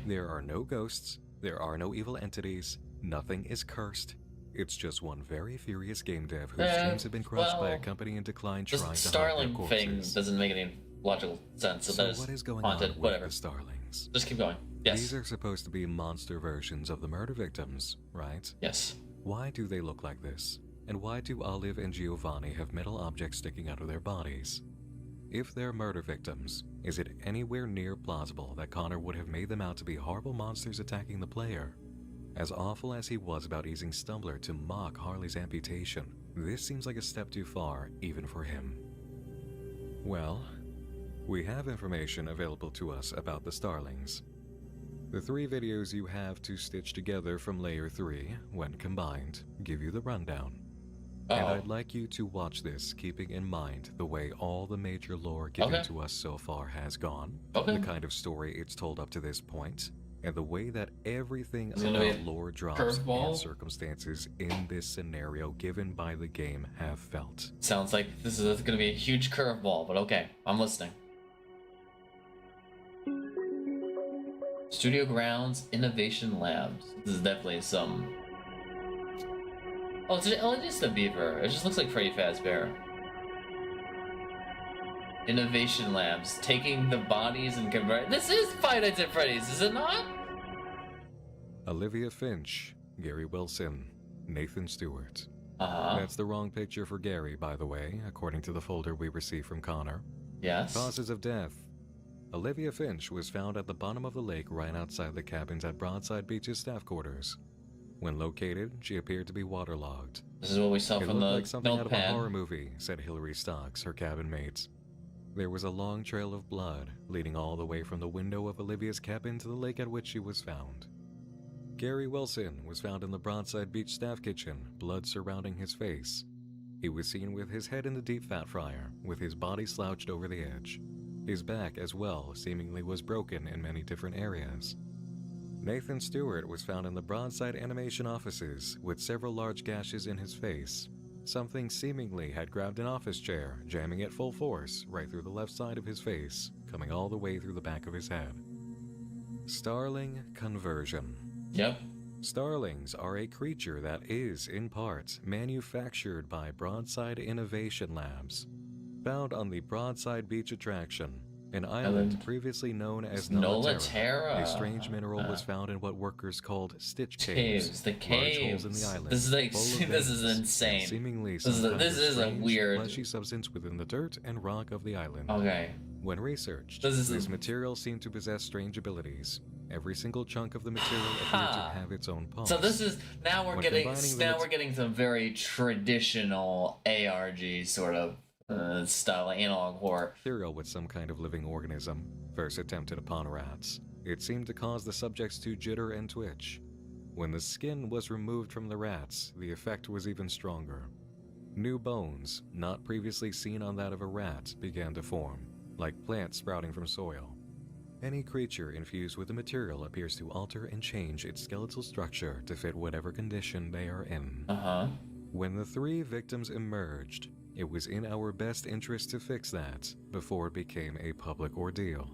There are no ghosts, there are no evil entities, nothing is cursed. It's just one very furious game dev whose dreams have been crushed by a company in decline trying to hide their Starling corpses. thing doesn't make any logical sense. So what is going haunted, on with whatever. the Starlings? Just keep going. Yes. These are supposed to be monster versions of the murder victims, right? Yes. Why do they look like this? And why do Olive and Giovanni have metal objects sticking out of their bodies? If they're murder victims, is it anywhere near plausible that Connor would have made them out to be horrible monsters attacking the player? As awful as he was about using Stumbler to mock Harley's amputation, This seems like a step too far, even for him. Well, we have information available to us about the Starlings. The 3 videos you have to stitch together from Layer 3, when combined, give you the rundown. And I'd like you to watch this, keeping in mind the way all the major lore given to us so far has gone, the kind of story it's told up to this point, and the way that everything about lore drops and circumstances in this scenario given by the game have felt. Sounds like this is going to be a huge curveball, but okay, I'm listening. Studio Grounds Innovation Labs. This is definitely some... Oh, it is the beaver. It just looks like Freddy Fazbear. Innovation Labs, taking the bodies and convert. This is Five Nights at Freddy's, is it not? Olivia Finch, Gary Wilson, Nathan Stewart. That's the wrong picture for Gary, by the way, according to the folder we received from Connor. Yes. Causes of death. Olivia Finch was found at the bottom of the lake right outside the cabins at Broadside Beach's staff quarters. When located, she appeared to be waterlogged. This is what we saw from the like something out of a notepad. horror movie, said Hillary Stocks, her cabin mate. There was a long trail of blood leading all the way from the window of Olivia's cabin to the lake at which she was found. Gary Wilson was found in the Broadside Beach staff kitchen, blood surrounding his face. He was seen with his head in the deep fat fryer, with his body slouched over the edge. His back, as well, seemingly was broken in many different areas. Nathan Stewart was found in the Broadside Animation offices with several large gashes in his face. Something seemingly had grabbed an office chair, jamming it full force right through the left side of his face, coming all the way through the back of his head. Starling conversion. Yep. Starlings are a creature that is, in part, manufactured by Broadside Innovation Labs. Found on the Broadside Beach attraction, an island previously known as Nolaterra. A strange mineral was found in what workers called stitch caves. The caves. Large holes in the island. This is like, this is insane. Seemingly this is a weird fleshy substance within the dirt and rock of the island. Okay. When researched, this material seemed to possess strange abilities. Every single chunk of the material appeared to have its own pulse. So this is we're getting some very traditional ARG sort of style, analog horror. Material with some kind of living organism, first attempted upon rats. It seemed to cause the subjects to jitter and twitch. When the skin was removed from the rats, the effect was even stronger. New bones, not previously seen on that of a rat, began to form, like plants sprouting from soil. Any creature infused with the material appears to alter and change its skeletal structure to fit whatever condition they are in. When the 3 victims emerged, it was in our best interest to fix that before it became a public ordeal.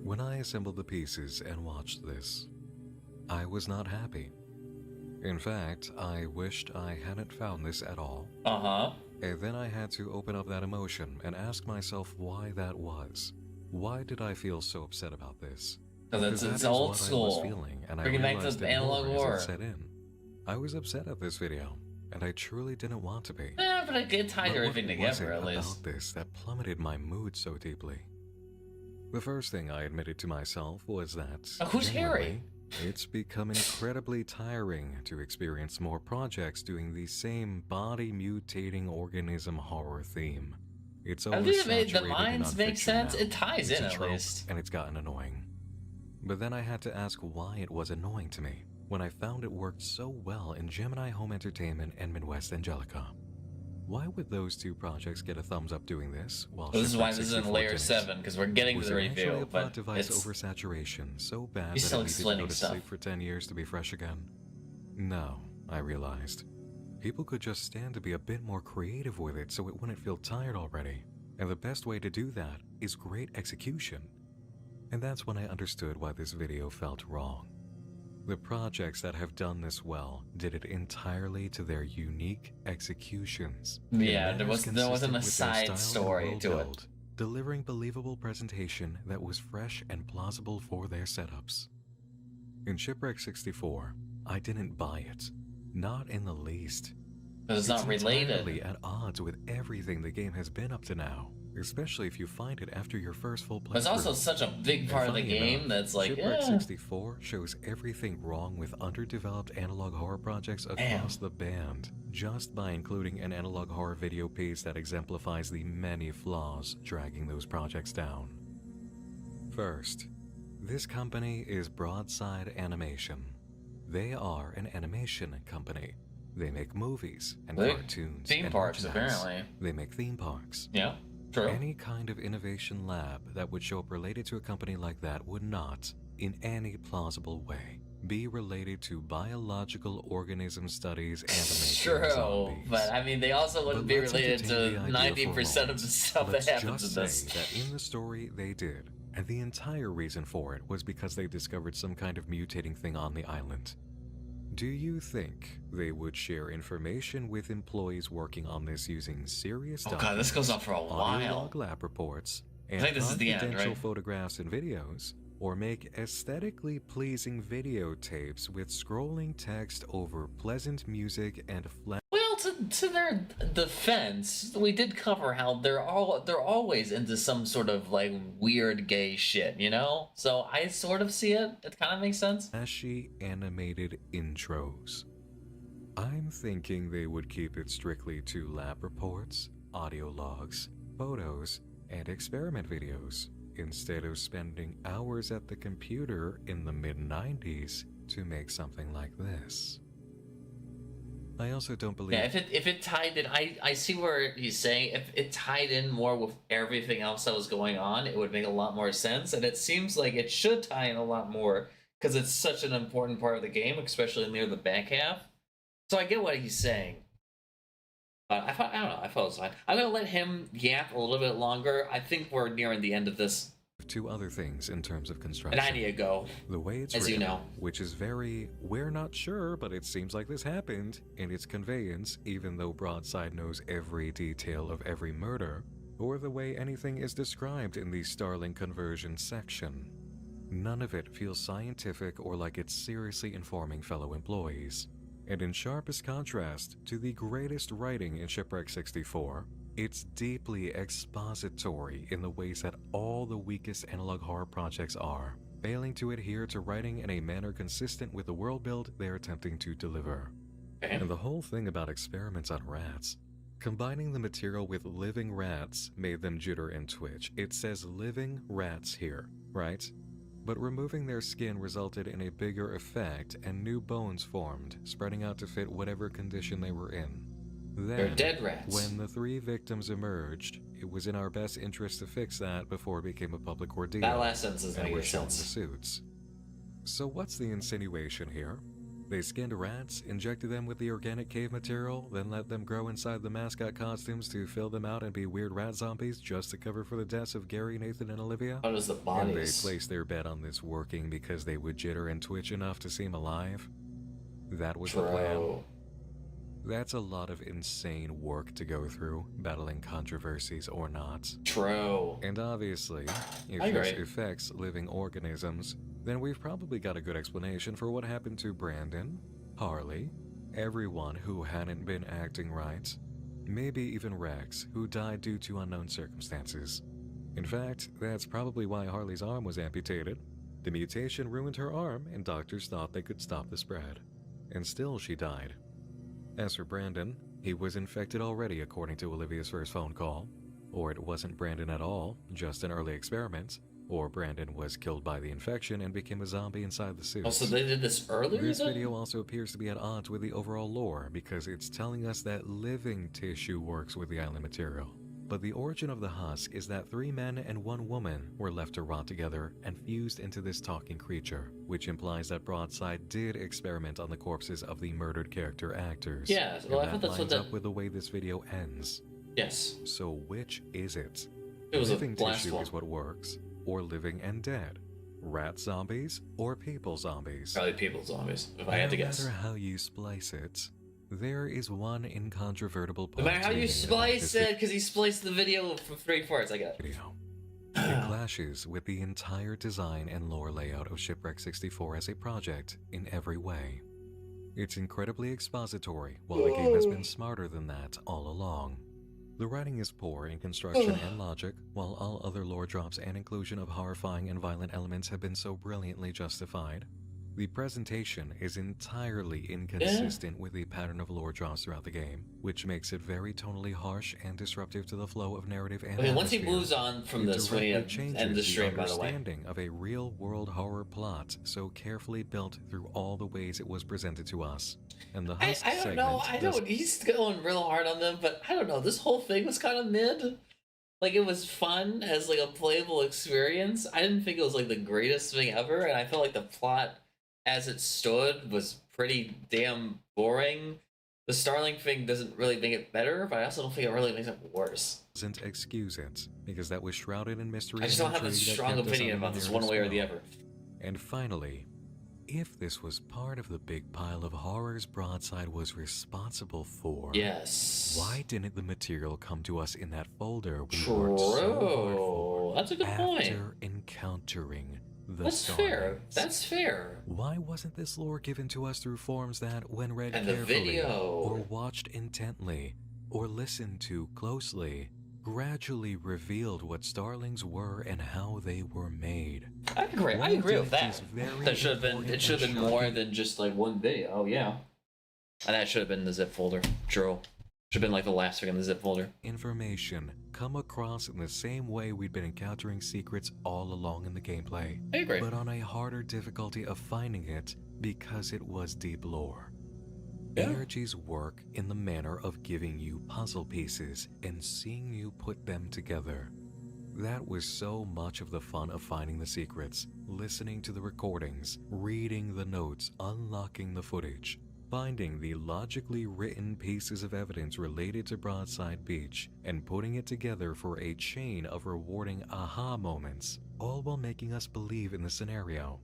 When I assembled the pieces and watched this, I was not happy. In fact, I wished I hadn't found this at all. And then I had to open up that emotion and ask myself why that was. Why did I feel so upset about this? Because it's old school. I was feeling, and Bringing back to analog horror. Set in. I was upset at this video, and I truly didn't want to be. But it tied everything together at least. About this that plummeted my mood so deeply. The first thing I admitted to myself was that who's Harry? It's become incredibly tiring to experience more projects doing the same body-mutating organism horror theme. It's oversaturated the minds make sense. It ties in at least. And it's gotten annoying. But then I had to ask why it was annoying to me when I found it worked so well in Gemini Home Entertainment and Midwest Angelica. Why would those 2 projects get a thumbs up doing this? While this is why this is in Layer 7, because we're getting to the review. But device oversaturation so bad that I needed to go to sleep for 10 years to be fresh again? No, I realized. People could just stand to be a bit more creative with it so it wouldn't feel tired already. And the best way to do that is great execution. And that's when I understood why this video felt wrong. The projects that have done this well did it entirely to their unique executions. Yeah, there wasn't a side story to it. Delivering believable presentation that was fresh and plausible for their setups. In Shipwreck 64, I didn't buy it. Not in the least. It's not related. Entirely at odds with everything the game has been up to now, especially if you find it after your first full playthrough. It's also such a big part of the game that's like, Shipwreck 64 shows everything wrong with underdeveloped analog horror projects across the band, just by including an analog horror video piece that exemplifies the many flaws dragging those projects down. First, this company is Broadside Animation. They are an animation company. They make movies and cartoons theme and parks, merchandise. apparently. They make theme parks. Yeah, true. Any kind of innovation lab that would show up related to a company like that would not, in any plausible way, be related to biological organism studies and making zombies. But I mean, they also wouldn't be related to 90% of the stuff that happens in this. Let's just say that in the story they did, and the entire reason for it was because they discovered some kind of mutating thing on the island. Do you think they would share information with employees working on this using serious documents? Oh god, this goes on for a while. Log lab reports, and I think this is the end, confidential right? photographs and videos, or make aesthetically pleasing videotapes with scrolling text over pleasant music and Well, to their defense, we did cover how they're always into some sort of like weird gay shit, you know? So I sort of see it. It kind of makes sense. Flashy animated intros. I'm thinking they would keep it strictly to lab reports, audio logs, photos, and experiment videos, instead of spending hours at the computer in the mid-90s to make something like this. I also don't believe... Yeah, if it tied in... I see where he's saying if it tied in more with everything else that was going on, it would make a lot more sense, and it seems like it should tie in a lot more, because it's such an important part of the game, especially near the back half. So I get what he's saying. But I don't know, I thought it was fine. I'm going to let him yap a little bit longer. I think we're nearing the end of this. Two other things in terms of construction. And I need to go. The way it's as written, you know, which is very, we're not sure, but it seems like this happened, in its conveyance, even though Broadside knows every detail of every murder, or the way anything is described in the Starling conversion section. None of it feels scientific or like it's seriously informing fellow employees. And in sharpest contrast to the greatest writing in Shipwreck 64, it's deeply expository in the ways that all the weakest analog horror projects are, failing to adhere to writing in a manner consistent with the world build they're attempting to deliver. And the whole thing about experiments on rats, combining the material with living rats made them jitter and twitch. It says living rats here, right? But removing their skin resulted in a bigger effect and new bones formed, spreading out to fit whatever condition they were in. Then, they're dead rats. When the 3 victims emerged, it was in our best interest to fix that before it became a public ordeal. That last sentence is making we're showing sense. The suits. So what's the insinuation here? They skinned rats, injected them with the organic cave material, then let them grow inside the mascot costumes to fill them out and be weird rat zombies just to cover for the deaths of Gary, Nathan, and Olivia? How does the bodies? And they placed their bet on this working because they would jitter and twitch enough to seem alive? That was the plan. That's a lot of insane work to go through, battling controversies or not. True. And obviously, if this affects living organisms, then we've probably got a good explanation for what happened to Brandon, Harley, everyone who hadn't been acting right, maybe even Rex, who died due to unknown circumstances. In fact, that's probably why Harley's arm was amputated. The mutation ruined her arm, and doctors thought they could stop the spread. And still she died. As for Brandon, he was infected already according to Olivia's first phone call. Or it wasn't Brandon at all, just an early experiment. Or Brandon was killed by the infection and became a zombie inside the suit. Oh, so they did this earlier? This video also appears to be at odds with the overall lore because it's telling us that living tissue works with the island material. But the origin of the husk is that 3 men and 1 woman were left to rot together and fused into this talking creature, which implies that Broadside did experiment on the corpses of the murdered character actors. Yeah, well, I thought that's what that... up with the way this video ends. Yes. So which is it? It was living a last tissue one. Is what works, or living and dead? Rat zombies or people zombies? Probably people zombies, if I had to guess. No matter how you splice it, there is one incontrovertible point. No matter how you splice it, because he spliced the video from 3 parts, I got it. It clashes with the entire design and lore layout of Shipwreck 64 as a project in every way. It's incredibly expository, while the game has been smarter than that all along. The writing is poor in construction and logic, while all other lore drops and inclusion of horrifying and violent elements have been so brilliantly justified. The presentation is entirely inconsistent with the pattern of lore drops throughout the game, which makes it very tonally harsh and disruptive to the flow of narrative and Okay, once he atmosphere. moves on from It this, we directly end changes the stream, by the way. understanding of a real-world horror plot so carefully built through all the ways it was presented to us. And the Husk I don't know. He's going real hard on them, but I don't know. This whole thing was kind of mid. Like, it was fun as like a playable experience. I didn't think it was like the greatest thing ever, and I felt like the plot as it stood was pretty damn boring. The Starling thing doesn't really make it better, but I also don't think it really makes it worse. Doesn't excuse it, because that was shrouded in mystery. I just don't have a strong opinion about this one way or the other. And finally, if this was part of the big pile of horrors Broadside was responsible for, yes, why didn't the material come to us in that folder we True. worked so hard for? That's a good point. After encountering the That's fair. Starlings? That's fair. Why wasn't this lore given to us through forms that, when read And the carefully, video, or watched intently, or listened to closely, gradually revealed what Starlings were and how they were made? I agree with that. That should have been. It should have been more than just like one video. Oh yeah, and that should have been in the zip folder. True. Should have been like the last thing in the zip folder. Information come across in the same way we'd been encountering secrets all along in the gameplay. I agree. But on a harder difficulty of finding it because it was deep lore. Yeah. ARG's work in the manner of giving you puzzle pieces and seeing you put them together. That was so much of the fun of finding the secrets, listening to the recordings, reading the notes, unlocking the footage, finding the logically written pieces of evidence related to Broadside Beach, and putting it together for a chain of rewarding aha moments, all while making us believe in the scenario.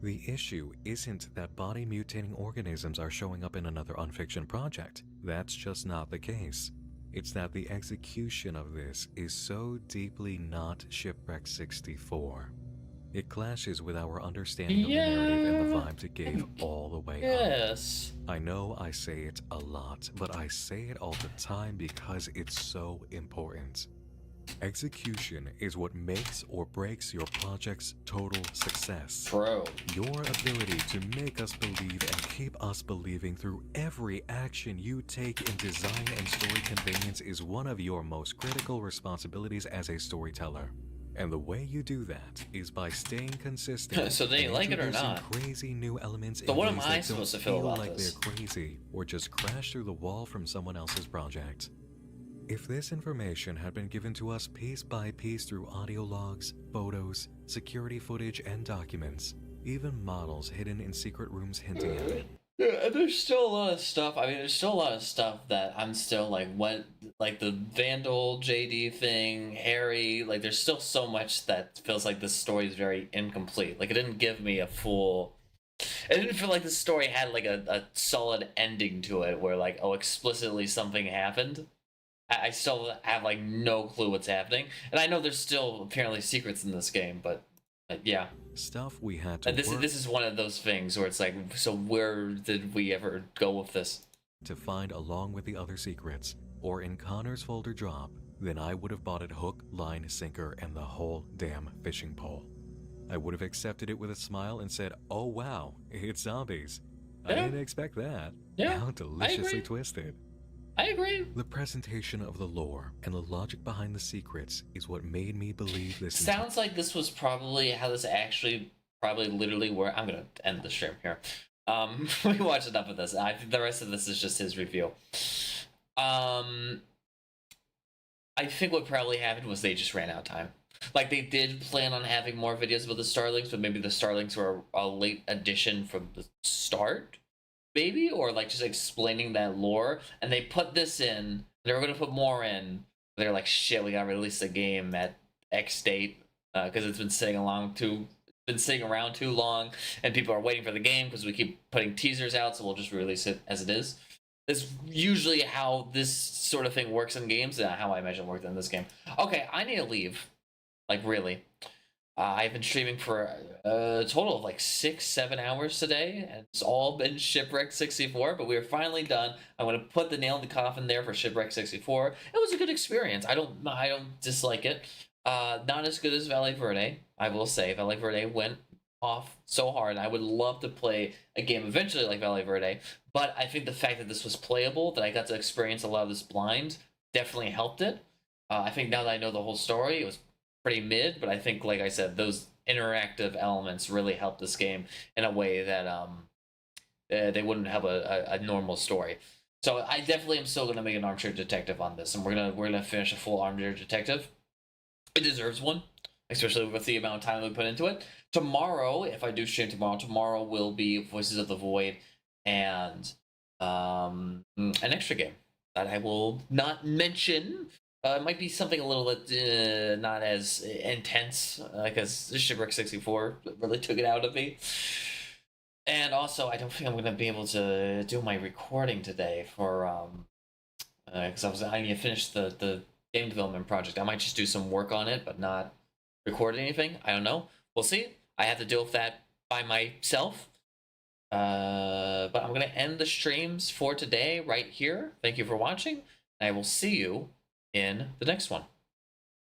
The issue isn't that body-mutating organisms are showing up in another unfiction project. That's just not the case. It's that the execution of this is so deeply not Shipwreck 64. It clashes with our understanding of the narrative and the vibes it gave all the way up. I know I say it a lot, but I say it all the time because it's so important. Execution is what makes or breaks your project's total success. Bro. Your ability to make us believe and keep us believing through every action you take in design and story conveyance is one of your most critical responsibilities as a storyteller. And the way you do that is by staying consistent. So they like it or not? Crazy new elements. So what am ways I that supposed to don't feel about like this? They're crazy or just crash through the wall from someone else's project. If this information had been given to us piece by piece through audio logs, photos, security footage, and documents, even models hidden in secret rooms hinting at it. Yeah, there's still a lot of stuff. I mean, there's still a lot of stuff that I'm still like, what, like the Vandal JD thing, Harry, like there's still so much that feels like this story is very incomplete. Like it didn't give me a full, it didn't feel like the story had like a solid ending to it where like, oh, explicitly something happened. I still have like no clue what's happening. And I know there's still apparently secrets in this game, but yeah. Stuff we had to This is one of those things where it's like, so where did we ever go with this? To find along with the other secrets, or in Connor's folder drop, then I would have bought it hook, line, sinker, and the whole damn fishing pole. I would have accepted it with a smile and said, oh wow, it's zombies. I didn't expect that. Yeah, How deliciously twisted. I agree. The presentation of the lore and the logic behind the secrets is what made me believe this. Sounds like this was probably how this actually probably literally worked. I'm gonna end the stream here. We watched enough of this. I think the rest of this is just his review. I think what probably happened was they just ran out of time. Like they did plan on having more videos about the Starlings, but maybe the Starlings were a late addition from the start. Maybe, or like just explaining that lore, and they put this in. They were gonna put more in. They're like, shit, we gotta release the game at X date because it's been sitting around too long, and people are waiting for the game because we keep putting teasers out. So we'll just release it as it is. That's usually how this sort of thing works in games, and how I imagine it worked in this game. Okay, I need to leave. Like really, I've been streaming for a total of like 6-7 hours today, and it's all been Shipwreck 64, but we are finally done. I'm going to put the nail in the coffin there for Shipwreck 64. It was a good experience. I don't dislike it. Not as good as Valley Verde, I will say. Valley Verde went off so hard. I would love to play a game eventually like Valley Verde, but I think the fact that this was playable, that I got to experience a lot of this blind, definitely helped it. I think now that I know the whole story, it was pretty mid, but I think, like I said, those interactive elements really helped this game in a way that they wouldn't have a normal story. So I definitely am still gonna make an armchair detective on this, and we're gonna finish a full armchair detective. It deserves one, especially with the amount of time we put into it. Tomorrow, if I do stream tomorrow will be Voices of the Void and an extra game that I will not mention. It might be something a little bit not as intense, because Shipwreck 64 really took it out of me. And also, I don't think I'm going to be able to do my recording today for because I need to finish the game development project. I might just do some work on it, but not record anything. I don't know. We'll see. I have to deal with that by myself. But I'm going to end the streams for today right here. Thank you for watching. I will see you in the next one.